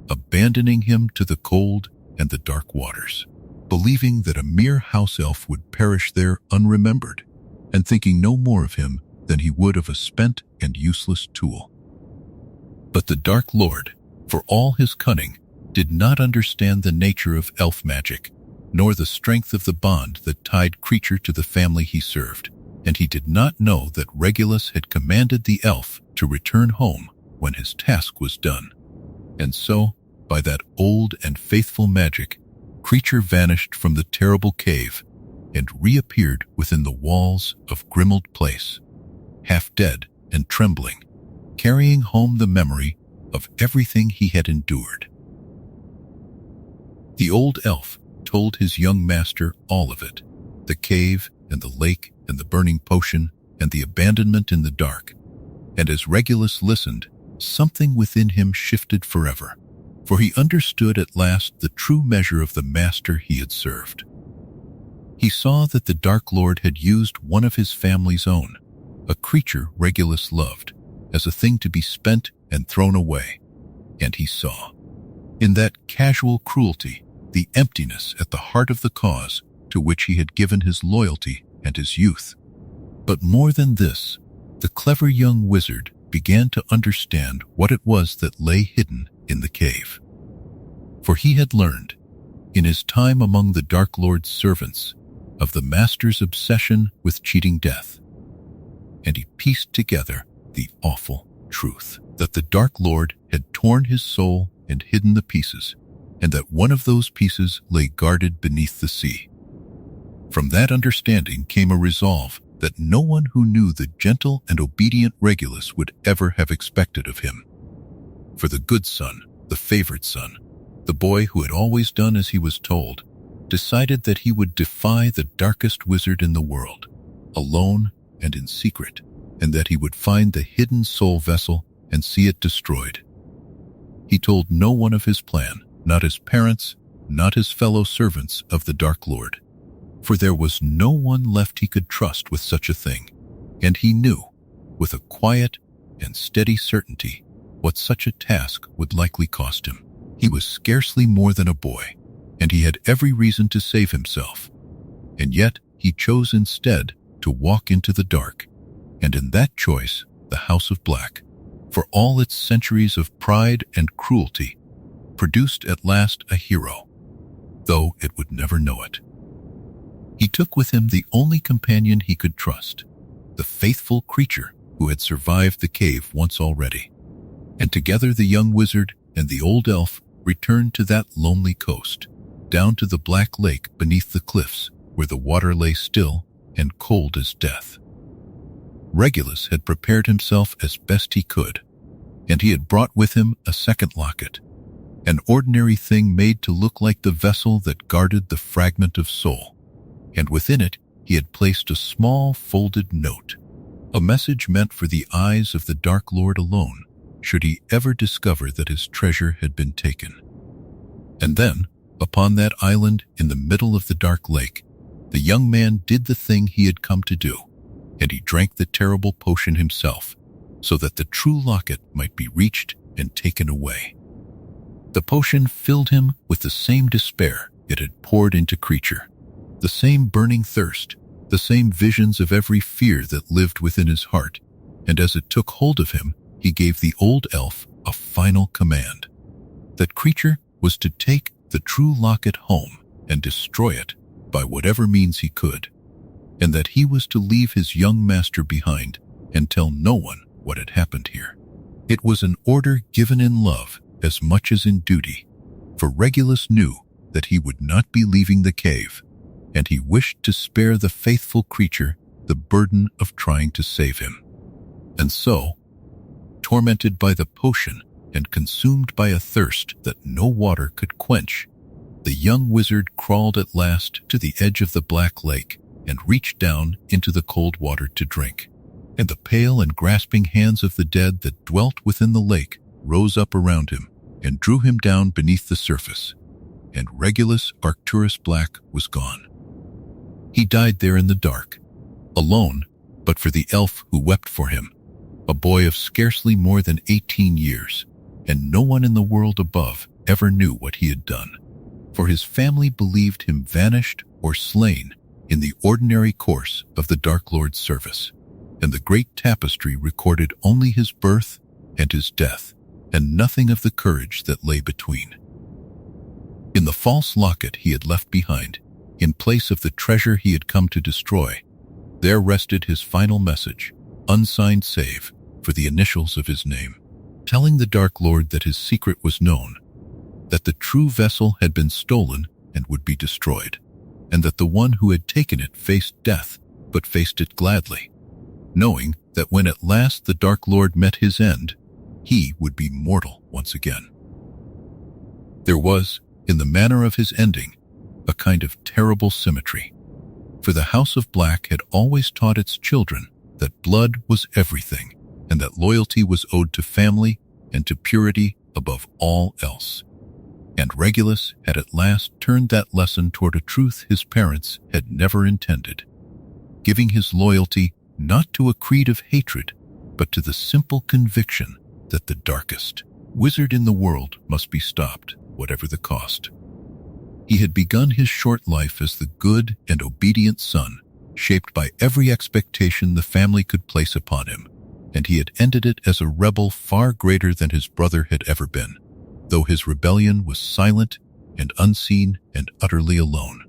abandoning him to the cold and the dark waters, believing that a mere house elf would perish there unremembered, and thinking no more of him than he would of a spent and useless tool. But the Dark Lord, for all his cunning, did not understand the nature of elf magic, nor the strength of the bond that tied creature to the family he served, and he did not know that Regulus had commanded the elf to return home when his task was done. And so, by that old and faithful magic, creature vanished from the terrible cave and reappeared within the walls of Grimmauld Place, half dead and trembling, carrying home the memory of everything he had endured. The old elf told his young master all of it, the cave and the lake and the burning potion and the abandonment in the dark, and as Regulus listened, something within him shifted forever, for he understood at last the true measure of the master he had served. He saw that the Dark Lord had used one of his family's own, a creature Regulus loved, as a thing to be spent and thrown away, and he saw, in that casual cruelty, the emptiness at the heart of the cause to which he had given his loyalty and his youth. But more than this, the clever young wizard began to understand what it was that lay hidden in the cave. For he had learned, in his time among the Dark Lord's servants, of the master's obsession with cheating death, and he pieced together the awful truth that the Dark Lord had torn his soul and hidden the pieces, and that one of those pieces lay guarded beneath the sea. From that understanding came a resolve that no one who knew the gentle and obedient Regulus would ever have expected of him. For the good son, the favored son, the boy who had always done as he was told, decided that he would defy the darkest wizard in the world, alone and in secret, and that he would find the hidden soul vessel and see it destroyed. He told no one of his plan, not his parents, not his fellow servants of the Dark Lord, for there was no one left he could trust with such a thing, and he knew, with a quiet and steady certainty, what such a task would likely cost him. He was scarcely more than a boy, and he had every reason to save himself, and yet he chose instead to walk into the dark, and in that choice the House of Black, for all its centuries of pride and cruelty, produced at last a hero, though it would never know it. He took with him the only companion he could trust, the faithful creature who had survived the cave once already, and together the young wizard and the old elf returned to that lonely coast, down to the black lake beneath the cliffs where the water lay still and cold as death. Regulus had prepared himself as best he could, and he had brought with him a second locket, an ordinary thing made to look like the vessel that guarded the fragment of soul, and within it he had placed a small folded note, a message meant for the eyes of the Dark Lord alone, should he ever discover that his treasure had been taken. And then, upon that island in the middle of the dark lake, the young man did the thing he had come to do, and he drank the terrible potion himself, so that the true locket might be reached and taken away. The potion filled him with the same despair it had poured into creature, the same burning thirst, the same visions of every fear that lived within his heart, and as it took hold of him, he gave the old elf a final command. That creature was to take the true locket home and destroy it by whatever means he could, and that he was to leave his young master behind and tell no one what had happened here. It was an order given in love as much as in duty, for Regulus knew that he would not be leaving the cave, and he wished to spare the faithful creature the burden of trying to save him. And so, tormented by the potion and consumed by a thirst that no water could quench, the young wizard crawled at last to the edge of the black lake and reached down into the cold water to drink. And the pale and grasping hands of the dead that dwelt within the lake rose up around him and drew him down beneath the surface, and Regulus Arcturus Black was gone. He died there in the dark, alone, but for the elf who wept for him, a boy of scarcely more than 18 years, and no one in the world above ever knew what he had done, for his family believed him vanished or slain in the ordinary course of the Dark Lord's service, and the great tapestry recorded only his birth and his death, and nothing of the courage that lay between. In the false locket he had left behind, in place of the treasure he had come to destroy, there rested his final message, unsigned save for the initials of his name, telling the Dark Lord that his secret was known, that the true vessel had been stolen and would be destroyed, and that the one who had taken it faced death, but faced it gladly, knowing that when at last the Dark Lord met his end, he would be mortal once again. There was, in the manner of his ending, a kind of terrible symmetry, for the House of Black had always taught its children that blood was everything, and that loyalty was owed to family and to purity above all else. And Regulus had at last turned that lesson toward a truth his parents had never intended, giving his loyalty not to a creed of hatred, but to the simple conviction that the darkest wizard in the world must be stopped, whatever the cost. He had begun his short life as the good and obedient son, shaped by every expectation the family could place upon him, and he had ended it as a rebel far greater than his brother had ever been, though his rebellion was silent and unseen and utterly alone.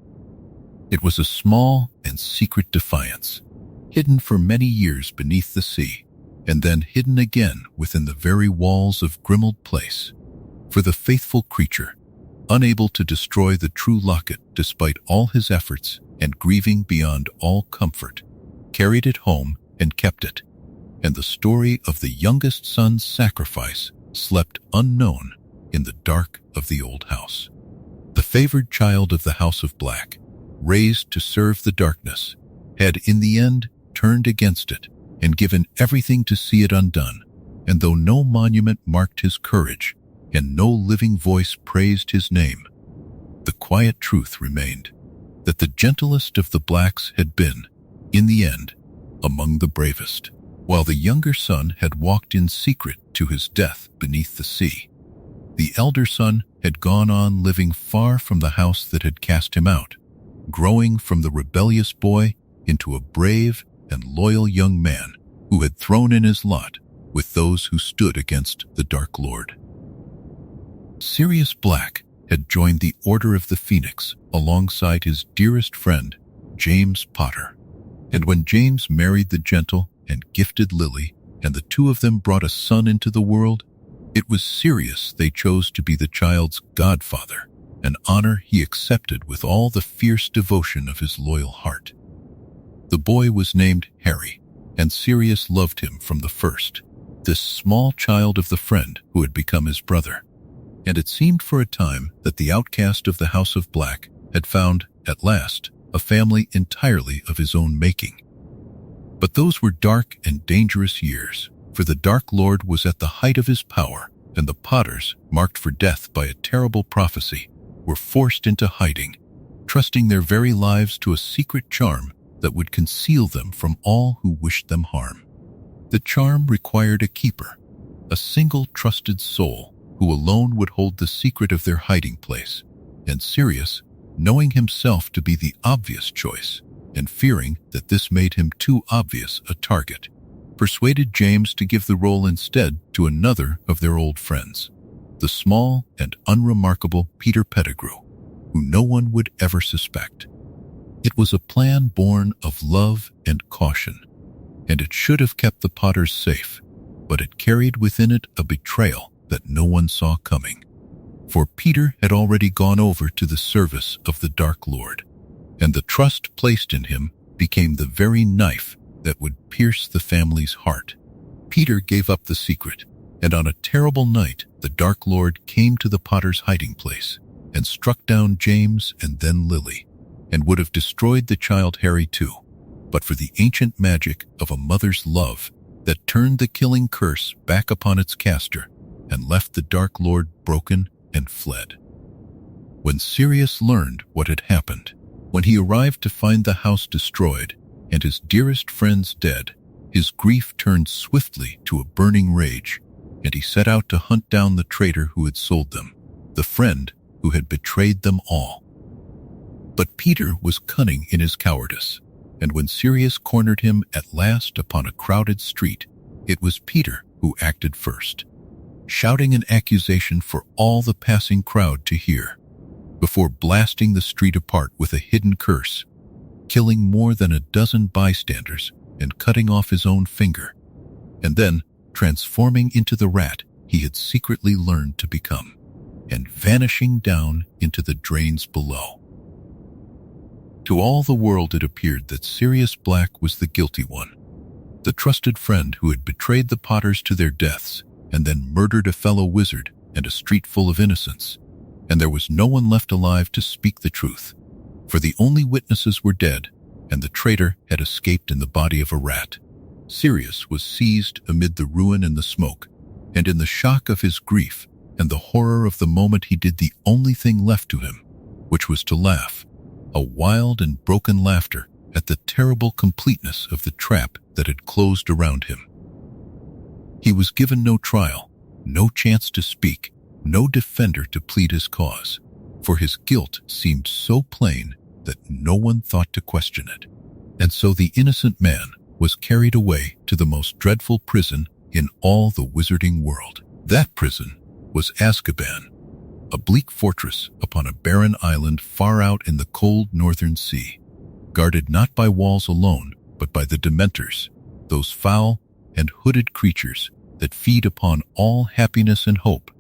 It was a small and secret defiance, hidden for many years beneath the sea, and then hidden again within the very walls of Grimmauld Place. For the faithful creature, unable to destroy the true locket despite all his efforts and grieving beyond all comfort, carried it home and kept it, and the story of the youngest son's sacrifice slept unknown in the dark of the old house. The favored child of the House of Black, raised to serve the darkness, had in the end turned against it and given everything to see it undone, and though no monument marked his courage and no living voice praised his name, the quiet truth remained that the gentlest of the Blacks had been, in the end, among the bravest. While the younger son had walked in secret to his death beneath the sea, the elder son had gone on living far from the house that had cast him out, growing from the rebellious boy into a brave and loyal young man who had thrown in his lot with those who stood against the Dark Lord. Sirius Black had joined the Order of the Phoenix alongside his dearest friend, James Potter. And when James married the gentle and gifted Lily, and the two of them brought a son into the world, it was Sirius they chose to be the child's godfather, an honor he accepted with all the fierce devotion of his loyal heart. The boy was named Harry, and Sirius loved him from the first, this small child of the friend who had become his brother. And it seemed for a time that the outcast of the House of Black had found, at last, a family entirely of his own making. But those were dark and dangerous years, for the Dark Lord was at the height of his power, and the Potters, marked for death by a terrible prophecy, were forced into hiding, trusting their very lives to a secret charm that would conceal them from all who wished them harm. The charm required a keeper, a single trusted soul who alone would hold the secret of their hiding place, and Sirius, knowing himself to be the obvious choice, and fearing that this made him too obvious a target, persuaded James to give the role instead to another of their old friends, the small and unremarkable Peter Pettigrew, who no one would ever suspect. It was a plan born of love and caution, and it should have kept the Potters safe, but it carried within it a betrayal that no one saw coming. For Peter had already gone over to the service of the Dark Lord, and the trust placed in him became the very knife that would pierce the family's heart. Peter gave up the secret, and on a terrible night the Dark Lord came to the Potter's hiding place and struck down James and then Lily, and would have destroyed the child Harry too, but for the ancient magic of a mother's love that turned the killing curse back upon its caster and left the Dark Lord broken and fled. When Sirius learned what had happened, when he arrived to find the house destroyed and his dearest friends dead, his grief turned swiftly to a burning rage, and he set out to hunt down the traitor who had sold them, the friend who had betrayed them all. But Peter was cunning in his cowardice, and when Sirius cornered him at last upon a crowded street, it was Peter who acted first, shouting an accusation for all the passing crowd to hear, before blasting the street apart with a hidden curse, killing more than a dozen bystanders and cutting off his own finger, and then transforming into the rat he had secretly learned to become, and vanishing down into the drains below. To all the world it appeared that Sirius Black was the guilty one, the trusted friend who had betrayed the Potters to their deaths and then murdered a fellow wizard and a street full of innocents, and there was no one left alive to speak the truth, for the only witnesses were dead, and the traitor had escaped in the body of a rat. Sirius was seized amid the ruin and the smoke, and in the shock of his grief and the horror of the moment he did the only thing left to him, which was to laugh, a wild and broken laughter at the terrible completeness of the trap that had closed around him. He was given no trial, no chance to speak, no defender to plead his cause, for his guilt seemed so plain that no one thought to question it. And so the innocent man was carried away to the most dreadful prison in all the wizarding world. That prison was Azkaban, a bleak fortress upon a barren island far out in the cold northern sea, guarded not by walls alone, but by the Dementors, those foul and hooded creatures that feed upon all happiness and hope,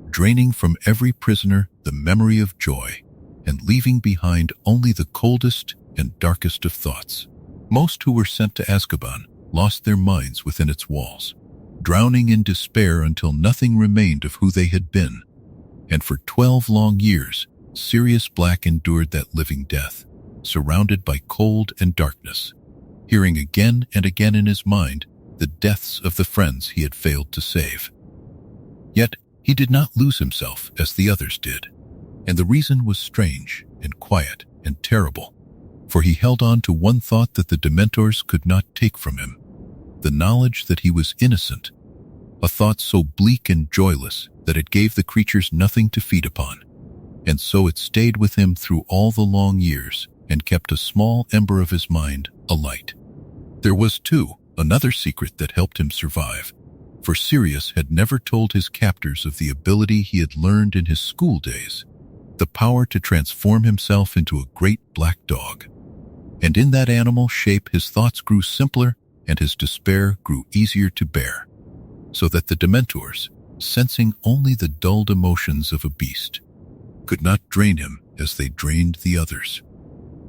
draining from every prisoner the memory of joy and leaving behind only the coldest and darkest of thoughts. Most who were sent to Azkaban lost their minds within its walls, drowning in despair until nothing remained of who they had been. And for 12 long years, Sirius Black endured that living death, surrounded by cold and darkness, hearing again and again in his mind the deaths of the friends he had failed to save. Yet he did not lose himself as the others did, and the reason was strange and quiet and terrible, for he held on to one thought that the Dementors could not take from him, the knowledge that he was innocent, a thought so bleak and joyless that it gave the creatures nothing to feed upon, and so it stayed with him through all the long years and kept a small ember of his mind alight. There was, too, another secret that helped him survive, for Sirius had never told his captors of the ability he had learned in his school days, the power to transform himself into a great black dog. And in that animal shape his thoughts grew simpler and his despair grew easier to bear, so that the Dementors, sensing only the dulled emotions of a beast, could not drain him as they drained the others.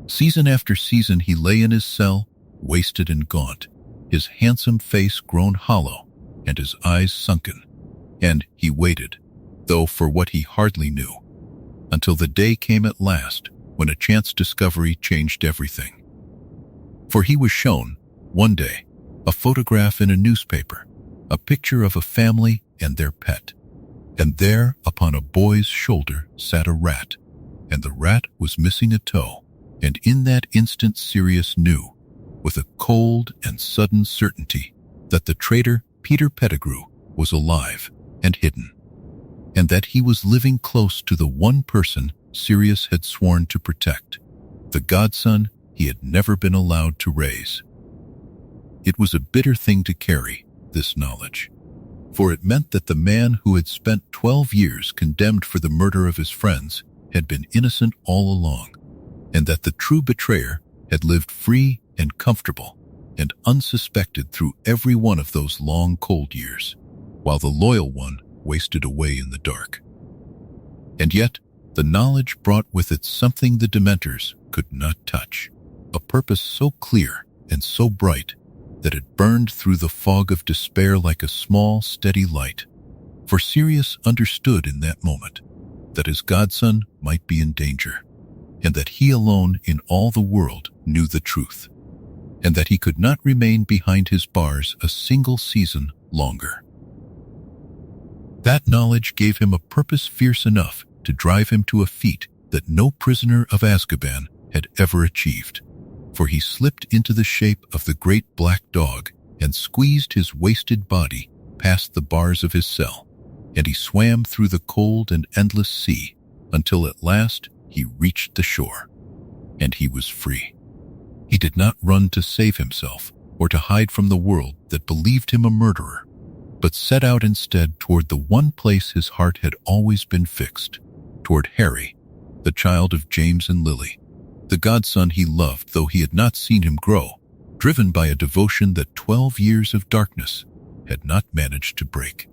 Season after season he lay in his cell, wasted and gaunt, his handsome face grown hollow and his eyes sunken, and he waited, though for what he hardly knew, until the day came at last when a chance discovery changed everything. For he was shown, one day, a photograph in a newspaper, a picture of a family and their pet, and there upon a boy's shoulder sat a rat, and the rat was missing a toe, and in that instant Sirius knew, with a cold and sudden certainty, that the traitor Peter Pettigrew was alive and hidden, and that he was living close to the one person Sirius had sworn to protect, the godson he had never been allowed to raise. It was a bitter thing to carry, this knowledge, for it meant that the man who had spent 12 years condemned for the murder of his friends had been innocent all along, and that the true betrayer had lived free and comfortable and unsuspected through every one of those long cold years, while the loyal one wasted away in the dark. And yet, the knowledge brought with it something the Dementors could not touch, a purpose so clear and so bright that it burned through the fog of despair like a small, steady light. For Sirius understood in that moment that his godson might be in danger, and that he alone in all the world knew the truth, and that he could not remain behind his bars a single season longer. That knowledge gave him a purpose fierce enough to drive him to a feat that no prisoner of Azkaban had ever achieved, for he slipped into the shape of the great black dog and squeezed his wasted body past the bars of his cell, and he swam through the cold and endless sea until at last he reached the shore, and he was free. He did not run to save himself or to hide from the world that believed him a murderer, but set out instead toward the one place his heart had always been fixed, toward Harry, the child of James and Lily, the godson he loved though he had not seen him grow, driven by a devotion that 12 years of darkness had not managed to break.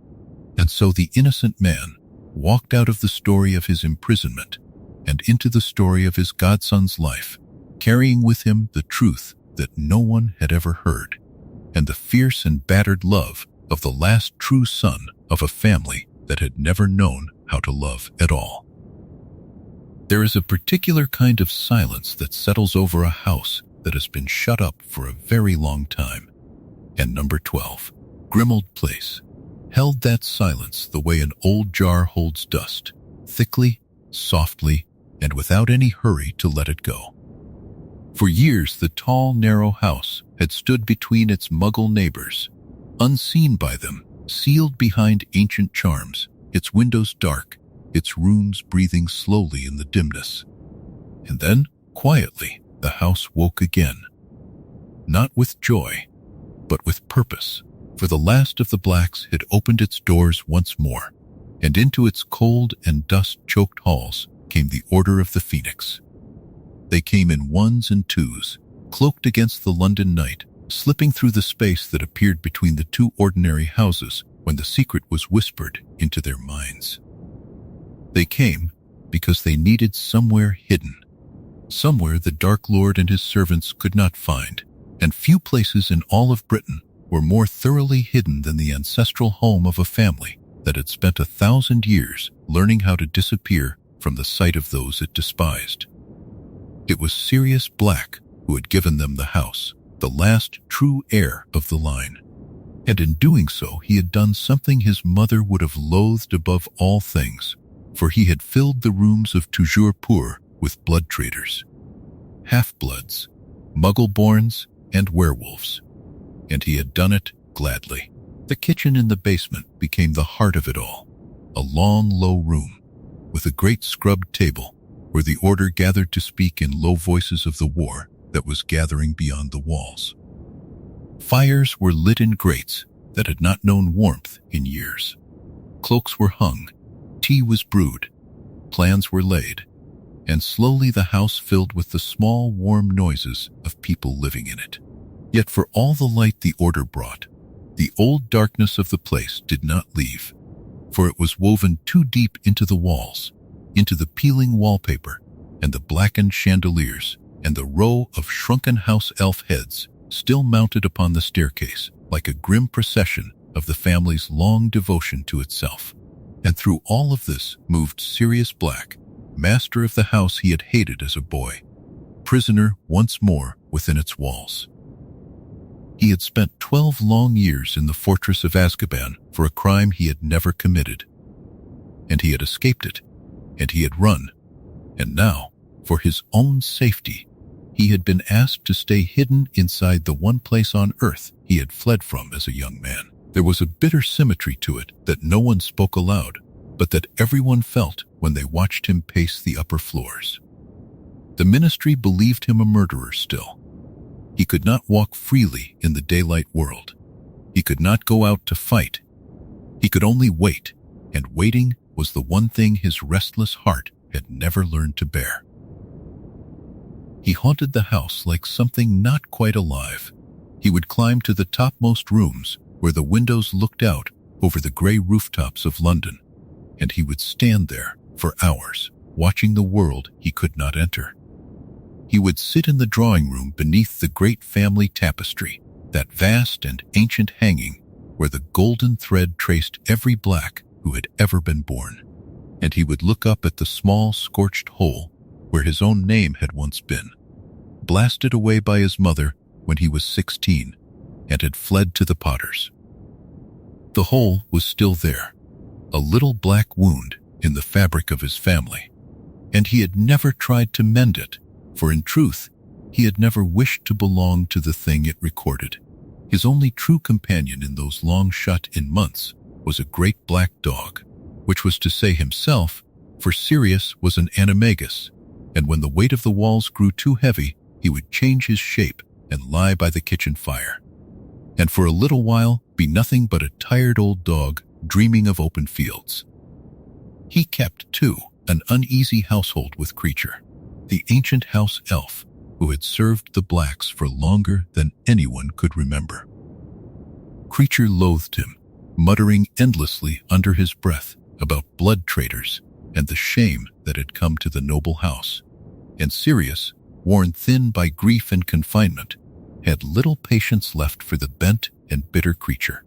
And so the innocent man walked out of the story of his imprisonment and into the story of his godson's life, carrying with him the truth that no one had ever heard, and the fierce and battered love of the last true son of a family that had never known how to love at all. There is a particular kind of silence that settles over a house that has been shut up for a very long time, and number 12, Grimmauld Place, held that silence the way an old jar holds dust, thickly, softly, and without any hurry to let it go. For years the tall, narrow house had stood between its muggle neighbors, unseen by them, sealed behind ancient charms, its windows dark, its rooms breathing slowly in the dimness. And then, quietly, the house woke again. Not with joy, but with purpose, for the last of the Blacks had opened its doors once more, and into its cold and dust-choked halls came the Order of the Phoenix. They came in ones and twos, cloaked against the London night, slipping through the space that appeared between the two ordinary houses when the secret was whispered into their minds. They came because they needed somewhere hidden, somewhere the Dark Lord and his servants could not find, and few places in all of Britain were more thoroughly hidden than the ancestral home of a family that had spent 1,000 years learning how to disappear from the sight of those it despised. It was Sirius Black who had given them the house, the last true heir of the line. And in doing so, he had done something his mother would have loathed above all things, for he had filled the rooms of Toujours Pur with blood traders, half-bloods, muggle-borns, and werewolves. And he had done it gladly. The kitchen in the basement became the heart of it all, a long, low room with a great scrubbed table where the order gathered to speak in low voices of the war that was gathering beyond the walls. Fires were lit in grates that had not known warmth in years. Cloaks were hung, tea was brewed, plans were laid, and slowly the house filled with the small, warm noises of people living in it. Yet for all the light the order brought, the old darkness of the place did not leave, for it was woven too deep into the walls, into the peeling wallpaper, and the blackened chandeliers, and the row of shrunken house elf heads still mounted upon the staircase like a grim procession of the family's long devotion to itself. And through all of this moved Sirius Black, master of the house he had hated as a boy, prisoner once more within its walls. He had spent 12 long years in the fortress of Azkaban for a crime he had never committed. And he had escaped it, and he had run. And now, for his own safety, he had been asked to stay hidden inside the one place on earth he had fled from as a young man. There was a bitter symmetry to it that no one spoke aloud, but that everyone felt when they watched him pace the upper floors. The ministry believed him a murderer still. He could not walk freely in the daylight world. He could not go out to fight. He could only wait, and waiting was the one thing his restless heart had never learned to bear. He haunted the house like something not quite alive. He would climb to the topmost rooms where the windows looked out over the grey rooftops of London, and he would stand there for hours, watching the world he could not enter. He would sit in the drawing room beneath the great family tapestry, that vast and ancient hanging where the golden thread traced every Black who had ever been born, and he would look up at the small scorched hole where his own name had once been, blasted away by his mother when he was 16 and had fled to the Potters. The hole was still there, a little black wound in the fabric of his family, and he had never tried to mend it, for in truth, he had never wished to belong to the thing it recorded. His only true companion in those long shut-in months was a great black dog, which was to say himself, for Sirius was an animagus, and when the weight of the walls grew too heavy, he would change his shape and lie by the kitchen fire, and for a little while be nothing but a tired old dog dreaming of open fields. He kept, too, an uneasy household with Creature, the ancient house elf who had served the Blacks for longer than anyone could remember. Creature loathed him, muttering endlessly under his breath about blood traders and the shame that had come to the noble house, and Sirius, worn thin by grief and confinement, had little patience left for the bent and bitter Creature.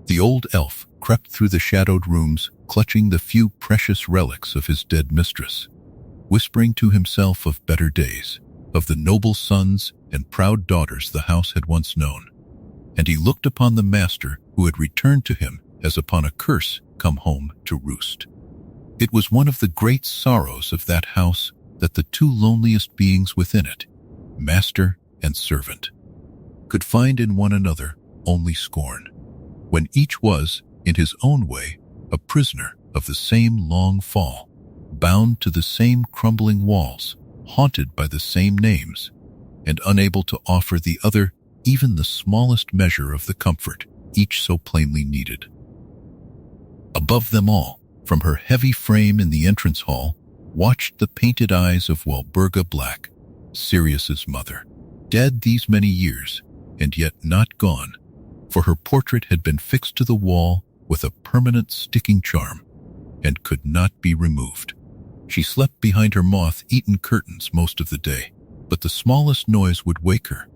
The old elf crept through the shadowed rooms, clutching the few precious relics of his dead mistress, whispering to himself of better days, of the noble sons and proud daughters the house had once known, and he looked upon the master who had returned to him as upon a curse come home to roost. It was one of the great sorrows of that house that the two loneliest beings within it, master and servant, could find in one another only scorn, when each was, in his own way, a prisoner of the same long fall, bound to the same crumbling walls, haunted by the same names, and unable to offer the other even the smallest measure of the comfort each so plainly needed. Above them all, from her heavy frame in the entrance hall, watched the painted eyes of Walburga Black, Sirius's mother. dead these many years, and yet not gone, for her portrait had been fixed to the wall with a permanent sticking charm, and could not be removed. She slept behind her moth-eaten curtains most of the day, but the smallest noise would wake her,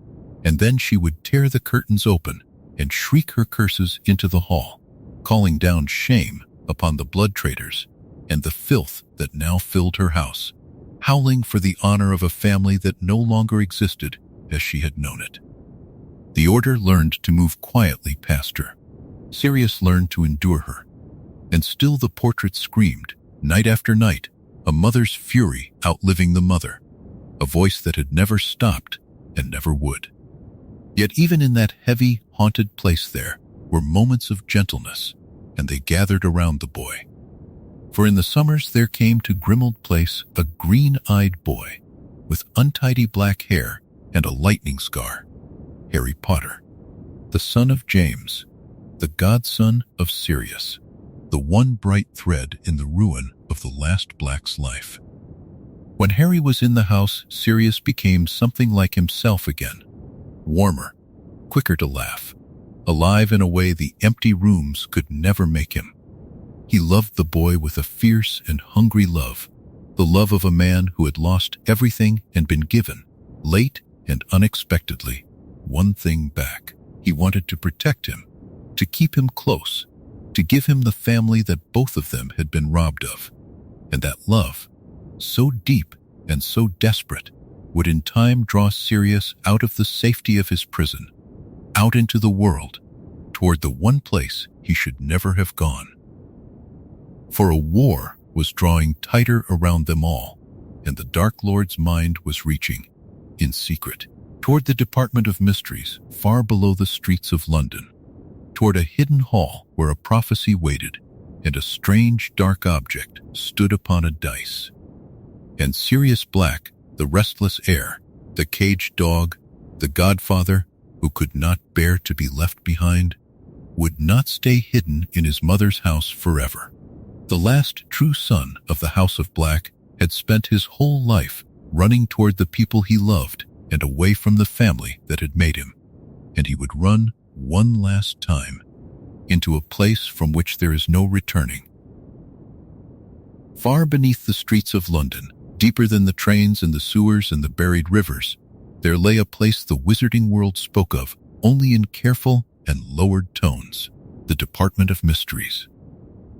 and then she would tear the curtains open and shriek her curses into the hall, calling down shame upon the blood traitors and the filth that now filled her house, howling for the honor of a family that no longer existed as she had known it. The order learned to move quietly past her. Sirius learned to endure her, and still the portrait screamed, night after night, a mother's fury outliving the mother, a voice that had never stopped and never would. Yet even in that heavy, haunted place there were moments of gentleness, and they gathered around the boy. For in the summers there came to Grimmauld Place a green-eyed boy with untidy black hair and a lightning scar, Harry Potter, the son of James, the godson of Sirius, the one bright thread in the ruin of the last Black's life. When Harry was in the house, Sirius became something like himself again, warmer, quicker to laugh, alive in a way the empty rooms could never make him. He loved the boy with a fierce and hungry love, the love of a man who had lost everything and been given, late and unexpectedly, one thing back. He wanted to protect him, to keep him close, to give him the family that both of them had been robbed of. And that love, so deep and so desperate, would in time draw Sirius out of the safety of his prison, out into the world, toward the one place he should never have gone. For a war was drawing tighter around them all, and the Dark Lord's mind was reaching, in secret, toward the Department of Mysteries far below the streets of London, toward a hidden hall where a prophecy waited and a strange dark object stood upon a dice. And Sirius Black, the restless heir, the caged dog, the godfather who could not bear to be left behind, would not stay hidden in his mother's house forever. The last true son of the House of Black had spent his whole life running toward the people he loved and away from the family that had made him, and he would run one last time into a place from which there is no returning. Far beneath the streets of London, deeper than the trains and the sewers and the buried rivers, there lay a place the wizarding world spoke of only in careful and lowered tones, the Department of Mysteries.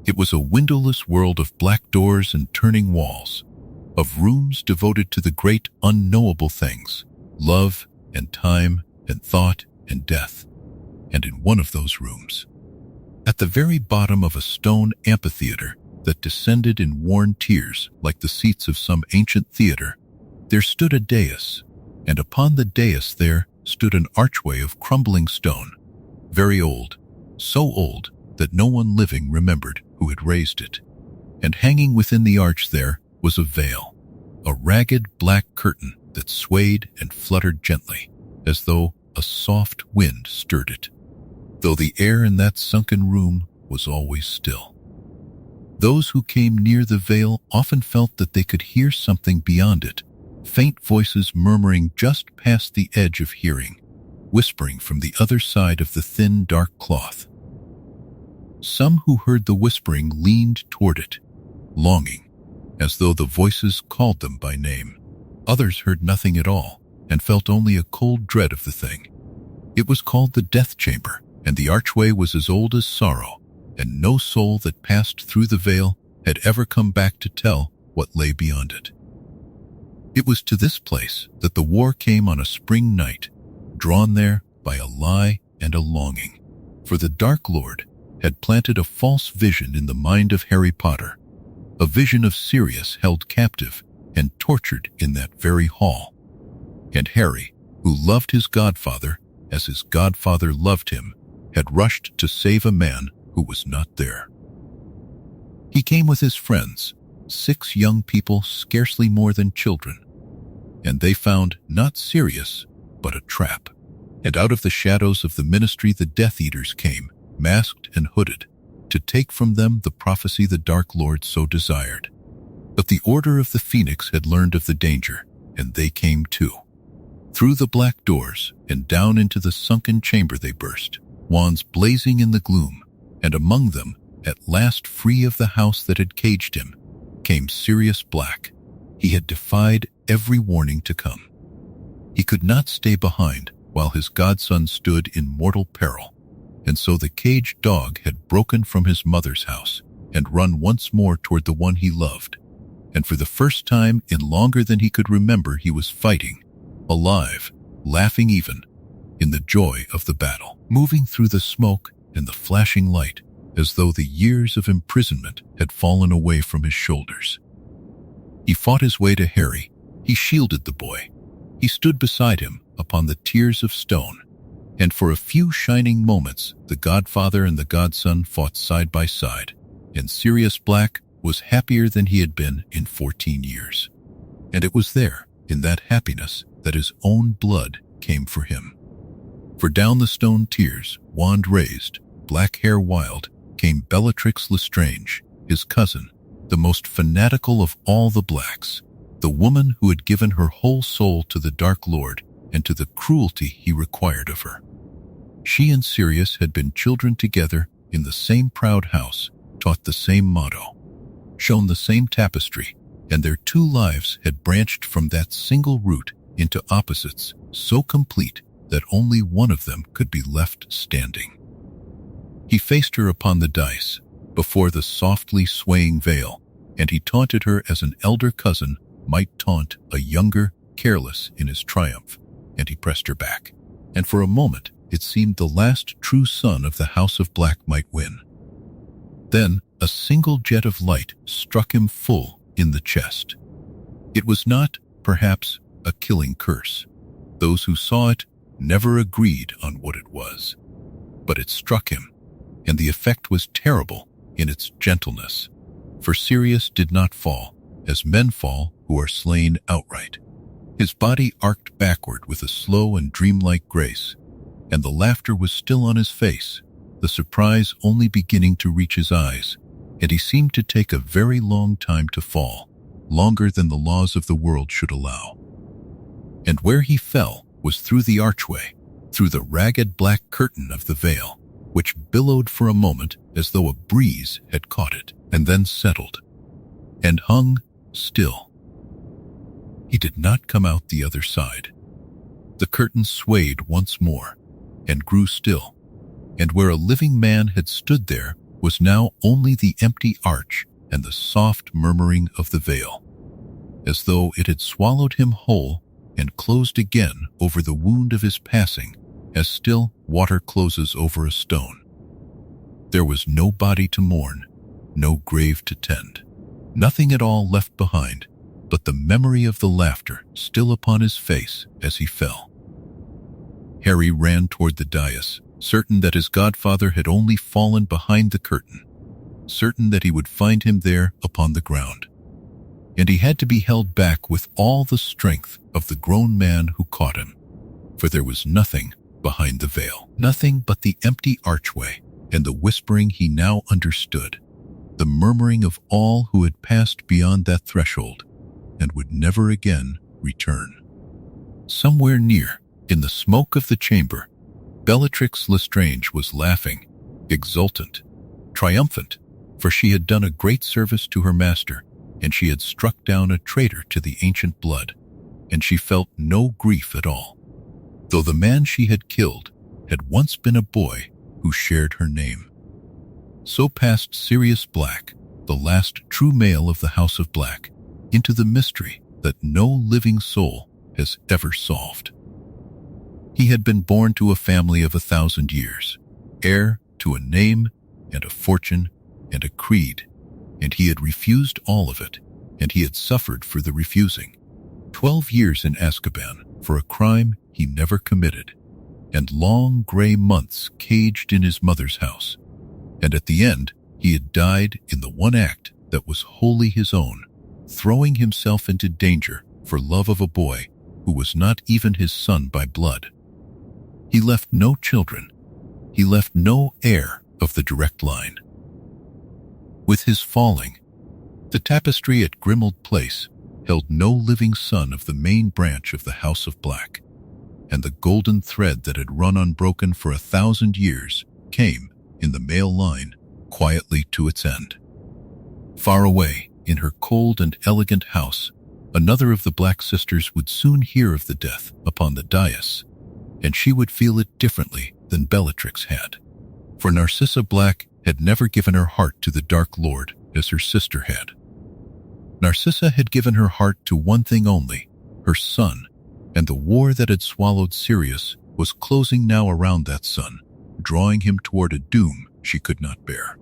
It was a windowless world of black doors and turning walls, of rooms devoted to the great unknowable things, love and time and thought and death. And in one of those rooms, at the very bottom of a stone amphitheater that descended in worn tiers like the seats of some ancient theater, there stood a dais, and upon the dais there stood an archway of crumbling stone, very old, so old that no one living remembered who had raised it. And hanging within the arch there was a veil, a ragged black curtain that swayed and fluttered gently, as though a soft wind stirred it, though the air in that sunken room was always still. Those who came near the veil often felt that they could hear something beyond it, faint voices murmuring just past the edge of hearing, whispering from the other side of the thin, dark cloth. Some who heard the whispering leaned toward it, longing, as though the voices called them by name. Others heard nothing at all and felt only a cold dread of the thing. It was called the Death Chamber, and the archway was as old as sorrow, and no soul that passed through the veil had ever come back to tell what lay beyond it. It was to this place that the war came on a spring night, drawn there by a lie and a longing. For the Dark Lord had planted a false vision in the mind of Harry Potter, a vision of Sirius held captive and tortured in that very hall. And Harry, who loved his godfather as his godfather loved him, had rushed to save a man who was not there. He came with his friends, 6 young people scarcely more than children, and they found not Sirius, but a trap. And out of the shadows of the ministry the Death Eaters came, masked and hooded, to take from them the prophecy the Dark Lord so desired. But the Order of the Phoenix had learned of the danger, and they came too. Through the black doors and down into the sunken chamber they burst, wands blazing in the gloom, and among them, at last free of the house that had caged him, came Sirius Black. He had defied every warning to come. He could not stay behind while his godson stood in mortal peril, and so the caged dog had broken from his mother's house and run once more toward the one he loved. And for the first time in longer than he could remember, he was fighting, alive, laughing even, in the joy of the battle, moving through the smoke and the flashing light as though the years of imprisonment had fallen away from his shoulders. He fought his way to Harry. He shielded the boy. He stood beside him upon the tiers of stone, and for a few shining moments the godfather and the godson fought side by side, and Sirius Black was happier than he had been in 14 years. And it was there, in that happiness, that his own blood came for him. For down the stone tiers, wand raised, black hair wild, came Bellatrix Lestrange, his cousin, the most fanatical of all the blacks, the woman who had given her whole soul to the Dark Lord and to the cruelty he required of her. She and Sirius had been children together in the same proud house, taught the same motto, shown the same tapestry, and their two lives had branched from that single root into opposites so complete that only one of them could be left standing. He faced her upon the dice, before the softly swaying veil, and he taunted her as an elder cousin might taunt a younger, careless in his triumph, and he pressed her back. And for a moment, it seemed the last true son of the House of Black might win. Then, a single jet of light struck him full in the chest. It was not, perhaps, a killing curse. Those who saw it never agreed on what it was. But it struck him, and the effect was terrible in its gentleness. For Sirius did not fall, as men fall who are slain outright. His body arced backward with a slow and dreamlike grace, and the laughter was still on his face, the surprise only beginning to reach his eyes, and he seemed to take a very long time to fall, longer than the laws of the world should allow. And where he fell was through the archway, through the ragged black curtain of the veil, which billowed for a moment as though a breeze had caught it, and then settled, and hung still. He did not come out the other side. The curtain swayed once more, and grew still, and where a living man had stood there was now only the empty arch and the soft murmuring of the veil, as though it had swallowed him whole and closed again over the wound of his passing, as still water closes over a stone. There was no body to mourn, no grave to tend, nothing at all left behind, but the memory of the laughter still upon his face as he fell. Harry ran toward the dais, certain that his godfather had only fallen behind the curtain, certain that he would find him there upon the ground. And he had to be held back with all the strength of the grown man who caught him, for there was nothing behind the veil, nothing but the empty archway and the whispering he now understood, the murmuring of all who had passed beyond that threshold and would never again return. Somewhere near, in the smoke of the chamber, Bellatrix Lestrange was laughing, exultant, triumphant, for she had done a great service to her master, and she had struck down a traitor to the ancient blood, and she felt no grief at all, though the man she had killed had once been a boy who shared her name. So passed Sirius Black, the last true male of the House of Black, into the mystery that no living soul has ever solved. He had been born to a family of 1,000 years, heir to a name and a fortune and a creed, and he had refused all of it, and he had suffered for the refusing. 12 years in Azkaban for a crime he never committed, and long gray months caged in his mother's house. And at the end, he had died in the one act that was wholly his own, throwing himself into danger for love of a boy who was not even his son by blood. He left no children. He left no heir of the direct line. With his falling, the tapestry at Grimmauld Place held no living son of the main branch of the House of Black, and the golden thread that had run unbroken for 1,000 years came, in the male line, quietly to its end. Far away, in her cold and elegant house, another of the Black sisters would soon hear of the death upon the dais, and she would feel it differently than Bellatrix had. For Narcissa Black had never given her heart to the Dark Lord as her sister had. Narcissa had given her heart to one thing only, her son, and the war that had swallowed Sirius was closing now around that son, drawing him toward a doom she could not bear.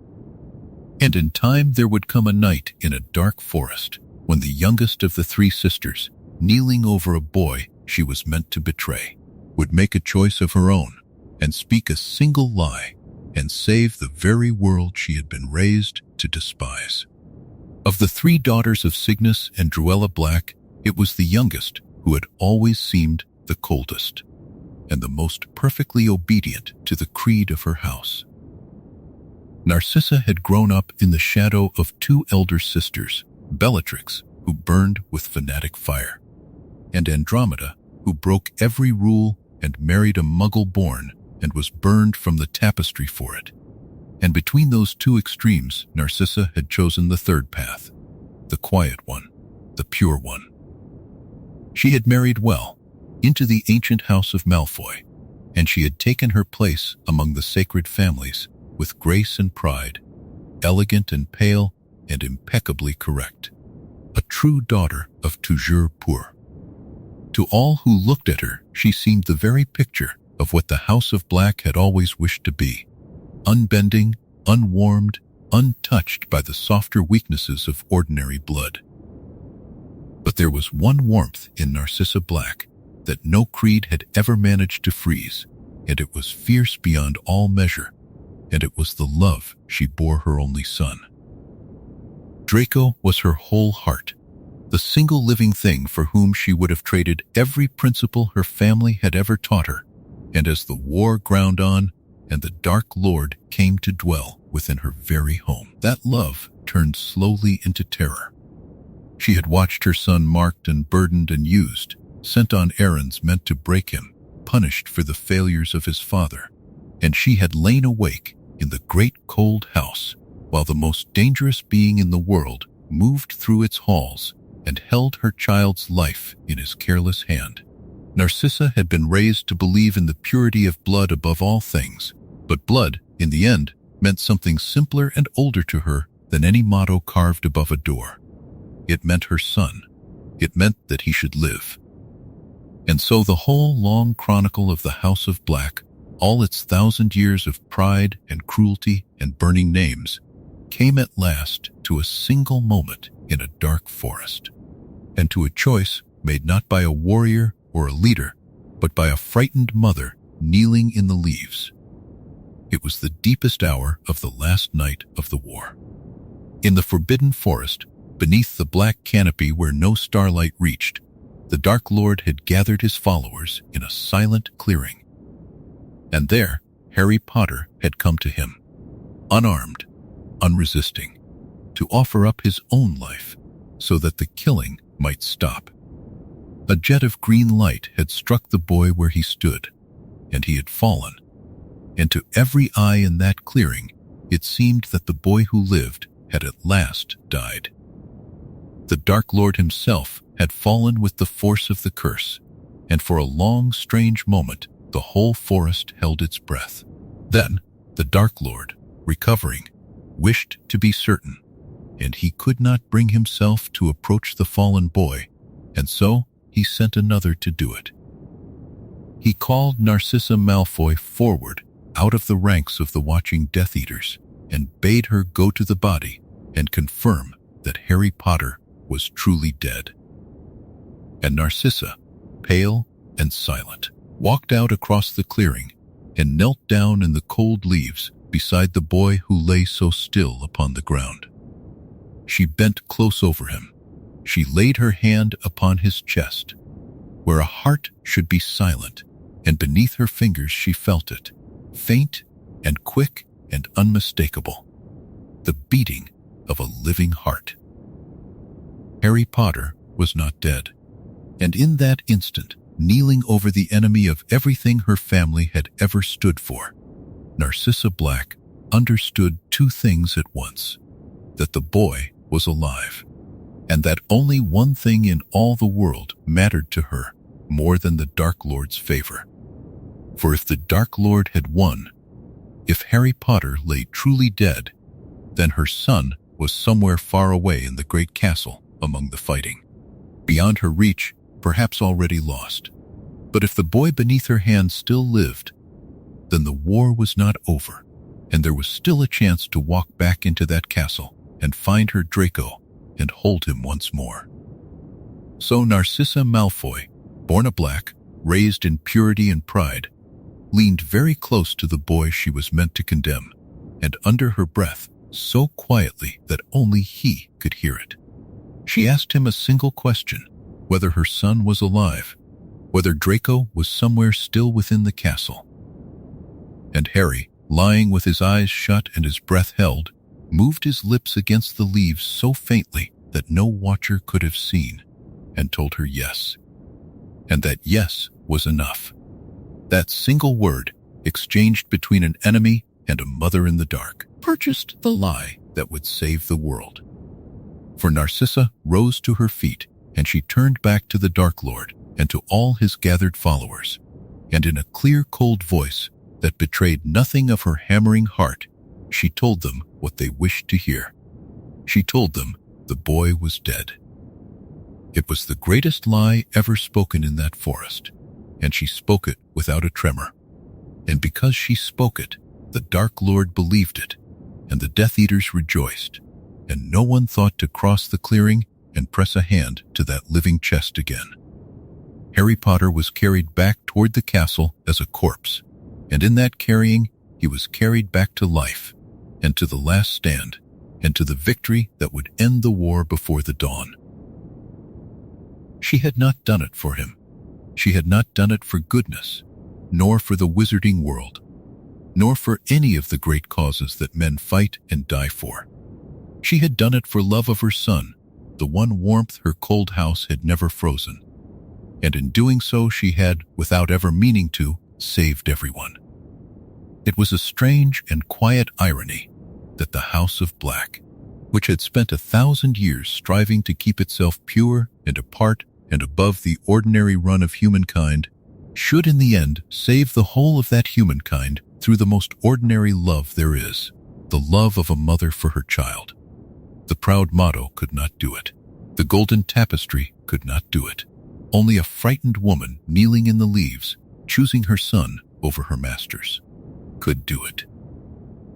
And in time there would come a night in a dark forest when the youngest of the three sisters, kneeling over a boy she was meant to betray, would make a choice of her own and speak a single lie and save the very world she had been raised to despise. Of the three daughters of Cygnus and Druella Black, it was the youngest who had always seemed the coldest and the most perfectly obedient to the creed of her house. Narcissa had grown up in the shadow of two elder sisters, Bellatrix, who burned with fanatic fire, and Andromeda, who broke every rule and married a Muggle-born and was burned from the tapestry for it. And between those two extremes, Narcissa had chosen the third path, the quiet one, the pure one. She had married well, into the ancient house of Malfoy, and she had taken her place among the sacred families with grace and pride, elegant and pale and impeccably correct. A true daughter of Toujours Pur. To all who looked at her, she seemed the very picture of what the House of Black had always wished to be, unbending, unwarmed, untouched by the softer weaknesses of ordinary blood. But there was one warmth in Narcissa Black that no creed had ever managed to freeze, and it was fierce beyond all measure, and it was the love she bore her only son. Draco was her whole heart, the single living thing for whom she would have traded every principle her family had ever taught her, and as the war ground on and the Dark Lord came to dwell within her very home, that love turned slowly into terror. She had watched her son marked and burdened and used, sent on errands meant to break him, punished for the failures of his father, and she had lain awake in the great cold house while the most dangerous being in the world moved through its halls and held her child's life in his careless hand. Narcissa had been raised to believe in the purity of blood above all things, but blood, in the end, meant something simpler and older to her than any motto carved above a door. It meant her son. It meant that he should live. And so the whole long chronicle of the House of Black, all its 1,000 years of pride and cruelty and burning names, came at last to a single moment in a dark forest, and to a choice made not by a warrior or a leader, but by a frightened mother kneeling in the leaves. It was the deepest hour of the last night of the war. In the forbidden forest, beneath the black canopy where no starlight reached, the Dark Lord had gathered his followers in a silent clearing. And there, Harry Potter had come to him, unarmed, unresisting, to offer up his own life so that the killing might stop. A jet of green light had struck the boy where he stood, and he had fallen. And to every eye in that clearing, it seemed that the boy who lived had at last died. The Dark Lord himself had fallen with the force of the curse, and for a long, strange moment, the whole forest held its breath. Then, the Dark Lord, recovering, wished to be certain, and he could not bring himself to approach the fallen boy, and so he sent another to do it. He called Narcissa Malfoy forward out of the ranks of the watching Death Eaters and bade her go to the body and confirm that Harry Potter was truly dead. And Narcissa, pale and silent, walked out across the clearing and knelt down in the cold leaves beside the boy who lay so still upon the ground. She bent close over him. She laid her hand upon his chest, where a heart should be silent, and beneath her fingers she felt it, faint and quick and unmistakable, the beating of a living heart. Harry Potter was not dead, and in that instant kneeling over the enemy of everything her family had ever stood for. Narcissa Black understood two things at once: that the boy was alive, and that only one thing in all the world mattered to her more than the Dark Lord's favor. For if the Dark Lord had won, if Harry Potter lay truly dead, then her son was somewhere far away in the great castle among the fighting, beyond her reach, perhaps already lost. But if the boy beneath her hand still lived, then the war was not over, and there was still a chance to walk back into that castle and find her Draco and hold him once more. So Narcissa Malfoy, born a Black, raised in purity and pride, leaned very close to the boy she was meant to condemn, and under her breath, so quietly that only he could hear it, she asked him a single question: whether her son was alive, whether Draco was somewhere still within the castle. And Harry, lying with his eyes shut and his breath held, moved his lips against the leaves so faintly that no watcher could have seen, and told her yes. And that yes was enough. That single word, exchanged between an enemy and a mother in the dark, purchased the lie that would save the world. For Narcissa rose to her feet, and she turned back to the Dark Lord and to all his gathered followers, and in a clear, cold voice that betrayed nothing of her hammering heart, she told them what they wished to hear. She told them the boy was dead. It was the greatest lie ever spoken in that forest, and she spoke it without a tremor. And because she spoke it, the Dark Lord believed it, and the Death Eaters rejoiced, and no one thought to cross the clearing and press a hand to that living chest again. Harry Potter was carried back toward the castle as a corpse, and in that carrying, he was carried back to life, and to the last stand, and to the victory that would end the war before the dawn. She had not done it for him. She had not done it for goodness, nor for the wizarding world, nor for any of the great causes that men fight and die for. She had done it for love of her son, the one warmth her cold house had never frozen. And in doing so, she had, without ever meaning to, saved everyone. It was a strange and quiet irony that the House of Black, which had spent 1,000 years striving to keep itself pure and apart and above the ordinary run of humankind, should in the end save the whole of that humankind through the most ordinary love there is, the love of a mother for her child. The proud motto could not do it. The golden tapestry could not do it. Only a frightened woman kneeling in the leaves, choosing her son over her masters, could do it.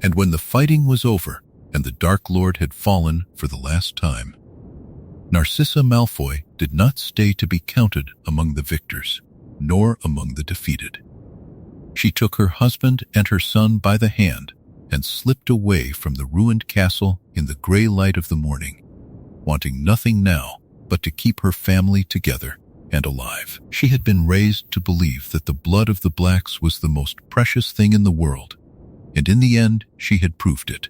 And when the fighting was over and the Dark Lord had fallen for the last time, Narcissa Malfoy did not stay to be counted among the victors, nor among the defeated. She took her husband and her son by the hand and slipped away from the ruined castle in the gray light of the morning, wanting nothing now but to keep her family together and alive. She had been raised to believe that the blood of the Blacks was the most precious thing in the world, and in the end she had proved it,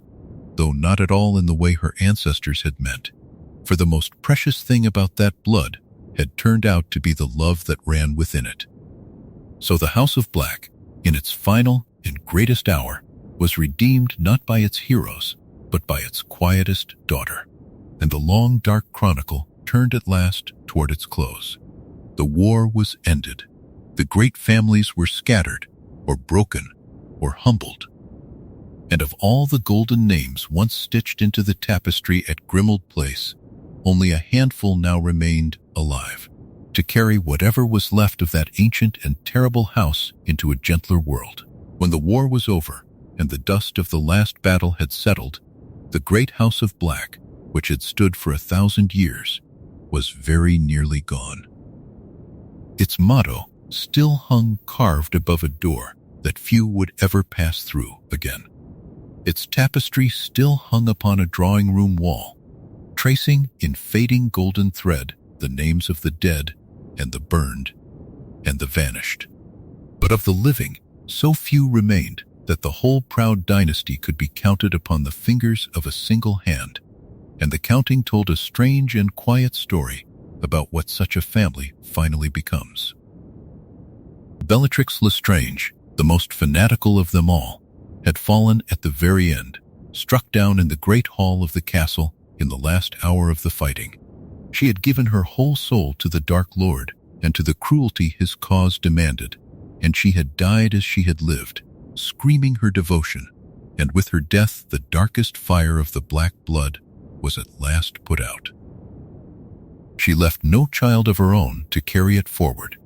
though not at all in the way her ancestors had meant. For the most precious thing about that blood had turned out to be the love that ran within it. So the House of Black, in its final and greatest hour, was redeemed not by its heroes, but by its quietest daughter. And the long, dark chronicle turned at last toward its close. The war was ended. The great families were scattered, or broken, or humbled. And of all the golden names once stitched into the tapestry at Grimmauld Place, only a handful now remained alive, to carry whatever was left of that ancient and terrible house into a gentler world. When the war was over, and the dust of the last battle had settled, the great House of Black, which had stood for 1,000 years, was very nearly gone. Its motto still hung carved above a door that few would ever pass through again. Its tapestry still hung upon a drawing room wall, tracing in fading golden thread the names of the dead and the burned and the vanished. But of the living, so few remained that the whole proud dynasty could be counted upon the fingers of a single hand, and the counting told a strange and quiet story about what such a family finally becomes. Bellatrix Lestrange, the most fanatical of them all, had fallen at the very end, struck down in the great hall of the castle in the last hour of the fighting. She had given her whole soul to the Dark Lord and to the cruelty his cause demanded, and she had died as she had lived, screaming her devotion, and with her death the darkest fire of the black blood was at last put out. She left no child of her own to carry it forward,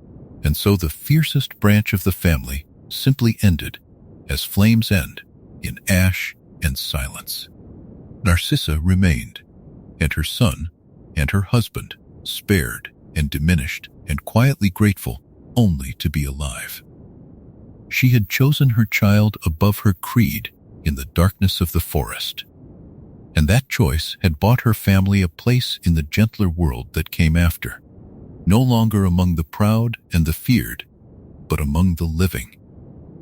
and so the fiercest branch of the family simply ended, as flames end, in ash and silence. Narcissa remained, and her son and her husband, spared and diminished and quietly grateful only to be alive. She had chosen her child above her creed in the darkness of the forest, and that choice had bought her family a place in the gentler world that came after, no longer among the proud and the feared, but among the living,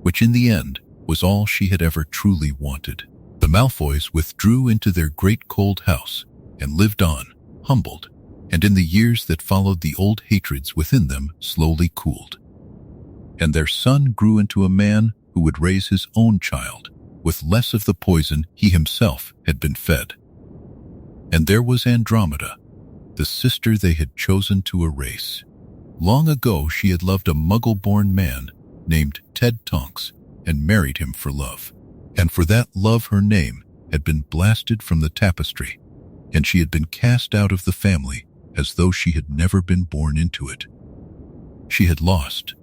which in the end was all she had ever truly wanted. The Malfoys withdrew into their great cold house and lived on, humbled, and in the years that followed the old hatreds within them slowly cooled. And their son grew into a man who would raise his own child with less of the poison he himself had been fed. And there was Andromeda, the sister they had chosen to erase. Long ago she had loved a Muggle-born man named Ted Tonks and married him for love. And for that love her name had been blasted from the tapestry, and she had been cast out of the family as though she had never been born into it. She had lost,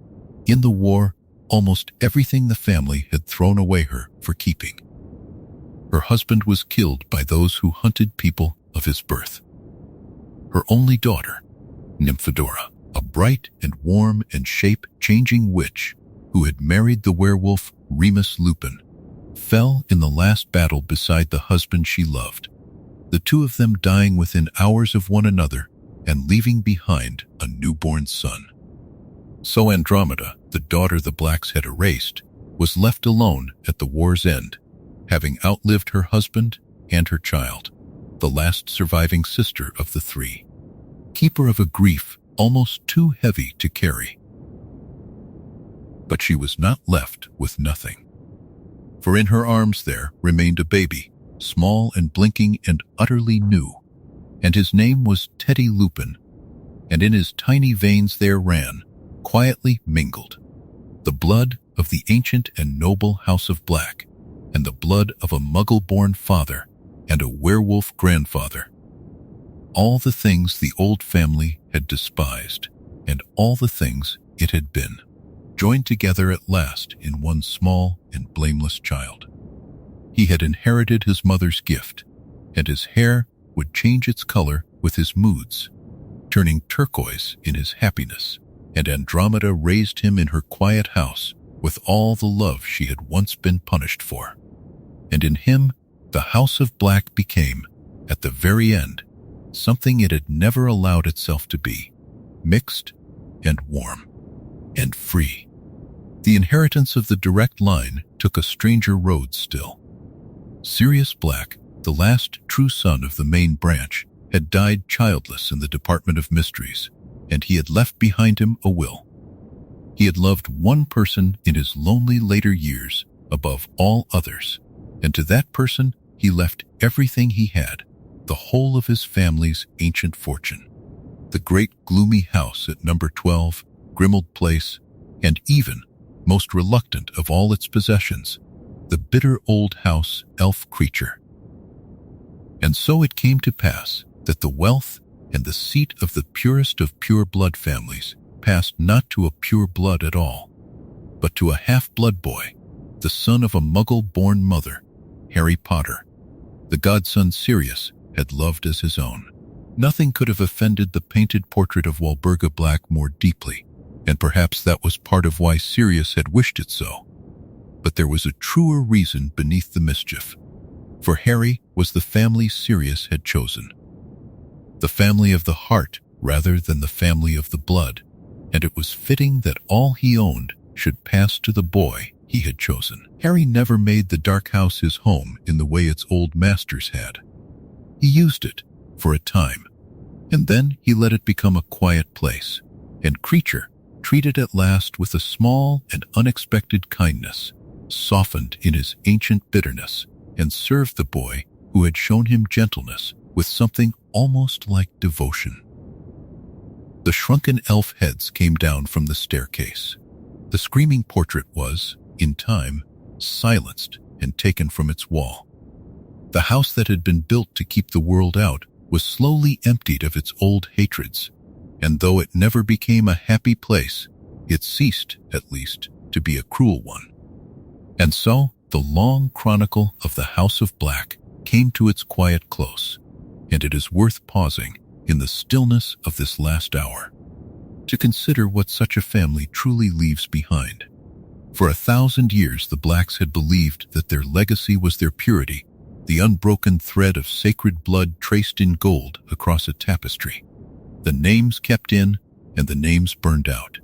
in the war, almost everything the family had thrown away her for keeping. Her husband was killed by those who hunted people of his birth. Her only daughter, Nymphadora, a bright and warm and shape-changing witch who had married the werewolf Remus Lupin, fell in the last battle beside the husband she loved, the two of them dying within hours of one another and leaving behind a newborn son. So Andromeda, the daughter the Blacks had erased, was left alone at the war's end, having outlived her husband and her child, the last surviving sister of the three, keeper of a grief almost too heavy to carry. But she was not left with nothing. For in her arms there remained a baby, small and blinking and utterly new, and his name was Teddy Lupin, and in his tiny veins there ran, quietly mingled, the blood of the ancient and noble House of Black, and the blood of a Muggle-born father and a werewolf grandfather. All the things the old family had despised, and all the things it had been, joined together at last in one small and blameless child. He had inherited his mother's gift, and his hair would change its color with his moods, turning turquoise in his happiness, and Andromeda raised him in her quiet house with all the love she had once been punished for. And in him, the House of Black became, at the very end, something it had never allowed itself to be, mixed and warm and free. The inheritance of the direct line took a stranger road still. Sirius Black, the last true son of the main branch, had died childless in the Department of Mysteries, and he had left behind him a will. He had loved one person in his lonely later years above all others, and to that person he left everything he had, the whole of his family's ancient fortune, the great gloomy house at number 12, Grimmauld Place, and even, most reluctant of all its possessions, the bitter old house elf creature. And so it came to pass that the wealth and the seat of the purest of pure blood families passed not to a pure blood at all, but to a half-blood boy, the son of a Muggle-born mother, Harry Potter, the godson Sirius had loved as his own. Nothing could have offended the painted portrait of Walburga Black more deeply, and perhaps that was part of why Sirius had wished it so. But there was a truer reason beneath the mischief, for Harry was the family Sirius had chosen, the family of the heart rather than the family of the blood, and it was fitting that all he owned should pass to the boy he had chosen. Harry never made the dark house his home in the way its old masters had. He used it for a time, and then he let it become a quiet place and creature treated at last with a small and unexpected kindness, softened in his ancient bitterness, and served the boy who had shown him gentleness with something almost like devotion. The shrunken elf heads came down from the staircase. The screaming portrait was, in time, silenced and taken from its wall. The house that had been built to keep the world out was slowly emptied of its old hatreds, and though it never became a happy place, it ceased, at least, to be a cruel one. And so, the long chronicle of the House of Black came to its quiet close, and it is worth pausing in the stillness of this last hour to consider what such a family truly leaves behind. For 1,000 years the Blacks had believed that their legacy was their purity, the unbroken thread of sacred blood traced in gold across a tapestry, the names kept in and the names burned out,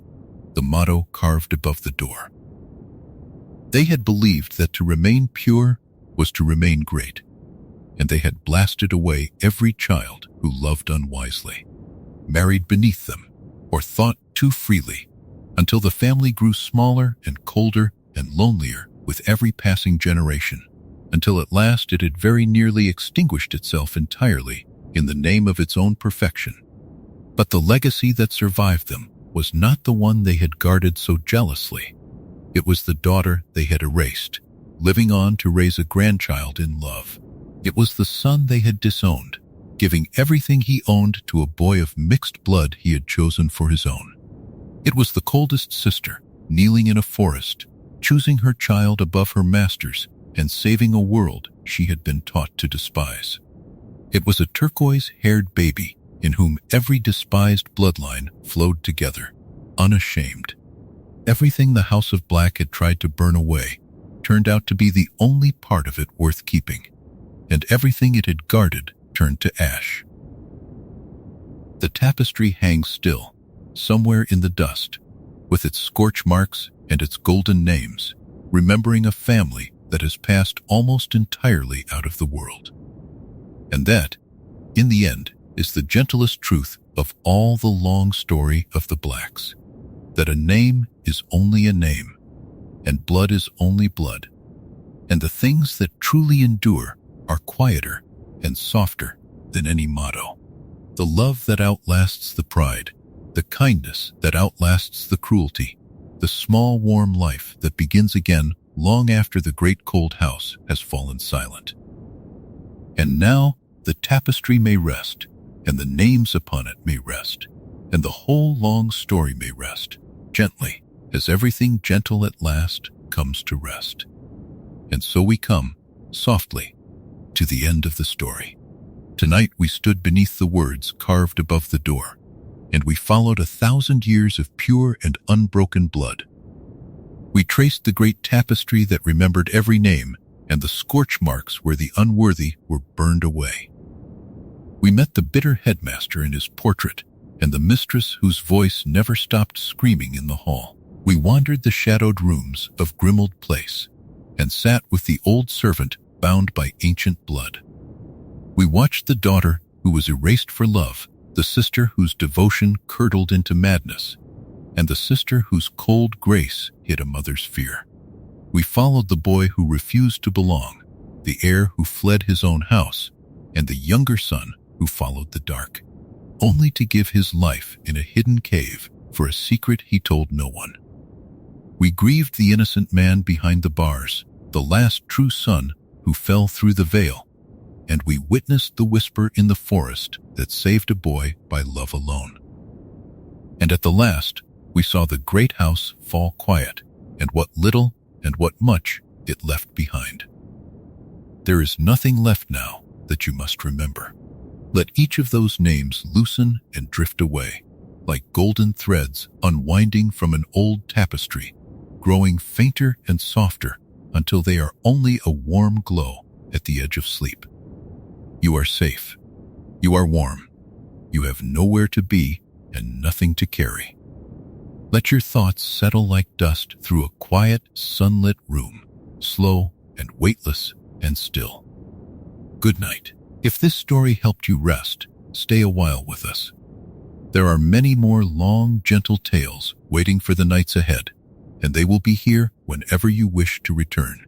the motto carved above the door. They had believed that to remain pure was to remain great, and they had blasted away every child who loved unwisely, married beneath them, or thought too freely, until the family grew smaller and colder and lonelier with every passing generation, until at last it had very nearly extinguished itself entirely in the name of its own perfection. But the legacy that survived them was not the one they had guarded so jealously. It was the daughter they had erased, living on to raise a grandchild in love. It was the son they had disowned, giving everything he owned to a boy of mixed blood he had chosen for his own. It was the coldest sister, kneeling in a forest, choosing her child above her masters and saving a world she had been taught to despise. It was a turquoise-haired baby in whom every despised bloodline flowed together, unashamed. Everything the House of Black had tried to burn away turned out to be the only part of it worth keeping, and everything it had guarded turned to ash. The tapestry hangs still, somewhere in the dust, with its scorch marks and its golden names, remembering a family that has passed almost entirely out of the world. And that, in the end, is the gentlest truth of all the long story of the Blacks, that a name is only a name, and blood is only blood, and the things that truly endure are quieter and softer than any motto. The love that outlasts the pride, the kindness that outlasts the cruelty, the small warm life that begins again long after the great cold house has fallen silent. And now the tapestry may rest, and the names upon it may rest, and the whole long story may rest, gently, as everything gentle at last comes to rest. And so we come, softly, to the end of the story. Tonight we stood beneath the words carved above the door, and we followed 1,000 years of pure and unbroken blood. We traced the great tapestry that remembered every name and the scorch marks where the unworthy were burned away. We met the bitter headmaster in his portrait and the mistress whose voice never stopped screaming in the hall. We wandered the shadowed rooms of Grimmauld Place and sat with the old servant bound by ancient blood. We watched the daughter who was erased for love, the sister whose devotion curdled into madness, and the sister whose cold grace hid a mother's fear. We followed the boy who refused to belong, the heir who fled his own house, and the younger son who followed the dark, only to give his life in a hidden cave for a secret he told no one. We grieved the innocent man behind the bars, the last true son who fell through the veil, and we witnessed the whisper in the forest that saved a boy by love alone. And at the last, we saw the great house fall quiet, and what little and what much it left behind. There is nothing left now that you must remember. Let each of those names loosen and drift away, like golden threads unwinding from an old tapestry, growing fainter and softer until they are only a warm glow at the edge of sleep. You are safe. You are warm. You have nowhere to be and nothing to carry. Let your thoughts settle like dust through a quiet, sunlit room, slow and weightless and still. Good night. If this story helped you rest, stay a while with us. There are many more long, gentle tales waiting for the nights ahead, and they will be here whenever you wish to return.